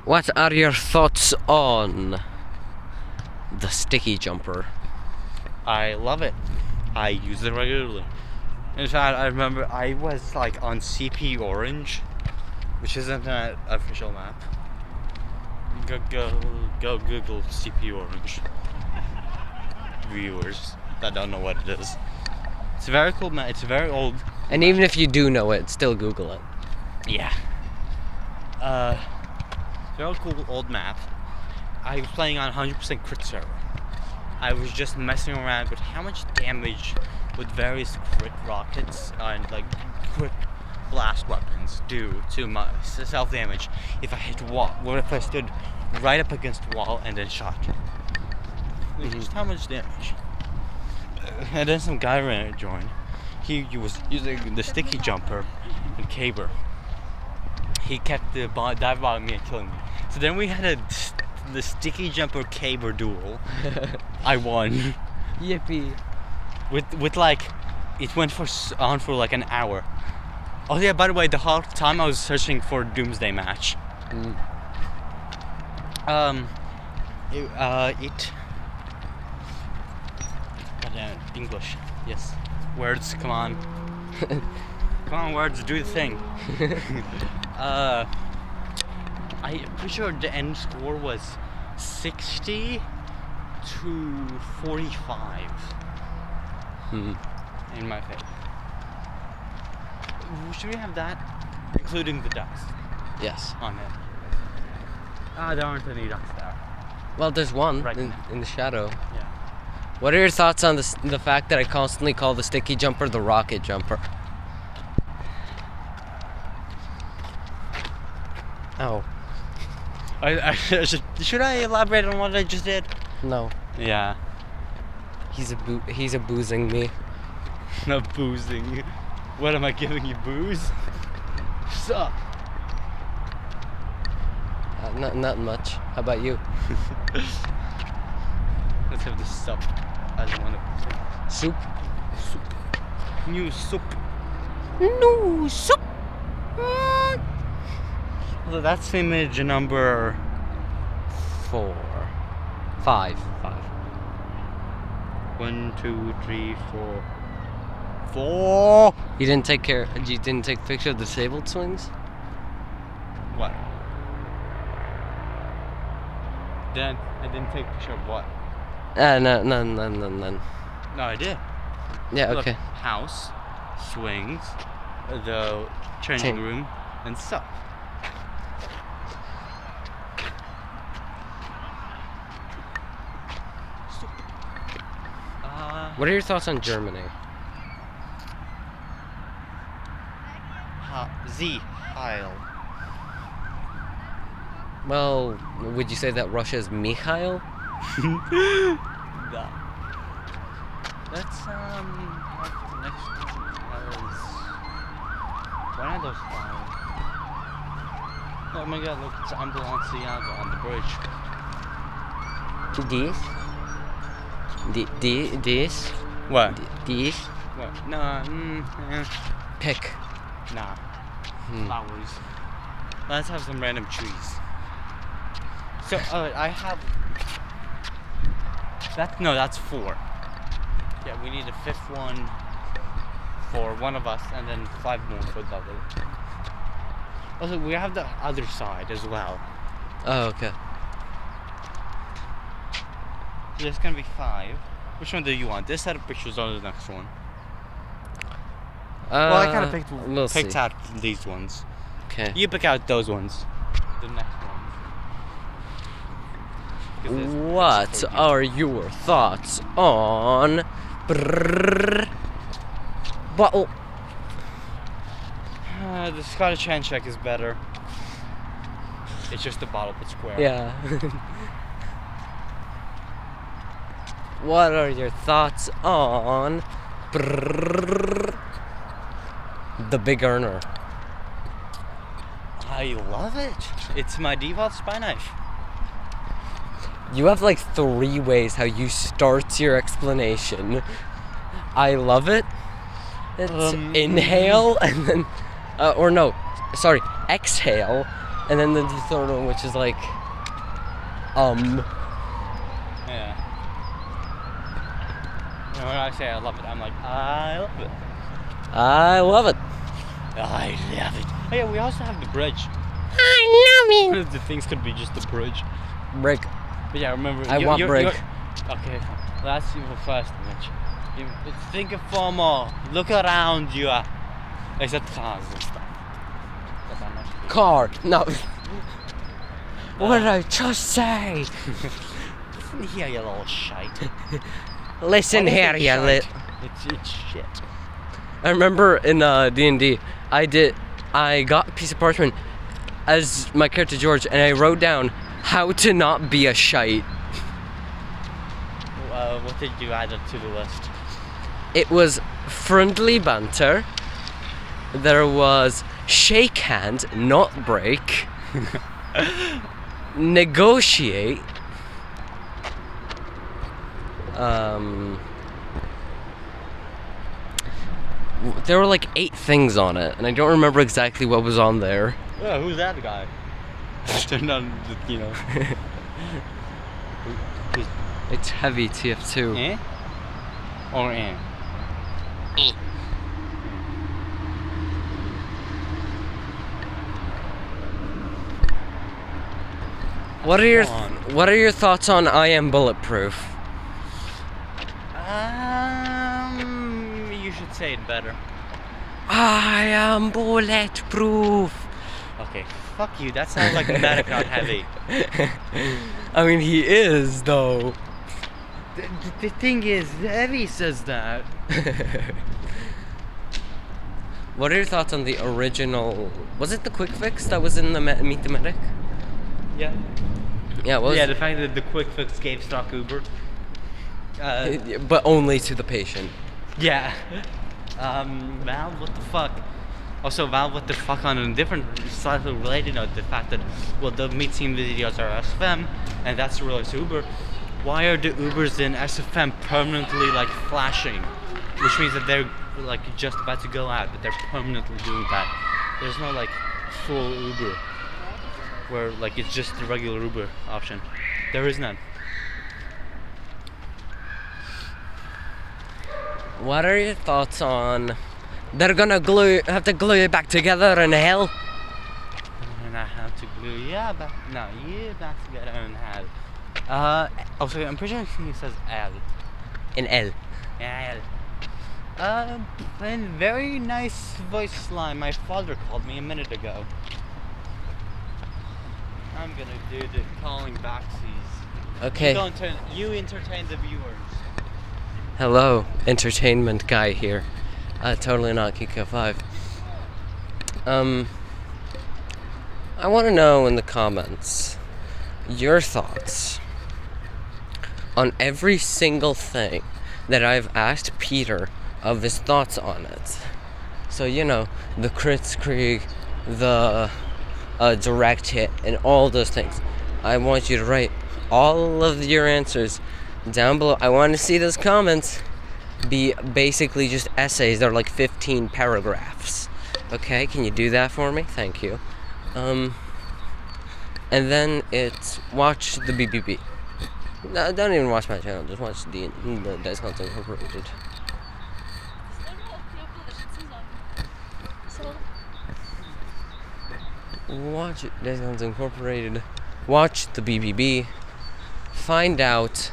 What are your thoughts on the Sticky Jumper? I love it. I use it regularly. In fact, I remember I was like on CP Orange, which isn't an official map. Go Google CP Orange. Viewers that don't know what it is. It's a very cool map. It's very old. And even if you do know it, still Google it. Yeah. Very cool old map. I was playing on 100% crit server. I was just messing around with how much damage would various crit rockets and like crit blast weapons do to my self damage if I hit wall. What if I stood right up against a wall and then shot? Like, just how much damage? And then some guy ran to join. He was using the Sticky Jumper and Caber. He kept the dive bombing me and killing me. So then we had the Sticky Jumper Caber duel. I won. Yippee. With like, it went on for like an hour. Oh yeah, by the way, the whole time I was searching for Doomsday Match. English. Yes. Words, come on. Come on, words, do the thing. I'm pretty sure the end score was 60 to 45 in my favor. Should we have that? Including the ducks Yes. on it. There aren't any ducks there. Well, there's one Right. in the shadow. Yeah. What are your thoughts on the fact that I constantly call the Sticky Jumper the Rocket Jumper? Oh. Should I elaborate on what I just did? No. Yeah. He's abusing me. No boozing. What am I giving you, booze? Sup? Not much. How about you? Let's have the sup as one of the Soup? new soup. No soup. So that's image number 5. 1, 2, 3, 4. 4. You didn't take a picture of the disabled swings? What? Then I didn't take a picture of what? No. No, I did. Yeah, Look, okay. house, swings, the training Same. room, and sup. What are your thoughts on Germany? Z. Heil. Well, would you say that Russia's Mikhail? No. Let's have the next one is one of those five. Oh my god, look, it's Ambulanciaga on the bridge. This? What? This? What? No, Pick. nah. Flowers. Let's have some random trees. So, I have... that's 4. Yeah, we need a 5th one for one of us, and then 5 more for the other. Also, we have the other side as well. Oh, okay. There's gonna be 5. Which one do you want? This set of pictures or the next one? Well, I kind of picked see. out these ones. Okay. You pick out those ones. The next ones. What are your thoughts on bottle? The Scottish handshake is better. It's just a bottle but square. Yeah. What are your thoughts on the big earner? I love it. It's my default spy knife. You have like 3 ways how you start your explanation. I love it. It's inhale and then, exhale, and then the third one, which is like, Yeah. And when I say I love it, I'm like, I love it. I love it. I love it. Oh yeah, we also have the bridge. I love it. The things could be just the bridge. Break. But yeah, remember. I want break. Okay, that's your first image. Think of for more. Look around you. Except cars and stuff. But I'm not sure. Car. No. What did I just say? Listen here, you little shite. Listen What is here, it, you shite? lit. It's shit. I remember in D&D, I got a piece of parchment as my character George, and I wrote down how to not be a shite. What did you add to the list? It was friendly banter. There was shake hand, not break. Negotiate. There were like 8 things on it, and I don't remember exactly what was on there. Yeah, who's that guy? They're not, you know. It's heavy TF2. Eh? Or eh? What are your thoughts on I Am Bulletproof? You should say it better. I am bulletproof. Okay, fuck you. That sounds like medic, not heavy. I mean, he is though. The thing is, heavy says that. What are your thoughts on the original? Was it the quick fix that was in the Meet the Medic? Yeah. Yeah, what was Yeah, the fact that the quick fix gave stock Uber. but only to the patient. Yeah. Valve, what the fuck? Also, Valve, what the fuck, on a different, slightly related note, the fact that, well, the meet team videos are SFM, and that's related to Uber. Why are the Ubers in SFM permanently, like, flashing? Which means that they're, like, just about to go out, but they're permanently doing that. There's no, like, full Uber, where, like, it's just the regular Uber option. There is none. What are your thoughts on? They're gonna have to glue it back together in hell. And I have to glue you back. No, you back together in hell. Also, I'm pretty sure he says L. In L. L. And very nice voice line my father called me a minute ago. I'm gonna do the calling backsies. Okay. You entertain the viewers. Hello, entertainment guy here. Totally not Kiko 5. I want to know in the comments your thoughts on every single thing that I've asked Peter of his thoughts on it. So, you know, the Kritzkrieg, the direct hit, and all those things. I want you to write all of your answers down below. I want to see those comments be basically just essays. They're like 15 paragraphs. Okay, can you do that for me? Thank you. And then it's watch the BBB. No, don't even watch my channel. Just watch the Dice Content Incorporated. Watch it, Dice Content Incorporated. Watch the BBB. Find out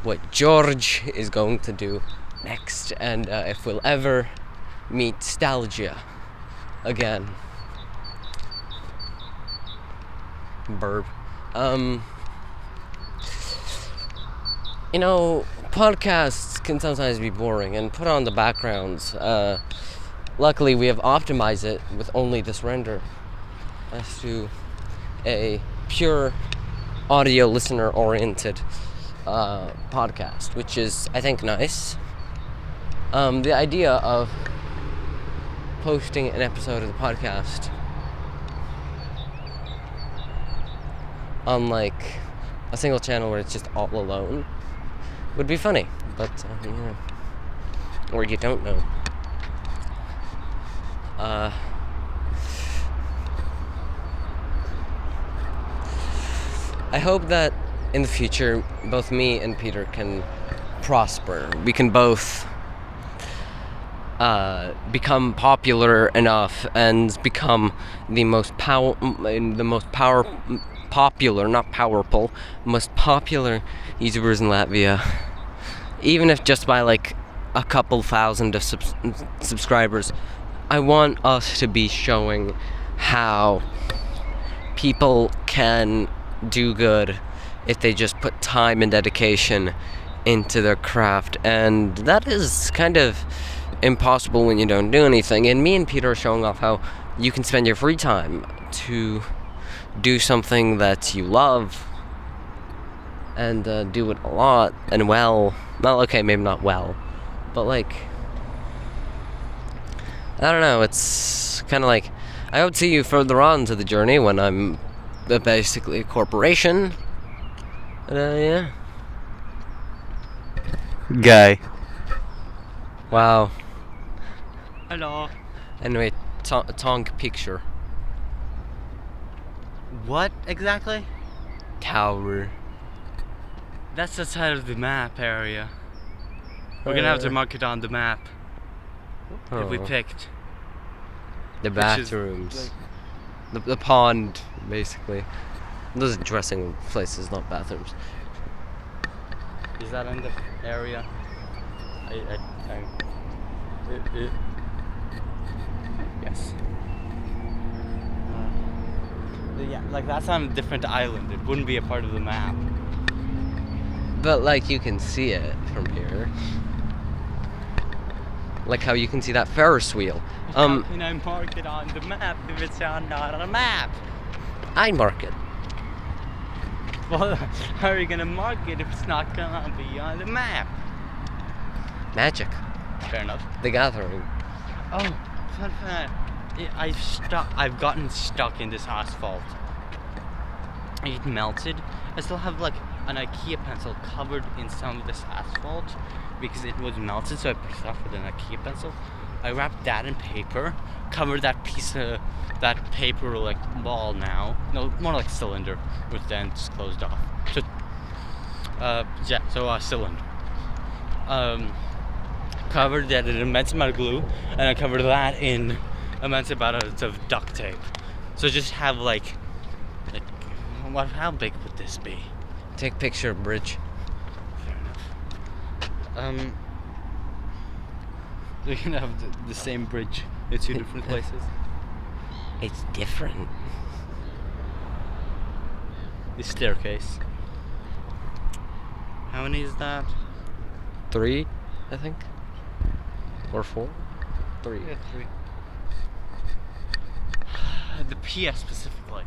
what George is going to do next, and if we'll ever meet Stalgia again. Burp. You know, podcasts can sometimes be boring and put on the backgrounds. Luckily, we have optimized it with only this render as to a pure audio listener oriented podcast, which is, I think, nice. The idea of posting an episode of the podcast on like a single channel where it's just all alone would be funny, but you know, or you don't know. I hope that in the future both me and Peter can prosper. We can both become popular enough and become the most popular, not powerful, most popular YouTubers in Latvia, even if just by like a couple thousand of subscribers. I want us to be showing how people can do good if they just put time and dedication into their craft, and that is kind of impossible when you don't do anything. And me and Peter are showing off how you can spend your free time to do something that you love and do it a lot and well, okay, maybe not well, but like, I don't know, it's kind of like, I hope to see you further on to the journey when I'm basically a corporation. Yeah. Guy. Wow. Hello. Anyway, tongue picture. What exactly? Tower. That's the side of the map area. We're gonna have to mark it on the map if we picked. The Which is, bathrooms. The pond, basically. Those are dressing places, not bathrooms. Is that in the area? Yes. Yeah, like that's on a different island. It wouldn't be a part of the map. But like you can see it from here. Like how you can see that Ferris wheel. How can I mark it on the map if it's not on a map? I mark it. Well, how are you gonna mark it if it's not gonna be on the map? Magic. Fair enough. The Gathering. Oh, fun fact. I've gotten stuck in this asphalt. It melted. I still have like an IKEA pencil covered in some of this asphalt because it was melted, so I picked it up with an IKEA pencil. I wrapped that in paper, covered that piece of that paper like ball now. No, more like cylinder, which then just closed off. So, cylinder. Covered that in immense amount of glue, and I covered that in immense amount of duct tape. So just have like how big would this be? Take picture of bridge. Fair enough. We're gonna have the same bridge in two different places. It's different. The staircase. How many is that? 3, I think. Or 4? 3. Yeah, 3. IKEA specifically.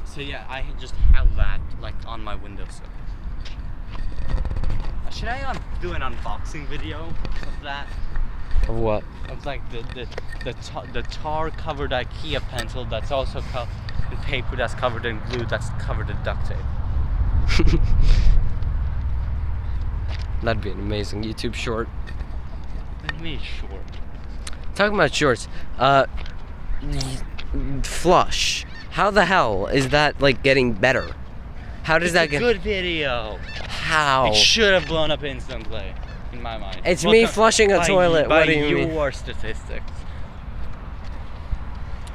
So yeah, I just have that like on my windowsill. Should I do an unboxing video of that? Of what? Of like the tar covered IKEA pencil that's also in paper that's covered in glue that's covered in duct tape. That'd be an amazing YouTube short. What do you mean short? Talking about shorts, Flush. How the hell is that like getting better? How does that It's get? a good video. How? It should have blown up instantly, in my mind. It's me flushing a toilet. By What do you mean? your statistics.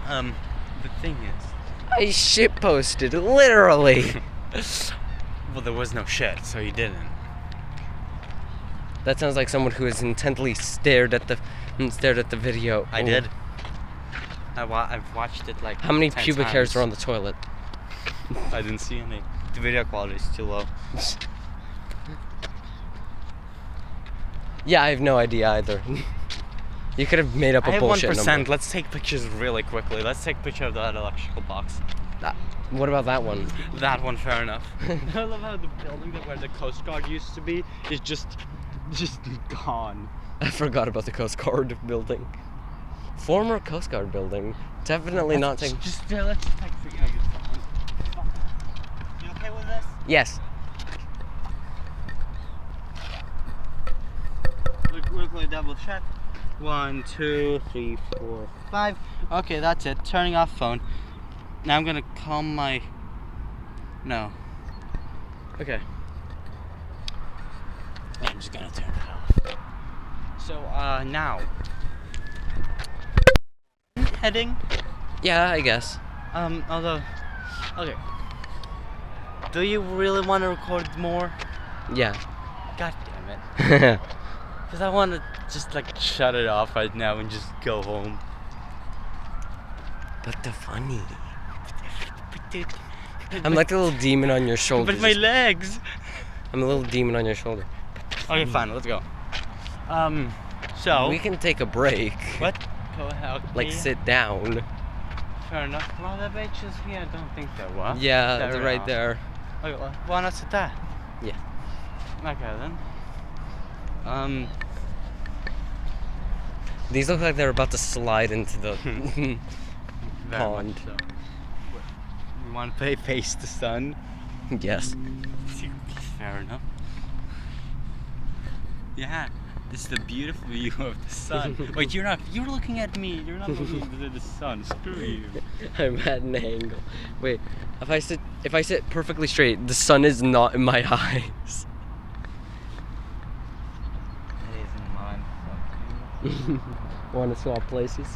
The thing is, I shitposted literally. well, there was no shit, so you didn't. That sounds like someone who has intently stared at the video. I Ooh. did. I've watched it like. How many 10 pubic hairs times. are on the toilet? I didn't see any. The video quality is too low. Yeah, I have no idea either. You could have made up I a have bullshit 1%. number. Let's take pictures really quickly. Let's take a picture of that electrical box. What about that one? That one, fair enough. I love how the building where the Coast Guard used to be is just gone. I forgot about the Coast Guard building. Former Coast Guard building. Definitely not taking. Let's just take a picture of it. You okay with this? Yes. Quickly double check. 1, 2, 3, 4, 5. Okay, that's it. Turning off phone. Now I'm gonna calm my. No. Okay. I'm just gonna turn it off. So, now. Heading. Yeah, I guess. Although. Okay. Do you really want to record more? Yeah. God damn it. Because I want to just like shut it off right now and just go home. But the funny. I'm like a little demon on your shoulder. But my legs. I'm a little demon on your shoulder. Okay, fine, let's go. So. We can take a break. What? Go ahead. Like sit down. Fair enough. Well, the benches here, I don't think there were. Yeah, There they're we right are. there. Okay, well, why not sit there? Yeah. Okay then. These look like they're about to slide into the Very pond. much so. You want to face the sun? Yes. Fair enough. Yeah, this is the beautiful view of the sun. Wait, you're looking at me. You're not looking at the sun. Screw you. I'm at an angle. Wait, if I sit perfectly straight, the sun is not in my eyes. It is in mine. Want to swap places?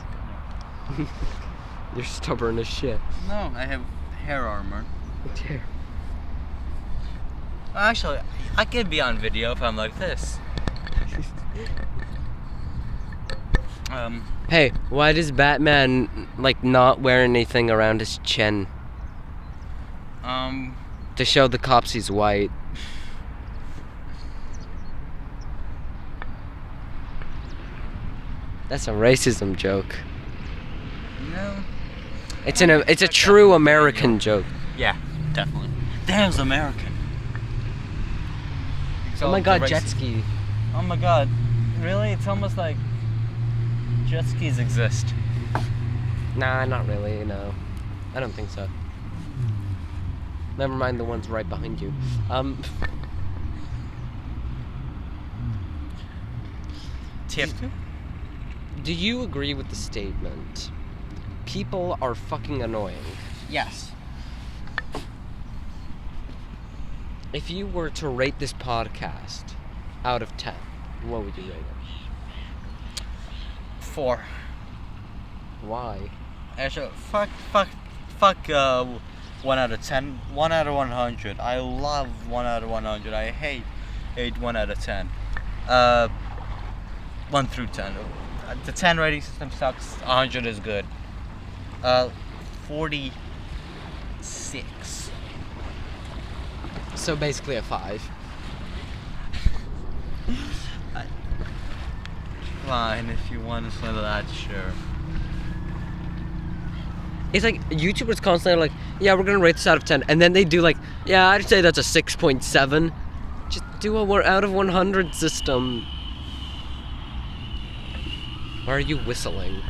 You're stubborn as shit. No, I have hair armor. Actually, I could be on video if I'm like this. Hey, why does Batman like not wear anything around his chin? To show the cops he's white. That's a racism joke. No. It's a true American joke. Yeah, definitely. Damn's American. Oh my god, jet ski. Oh my god. Really? It's almost like jet skis exist. Nah, not really, no. I don't think so. Never mind the ones right behind you. Tip. Do you agree with the statement? People are fucking annoying. Yes. If you were to rate this podcast out of 10, what would you rate it? 4. Why? Actually, fuck, 1 out of 10. 1 out of 100. I love 1 out of 100. I hate 1 out of 10. 1 through 10. The 10 rating system sucks. 100 is good. 46. So basically a 5. Fine, if you want to say that, sure. It's like YouTubers constantly are like, yeah, we're gonna rate this out of 10, and then they do like, yeah, I'd say that's a 6.7. Just do a out of 100 system. Why are you whistling?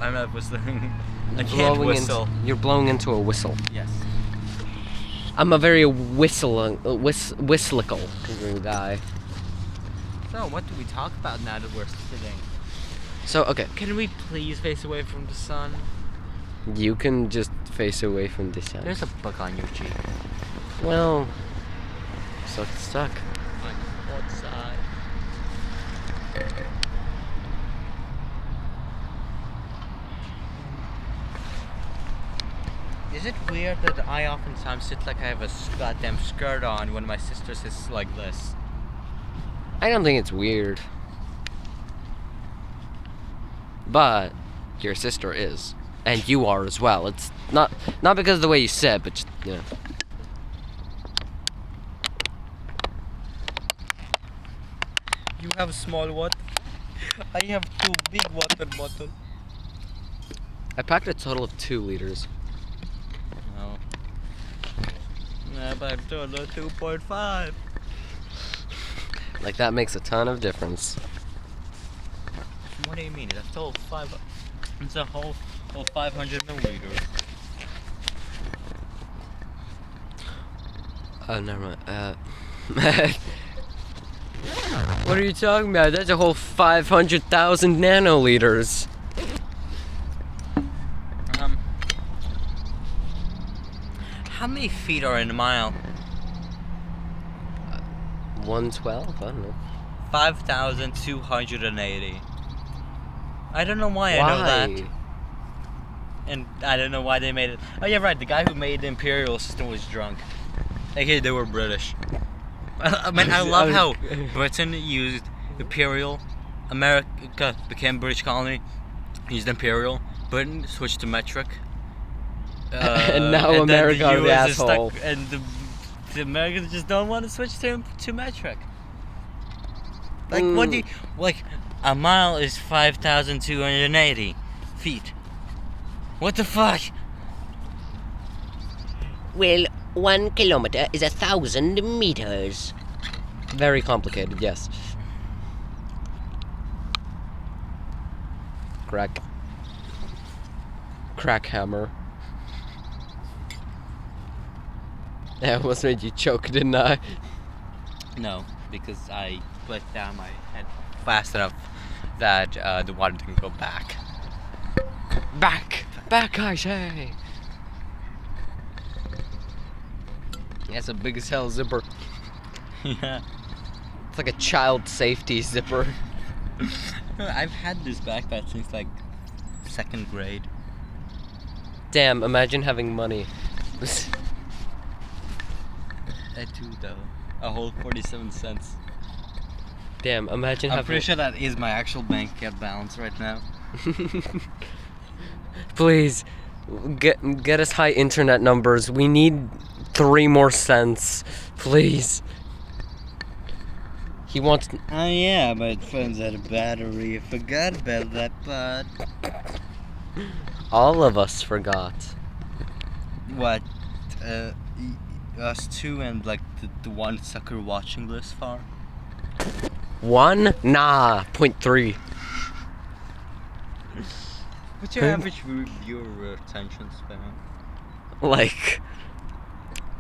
I'm not whistling. I can't Blowing whistle. you're blowing into a whistle. Yes. I'm a very whistlical guy. So, what do we talk about now that we're sitting? So, okay, Can we please face away from the sun? you can just face away from the sun. There's a bug on your cheek. Well, stuck. On what side? Is it weird that I oftentimes sit like I have a goddamn skirt on when my sister sits like this? I don't think it's weird. But your sister is. And you are as well. It's not because of the way you sit, but just, you know. You have small what? I have 2 big water bottles. I packed a total of 2 liters. No. Yeah, but I'm doing 2.5. Like, that makes a ton of difference. What do you mean? It's a whole 500 milliliters. Oh, never mind. What are you talking about? That's a whole 500,000 nanoliters. How many feet are in a mile? 112? I don't know. 5,280. I don't know why I know that. And I don't know why they made it. Oh yeah, right. The guy who made the imperial system was drunk. Okay, they were British. I mean, I love how Britain used imperial. America became British colony. Used imperial. Britain switched to metric. And now then America are the US is asshole. and the Americans just don't want to switch to metric. Like what do you, like a mile is 5,280 feet. What the fuck? Well, 1 kilometer is 1,000 meters. Very complicated, yes. Crack hammer. That almost made you choke, didn't I? No, because I put down my head fast enough that the water didn't go back. Back, I say. That's a big as hell zipper. Yeah. It's like a child safety zipper. I've had this backpack since like 2nd grade. Damn, imagine having money. I do though. A whole 47 cents. Damn, imagine I'm having... pretty sure that is my actual bank account balance right now. Please, get us high internet numbers. We need 3 more cents. Please. He wants... Oh yeah, my phone's out of battery. I forgot about that part. All of us forgot. What? Us two and like the one sucker watching this far? 1? Nah, 0.3. What's your average viewer attention span? Like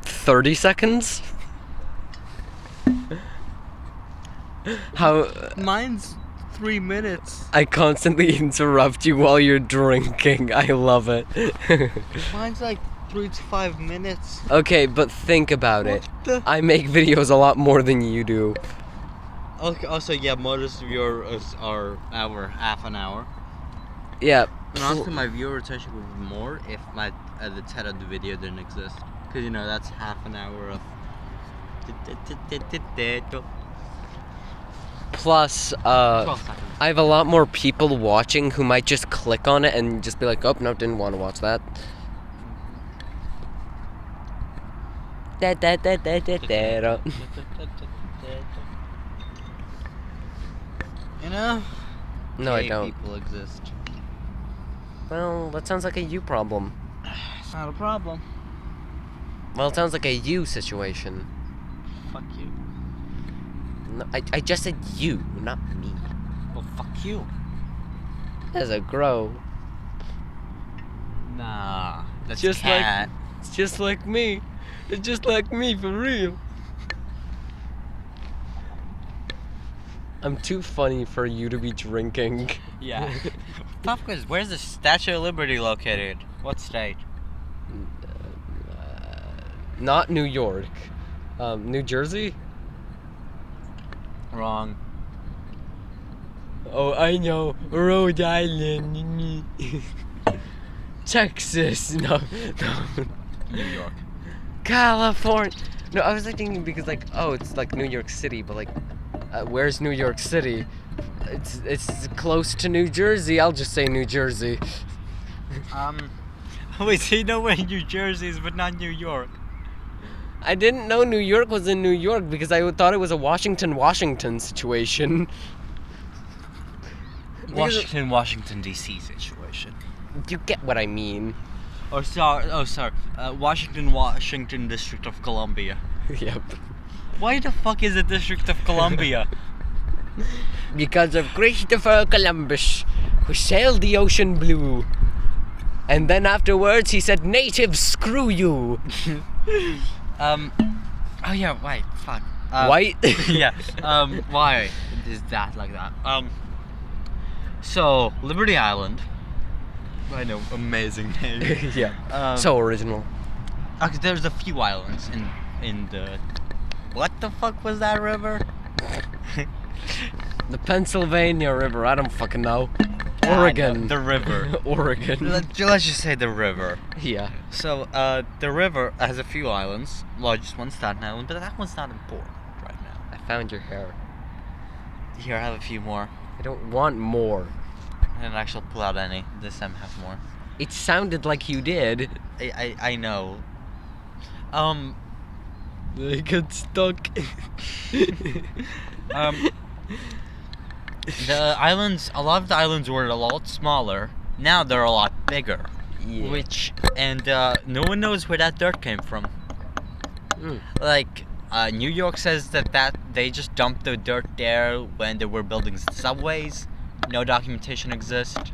30 seconds? How Mine's 3 minutes. I constantly interrupt you while you're drinking. I love it. Mine's like 3 to 5 minutes. Okay, but think about it. What the? I make videos a lot more than you do. Okay, also, yeah, most of yours are half an hour. Yeah. And honestly, my viewer attention would be more if the title of the video didn't exist. Because, you know, that's half an hour of... Plus, 12 seconds. I have a lot more people watching who might just click on it and just be like, oh, no, didn't want to watch that. You know? No, I Gay don't. people exist. Well, that sounds like a you problem. It's not a problem. Well, it sounds like a you situation. Fuck you. No, I just said you, not me. Well, fuck you. As a grow. Nah, that's Just cat. It's just like me. It's just like me, for real. I'm too funny for you to be drinking. Yeah. Pop quiz. Where's the Statue of Liberty located? What state? Not New York. New Jersey? Wrong. Oh, I know. Rhode Island. Texas. No. New York. California. No, I was like thinking because like, oh, it's like New York City, but like, where's New York City? It's close to New Jersey. I'll just say New Jersey. Wait, so you know where New Jersey is, but not New York? I didn't know New York was in New York because I thought it was a Washington situation. Washington D.C. situation. You get what I mean. Washington District of Columbia. Yep. Why the fuck is it District of Columbia? Because of Christopher Columbus, who sailed the ocean blue. And then afterwards he said, "Natives, screw you." Oh yeah, wait, fuck. White? Yeah. Why is that like that? So Liberty Island. I know, amazing name. Yeah. So original. Okay, there's a few islands in the. What the fuck was that river? The Pennsylvania River, I don't fucking know. Oregon. The river. Oregon. Let's just say the river. Yeah. So, the river has a few islands. Largest one's Staten Island, but that one's not important right now. I found your hair. Here, I have a few more. I don't want more. I didn't actually pull out any. This time I have more. It sounded like you did. I know. They get stuck. The islands, a lot of the islands were a lot smaller. Now they're a lot bigger. Yeah. No one knows where that dirt came from. Like, New York says that they just dumped the dirt there when they were building subways. No documentation exists.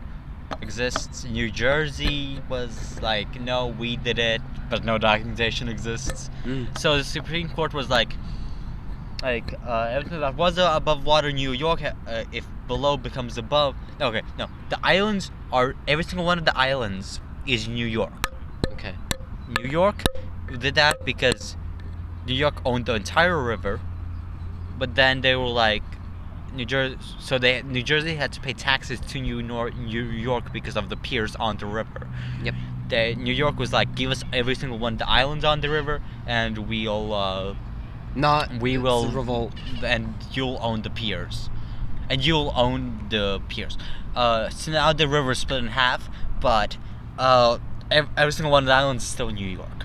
New Jersey was like, no, we did it, but no documentation exists. So the Supreme Court was like everything that was above water New York, if below becomes above. Okay, no, the islands are, every single one of the islands is New York. Okay. New York did that because New York owned the entire river, but then they were like, New Jersey had to pay taxes to New York because of the piers on the river. Yep. New York was like, give us every single one of the islands on the river, and we will revolt, and you'll own the piers, so now the river is split in half, but every single one of the islands is still New York.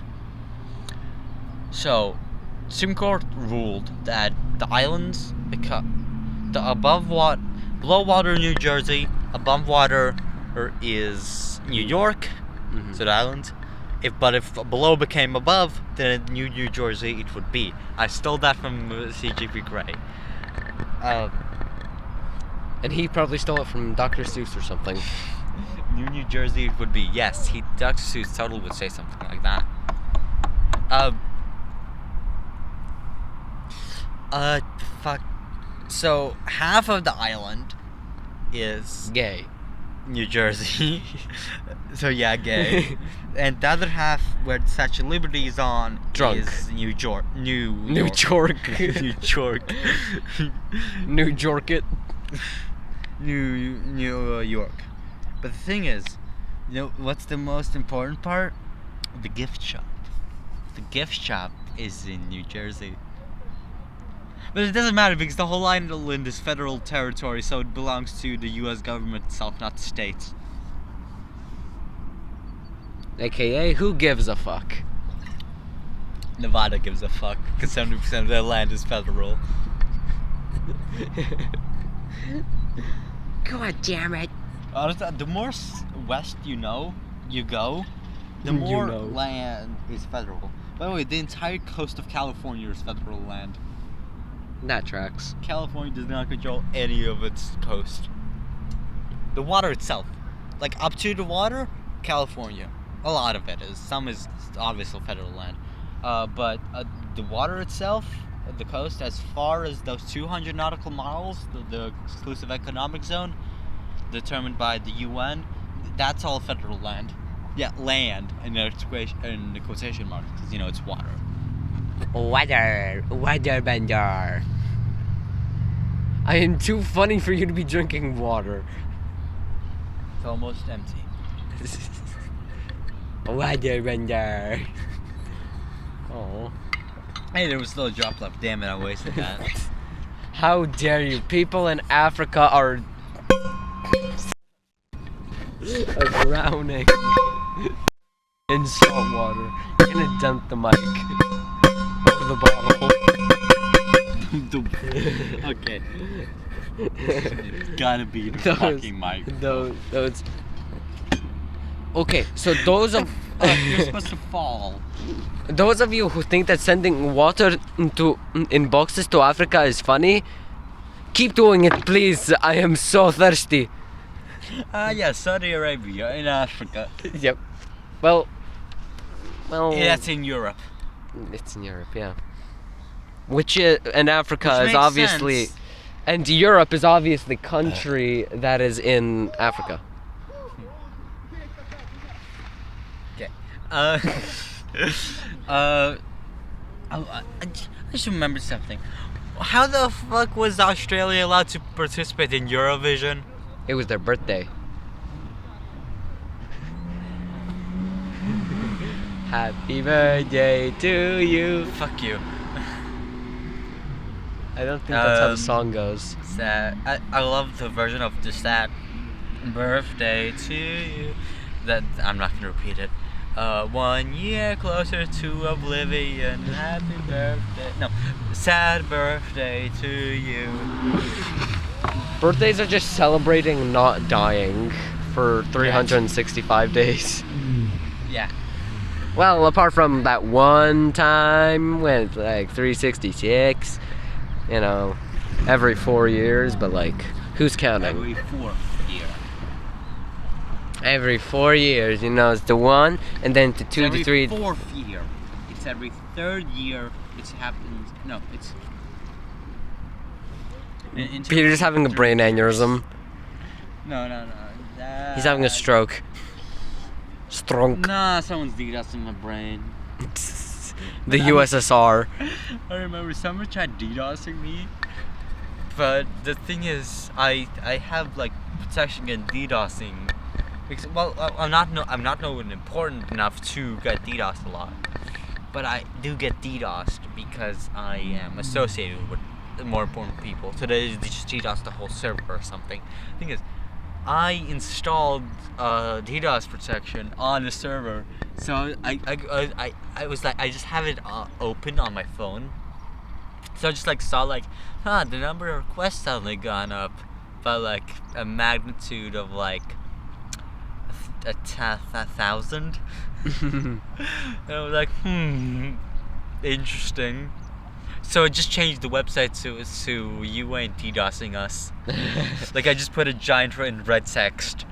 So Supreme Court ruled that the islands below water New Jersey, above water is New York, so the islands. If below became above, then New Jersey it would be. I stole that from C.G.P. Gray. And he probably stole it from Dr. Seuss or something. New Jersey it would be. Yes, Dr. Seuss totally would say something like that. Fuck. So half of the island is Gay. New Jersey. So yeah, gay. And the other half where the Statue of Liberty is on Drunk. is New York. New York. New York. New York it. New York. But the thing is, you know what's the most important part? The gift shop. The gift shop is in New Jersey. But it doesn't matter because the whole island is federal territory, so it belongs to the U.S. government itself, not the states. AKA, who gives a fuck? Nevada gives a fuck, because 70% of their land is federal. God damn it. The more west you go, the You more know. land is federal. By the way, the entire coast of California is federal land. That tracks. California does not control any of its coast. The water itself, like up to the water, California. A lot of it is. Some is obviously federal land. But the water itself, the coast, as far as those 200 nautical miles, the exclusive economic zone, determined by the UN, that's all federal land. Yeah, land in the quotation marks, because it's water. Water bender. I am too funny for you to be drinking water. It's almost empty. Water bender. Oh. Hey, there was still a drop left. Damn it, I wasted that. How dare you? People in Africa are drowning in salt water. You're gonna dump the mic over the bottle. Okay. It's gotta be the fucking mic. Those. Okay, so those of You're supposed to fall. those of you who think that sending water in boxes to Africa is funny, keep doing it, please. I am so thirsty. Yeah, Saudi Arabia in Africa. Yep. Well. Yeah, that's in Europe. It's in Europe, yeah. And Africa Which is makes obviously, sense. and Europe is obviously country that is in Africa. Okay. I just remembered something. How the fuck was Australia allowed to participate in Eurovision? It was their birthday. Happy birthday to you. Fuck you. I don't think that's how the song goes. Sad. I love the version of just that birthday to you. That I'm not gonna repeat it. 1 year closer to oblivion. Happy birthday. No, sad birthday to you. Birthdays are just celebrating not dying for 365 days. Yeah. Well, apart from that one time when it's like 366, every 4 years, but like, who's counting? Every 4th year. Every 4 years, it's the 1, and then to 2 to 3. Every 4th year. It's every 3rd year. It's happened. No, it's. Peter's having a brain aneurysm. No. He's having a stroke. Stronk. Nah, someone's DDoSing my brain. The USSR. I remember someone tried DDoSing me. But the thing is, I have like protection against DDoSing. Because, well, I'm not important enough to get DDoSed a lot. But I do get DDoSed because I am associated with the more important people. So they just DDoS the whole server or something. The thing is, I installed DDoS protection on the server, so I was like, I just have it open on my phone. So I just like saw like, the number of requests suddenly gone up by like a magnitude of like 1,000. And I was like, interesting. So I just changed the website so you ain't DDoSing us. Like I just put a giant in red text.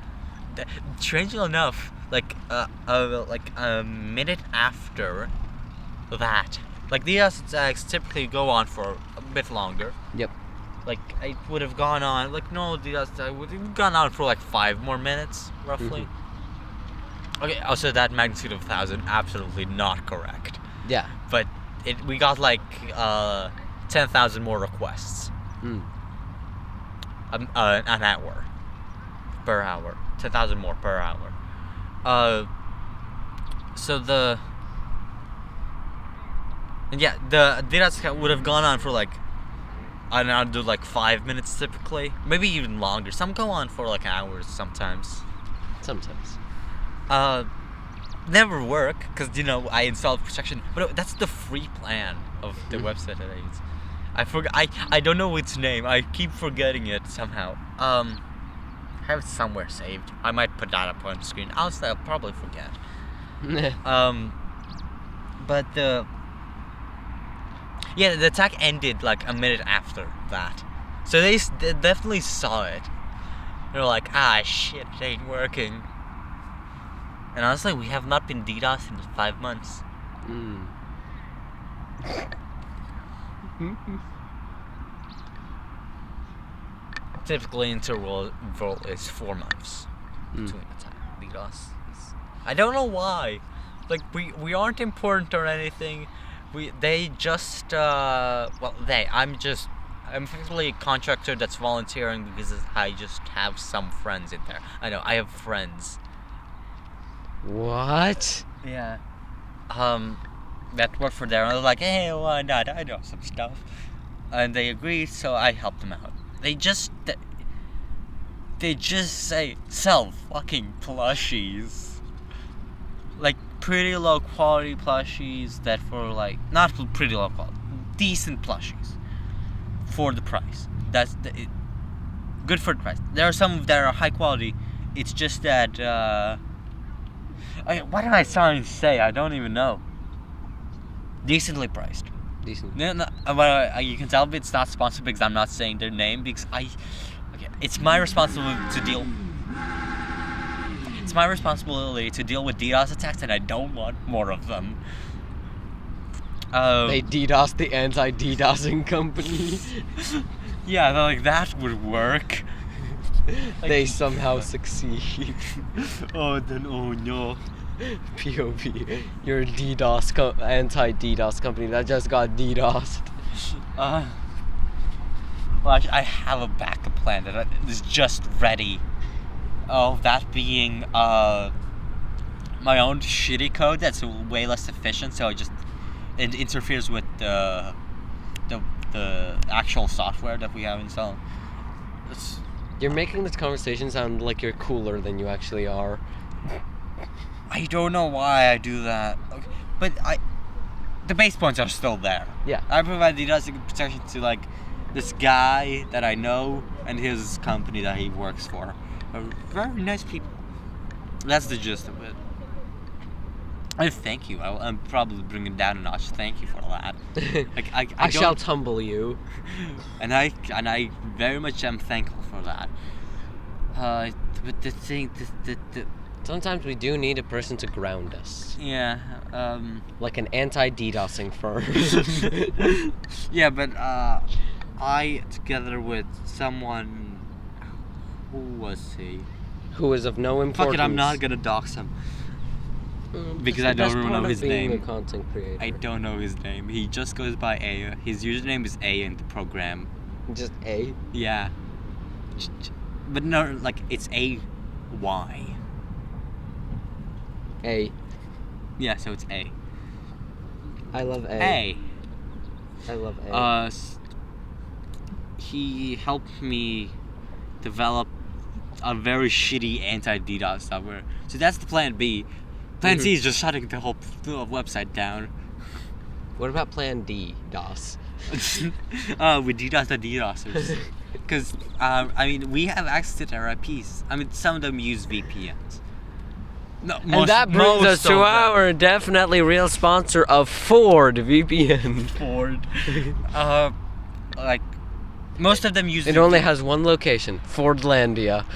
Strangely enough, like a minute after that, like DDoS attacks typically go on for a bit longer. Yep. Like it would have gone on, like no DDoS attack would have gone on for like 5 more minutes roughly. Okay, also that magnitude of 1,000, absolutely not correct. Yeah. But we got like 10,000 more requests. An hour. Per hour. 10,000 more per hour. So the DDoS would have gone on for like, I don't know, like 5 minutes typically. Maybe even longer. Some go on for like hours sometimes. Sometimes. Never work because I installed protection, but that's the free plan of the website that I use. I forgot. I don't know its name. I keep forgetting it somehow. How have it somewhere saved. I might put that up on screen. I'll probably forget. But the attack ended like a minute after that, so they definitely saw it. They're like, shit, it ain't working. And honestly, we have not been DDoS in 5 months. Typically, interval is 4 months between attack DDoS. I don't know why. Like we aren't important or anything. I'm effectively a contractor that's volunteering because I just have some friends in there. I know, I have friends. What? Yeah. That work for there. And I was like, hey, why not? I know some stuff. And they agreed, so I helped them out. They just say, sell fucking plushies. Like, pretty low quality plushies that for like, not pretty low quality, decent plushies. For the price. That's good for the price. There are some that are high quality. It's just that, what did I say? I don't even know. Decently priced. Decent. No, you can tell it's not sponsored because I'm not saying their name because it's my responsibility to deal. It's my responsibility to deal with DDoS attacks, and I don't want more of them. They DDoS the anti-DDoSing company. Yeah, like that would work. They somehow succeed. Oh no. POV. You're a anti-DDoS company that just got DDoSed. Well, I have a backup plan that is just ready. Oh, that being my own shitty code that's way less efficient, so it interferes with the actual software that we have installed. You're making this conversation sound like you're cooler than you actually are. I don't know why I do that. Okay. But the base points are still there. Yeah. I provide DDoS protection to like this guy that I know and his company that he works for. Are very nice people. That's the gist of it. And thank you. I'm probably bringing it down a notch. Thank you for that. Like, I shall tumble you. And I very much am thankful for that. But the thing, Sometimes we do need a person to ground us. yeah, Like an anti-DDoSing firm. yeah, but I together with someone, who was he? Who is of no importance. Fuck it, I'm not gonna dox him. Because I don't know his name. A content creator. I don't know his name. He just goes by A. His username is A in the program. Just A? Yeah. But no, like, it's A-Y. A. Yeah, so it's A. I love A. A. I love A. He helped me develop a very shitty anti-DDoS software. So that's the plan B. Plan C is just shutting the whole website down. What about Plan D, DOS? We DDoS the DDoSers. Because, I mean, we have access to their IPs. I mean, some of them use VPNs. No, And that brings us to our definitely real sponsor of Ford VPN. Ford. Like, most of them use It only has one location, Fordlandia.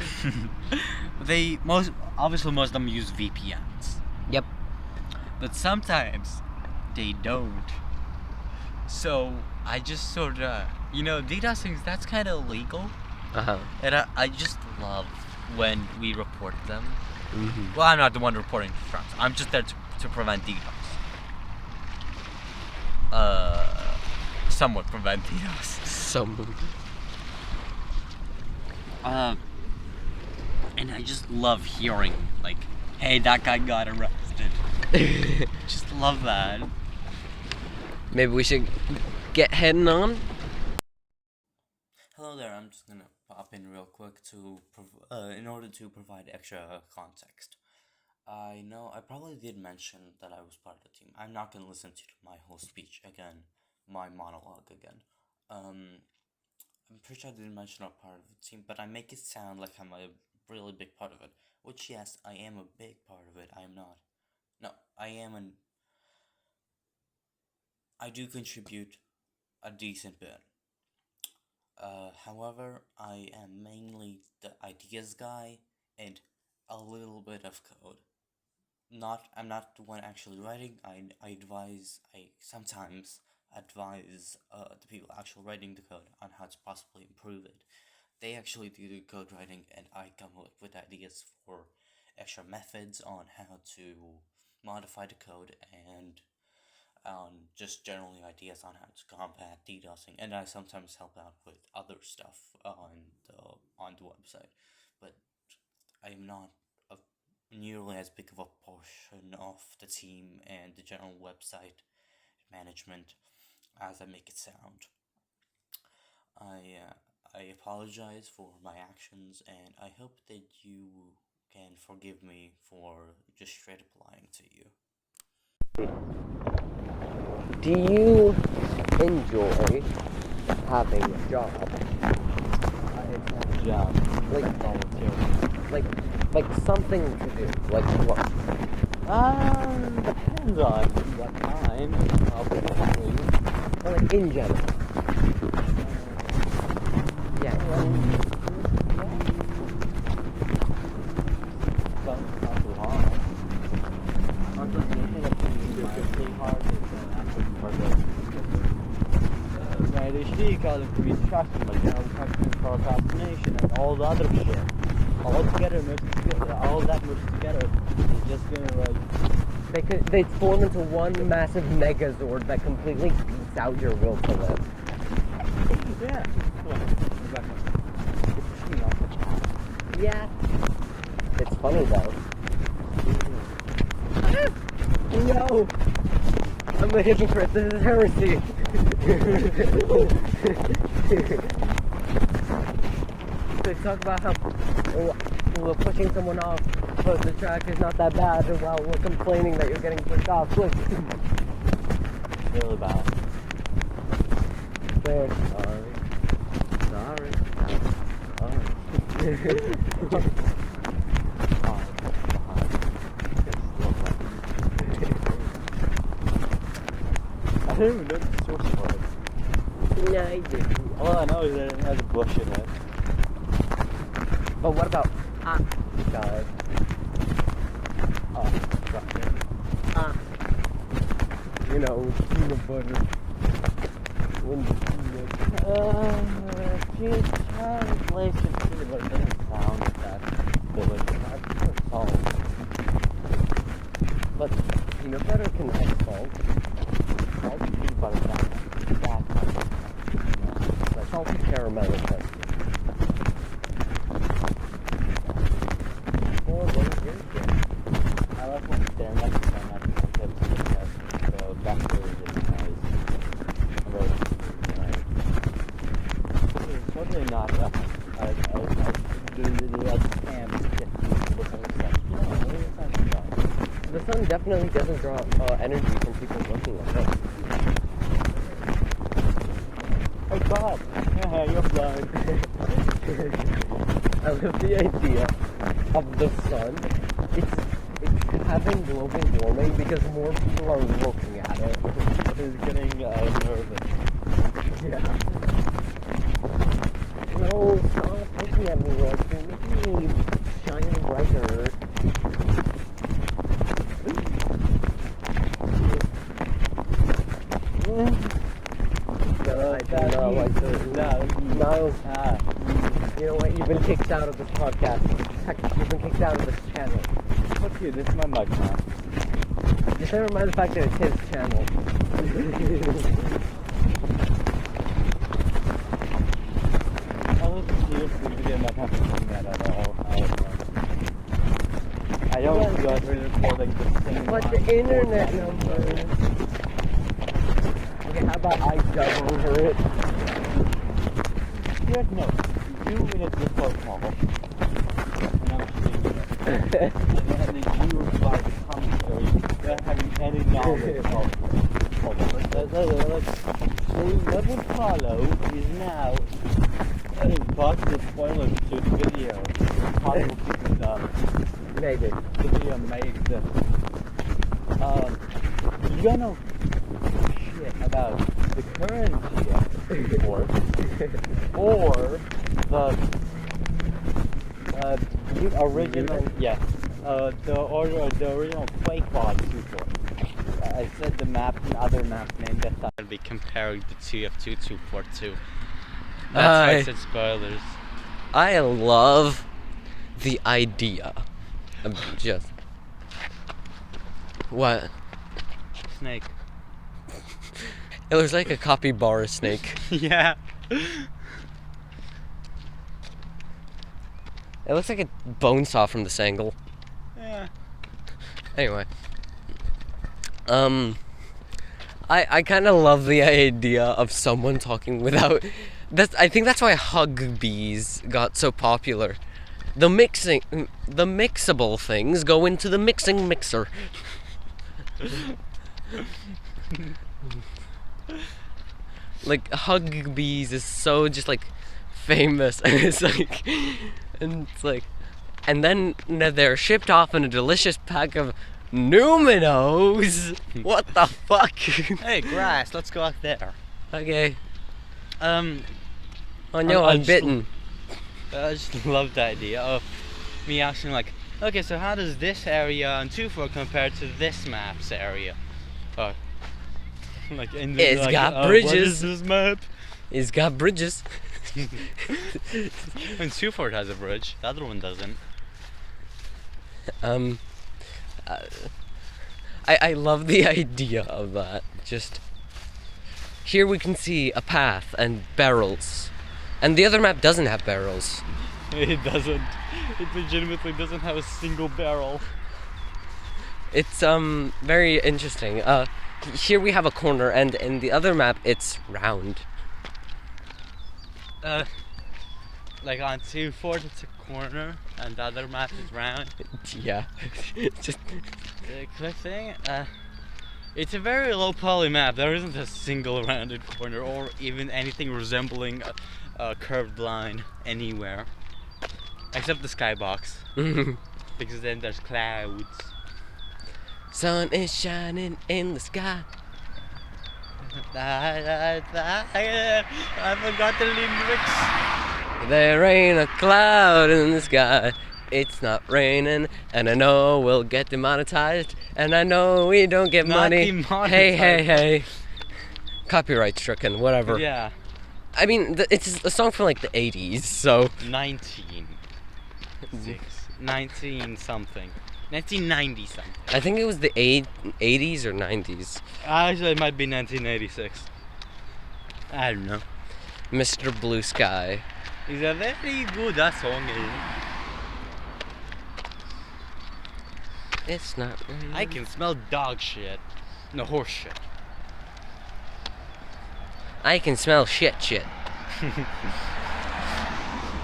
Obviously most of them use VPNs. Yep. But sometimes they don't. So I just sort of, DDoSing, that's kind of illegal. Uh-huh. And I just love when we report them. Mm-hmm. Well, I'm not the one reporting fronts. I'm just there to prevent DDoS. Somewhat prevent DDoS. Someone. And I just love hearing, like, hey, that guy got arrested. Just love that. Maybe we should get heading on? Hello there, I'm just gonna pop in real quick in order to provide extra context. I know I probably did mention that I was part of the team. I'm not gonna listen to my whole speech again, my monologue again. I'm pretty sure I didn't mention I'm part of the team, but I make it sound like I'm a really big part of it. Which, yes, I am a big part of it. I am not. No, I do contribute a decent bit. However, I am mainly the ideas guy and a little bit of code. I'm not the one actually writing. I sometimes advise the people actually writing the code on how to possibly improve it. They actually do the code writing, and I come up with ideas for extra methods on how to modify the code and just generally ideas on how to combat DDoSing, and I sometimes help out with other stuff on the website, but I am not nearly as big of a portion of the team and the general website management as I make it sound. I apologize for my actions, and I hope that you can forgive me for just straight up lying to you. Do you enjoy having a job? Job. Like volunteer. Like something to do. Like what? Depends on what time, obviously. Or like in general. Yeah. Not too hard. Pretty hard is actually my ADHD causing me distraction, like procrastination and all the other shit. All that mixed together is just gonna like They form into one massive megazord that completely beats out your will to live. yeah. Yeah. It's funny though. No! I'm a hypocrite, this is heresy! They talk about how we're pushing someone off, but the track is not that bad, while we're complaining that you're getting pushed off. Look! Really bad. There. Sorry. I don't even know the source for it. No, I didn't. All I know is that it has a bush in it. But what about guys? You know, peanut butter. Translation peanut butter doesn't sound that delicious. That's salt. But peanut butter can have salt. Salt and peanut butter sound that. Like salty caramel is tasty. Or what is yours? I like when it's there next to my tips because the bacteria is nice. It's totally not I can't get to look at it. The sun definitely doesn't draw energy from people looking at it. Oh God! Yeah, you're blind. I love the idea of the sun. It's having global warming because more people are looking at it. It's getting nervous. Yeah. No, stop looking at me like you're making me shine brighter. I do not like this. No. You know what? You've been kicked out of this podcast. Heck, you've been kicked out of this channel. Fuck you, this is my mic now. Just never mind the fact that it's his channel. I wasn't seriously video not having that at all. I don't feel like we're recording the same. But the internet numbers. Okay, how about I dub over it? Here's no. You in a Discord call. And I'm seeing it. And then you reply to commentary without having any knowledge of it. The level follow is now any busted spoilers to the video. It's possible because Maybe. the video may exist. You don't know shit about the current GX or the original. Yes. The original QuakeBot 2.4. I said the map and other map name that time. I'll be comparing the TF2 242. That's why I said spoilers. I love the idea of just what? Snake. It looks like a capybara snake. Yeah. It looks like a bone saw from this angle. Yeah. Anyway, I kind of love the idea of someone talking without. I think that's why hug bees got so popular. The mixable things go into the mixing mixer. Like hug bees is so just like famous, and it's like, and then they're shipped off in a delicious pack of Numinos. What the fuck? Hey, grass. Let's go out there. Okay. I no, I'm bitten. just love the idea of me asking like, okay, so how does this area in 2.4 compare to this map's area? Like in the, It's like, got what bridges. is this map? It's got bridges. And 2.4 has a bridge. The other one doesn't. I love the idea of that. Just here we can see a path and barrels, and the other map doesn't have barrels. It doesn't. It legitimately doesn't have a single barrel. It's very interesting. Here we have a corner, and in the other map it's round. Like on 2.4 it's a corner, and the other map is round. Yeah. Just Quick thing, it's a very low poly map. There isn't a single rounded corner or even anything resembling a curved line anywhere, except the skybox, because then there's clouds. sun is shining in the sky. I forgot the lyrics. There ain't a cloud in the sky. It's not raining, and I know we'll get demonetized, and I know we don't get Not money. demonetized. Hey. Copyright stricken, whatever. Yeah, I mean, it's a song from like the 80s, so. 19 something. 1990 something. I think it was the 80s or 90s. Actually, it might be 1986. I don't know. Mr. Blue Sky. It's a very good song. It's not. I can smell dog shit. No, horse shit. I can smell shit.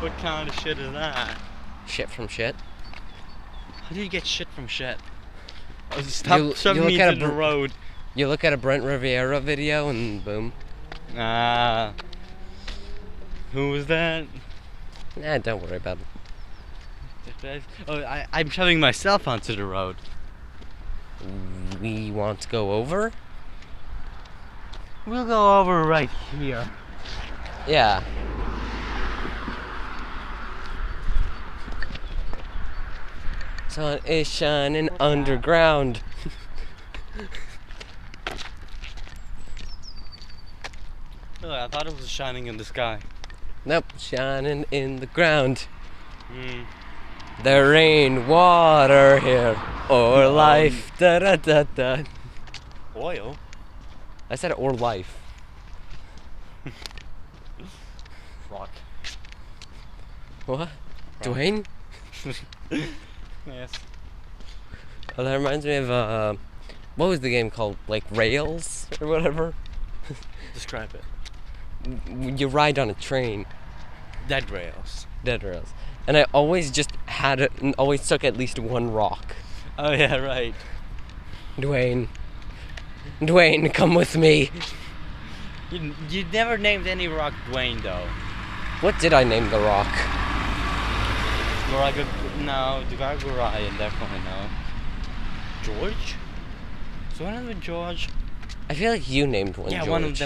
What kind of shit is that? Shit from shit. How do you get shit from shit? Oh, stop You shoving look me at into a the road. You look at a Brent Riviera video and boom. Ah. Who was that? Nah, don't worry about it. Oh, I'm shoving myself onto the road. We want to go over? We'll go over right here. Yeah. Sun is shining underground. Oh, I thought it was shining in the sky. Nope, shining in the ground. Hmm. There ain't water here or life. Da da da da. Oil? I said or life. Rock. What? Dwayne? Yes. Oh, that reminds me of what was the game called? Like Rails or whatever. Describe it. You ride on a train. Dead rails. Dead rails. And I always just had it and always took at least one rock. Oh yeah, right. Dwayne, come with me. You never named any rock Dwayne though. What did I name The Rock? No, Ryan, definitely no. George? So one of them George? I feel like you named one. Yeah, George.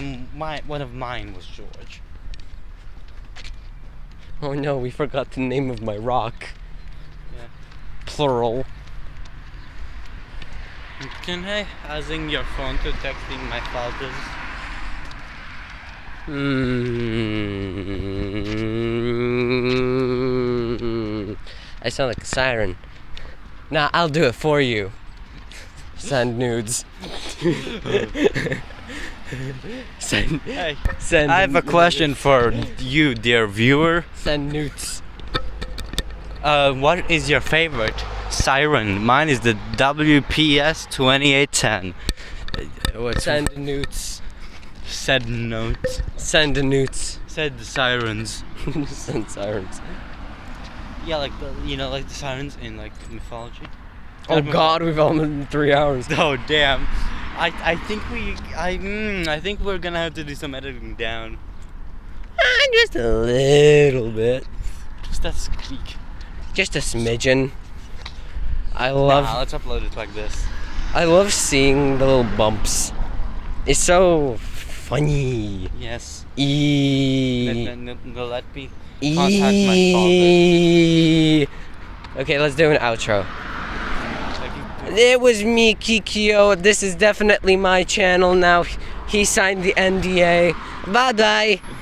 one of mine was George. Oh no, we forgot the name of my rock. Yeah. Plural. Can I using your phone to texting my fathers? I sound like a siren. Nah, I'll do it for you. Send nudes. Send. Hey, Send. I have a question for you, dear viewer. Send nudes. What is your favorite siren? Mine is the WPS 2810. What's Send nudes. said notes? Send nudes. Said the sirens. Send sirens. Yeah, like like the sirens in like mythology. Oh God, we've almost 3 hours. Oh damn! I think we're gonna have to do some editing down. Just a little bit. Just that squeak. Just a smidgen. I love. Nah, let's upload it like this. I love seeing the little bumps. It's so funny. Yes. Let Let me contact my Okay, let's do an outro. father. It was me, Kikyo. This is definitely my channel now. He signed the NDA. Bye bye.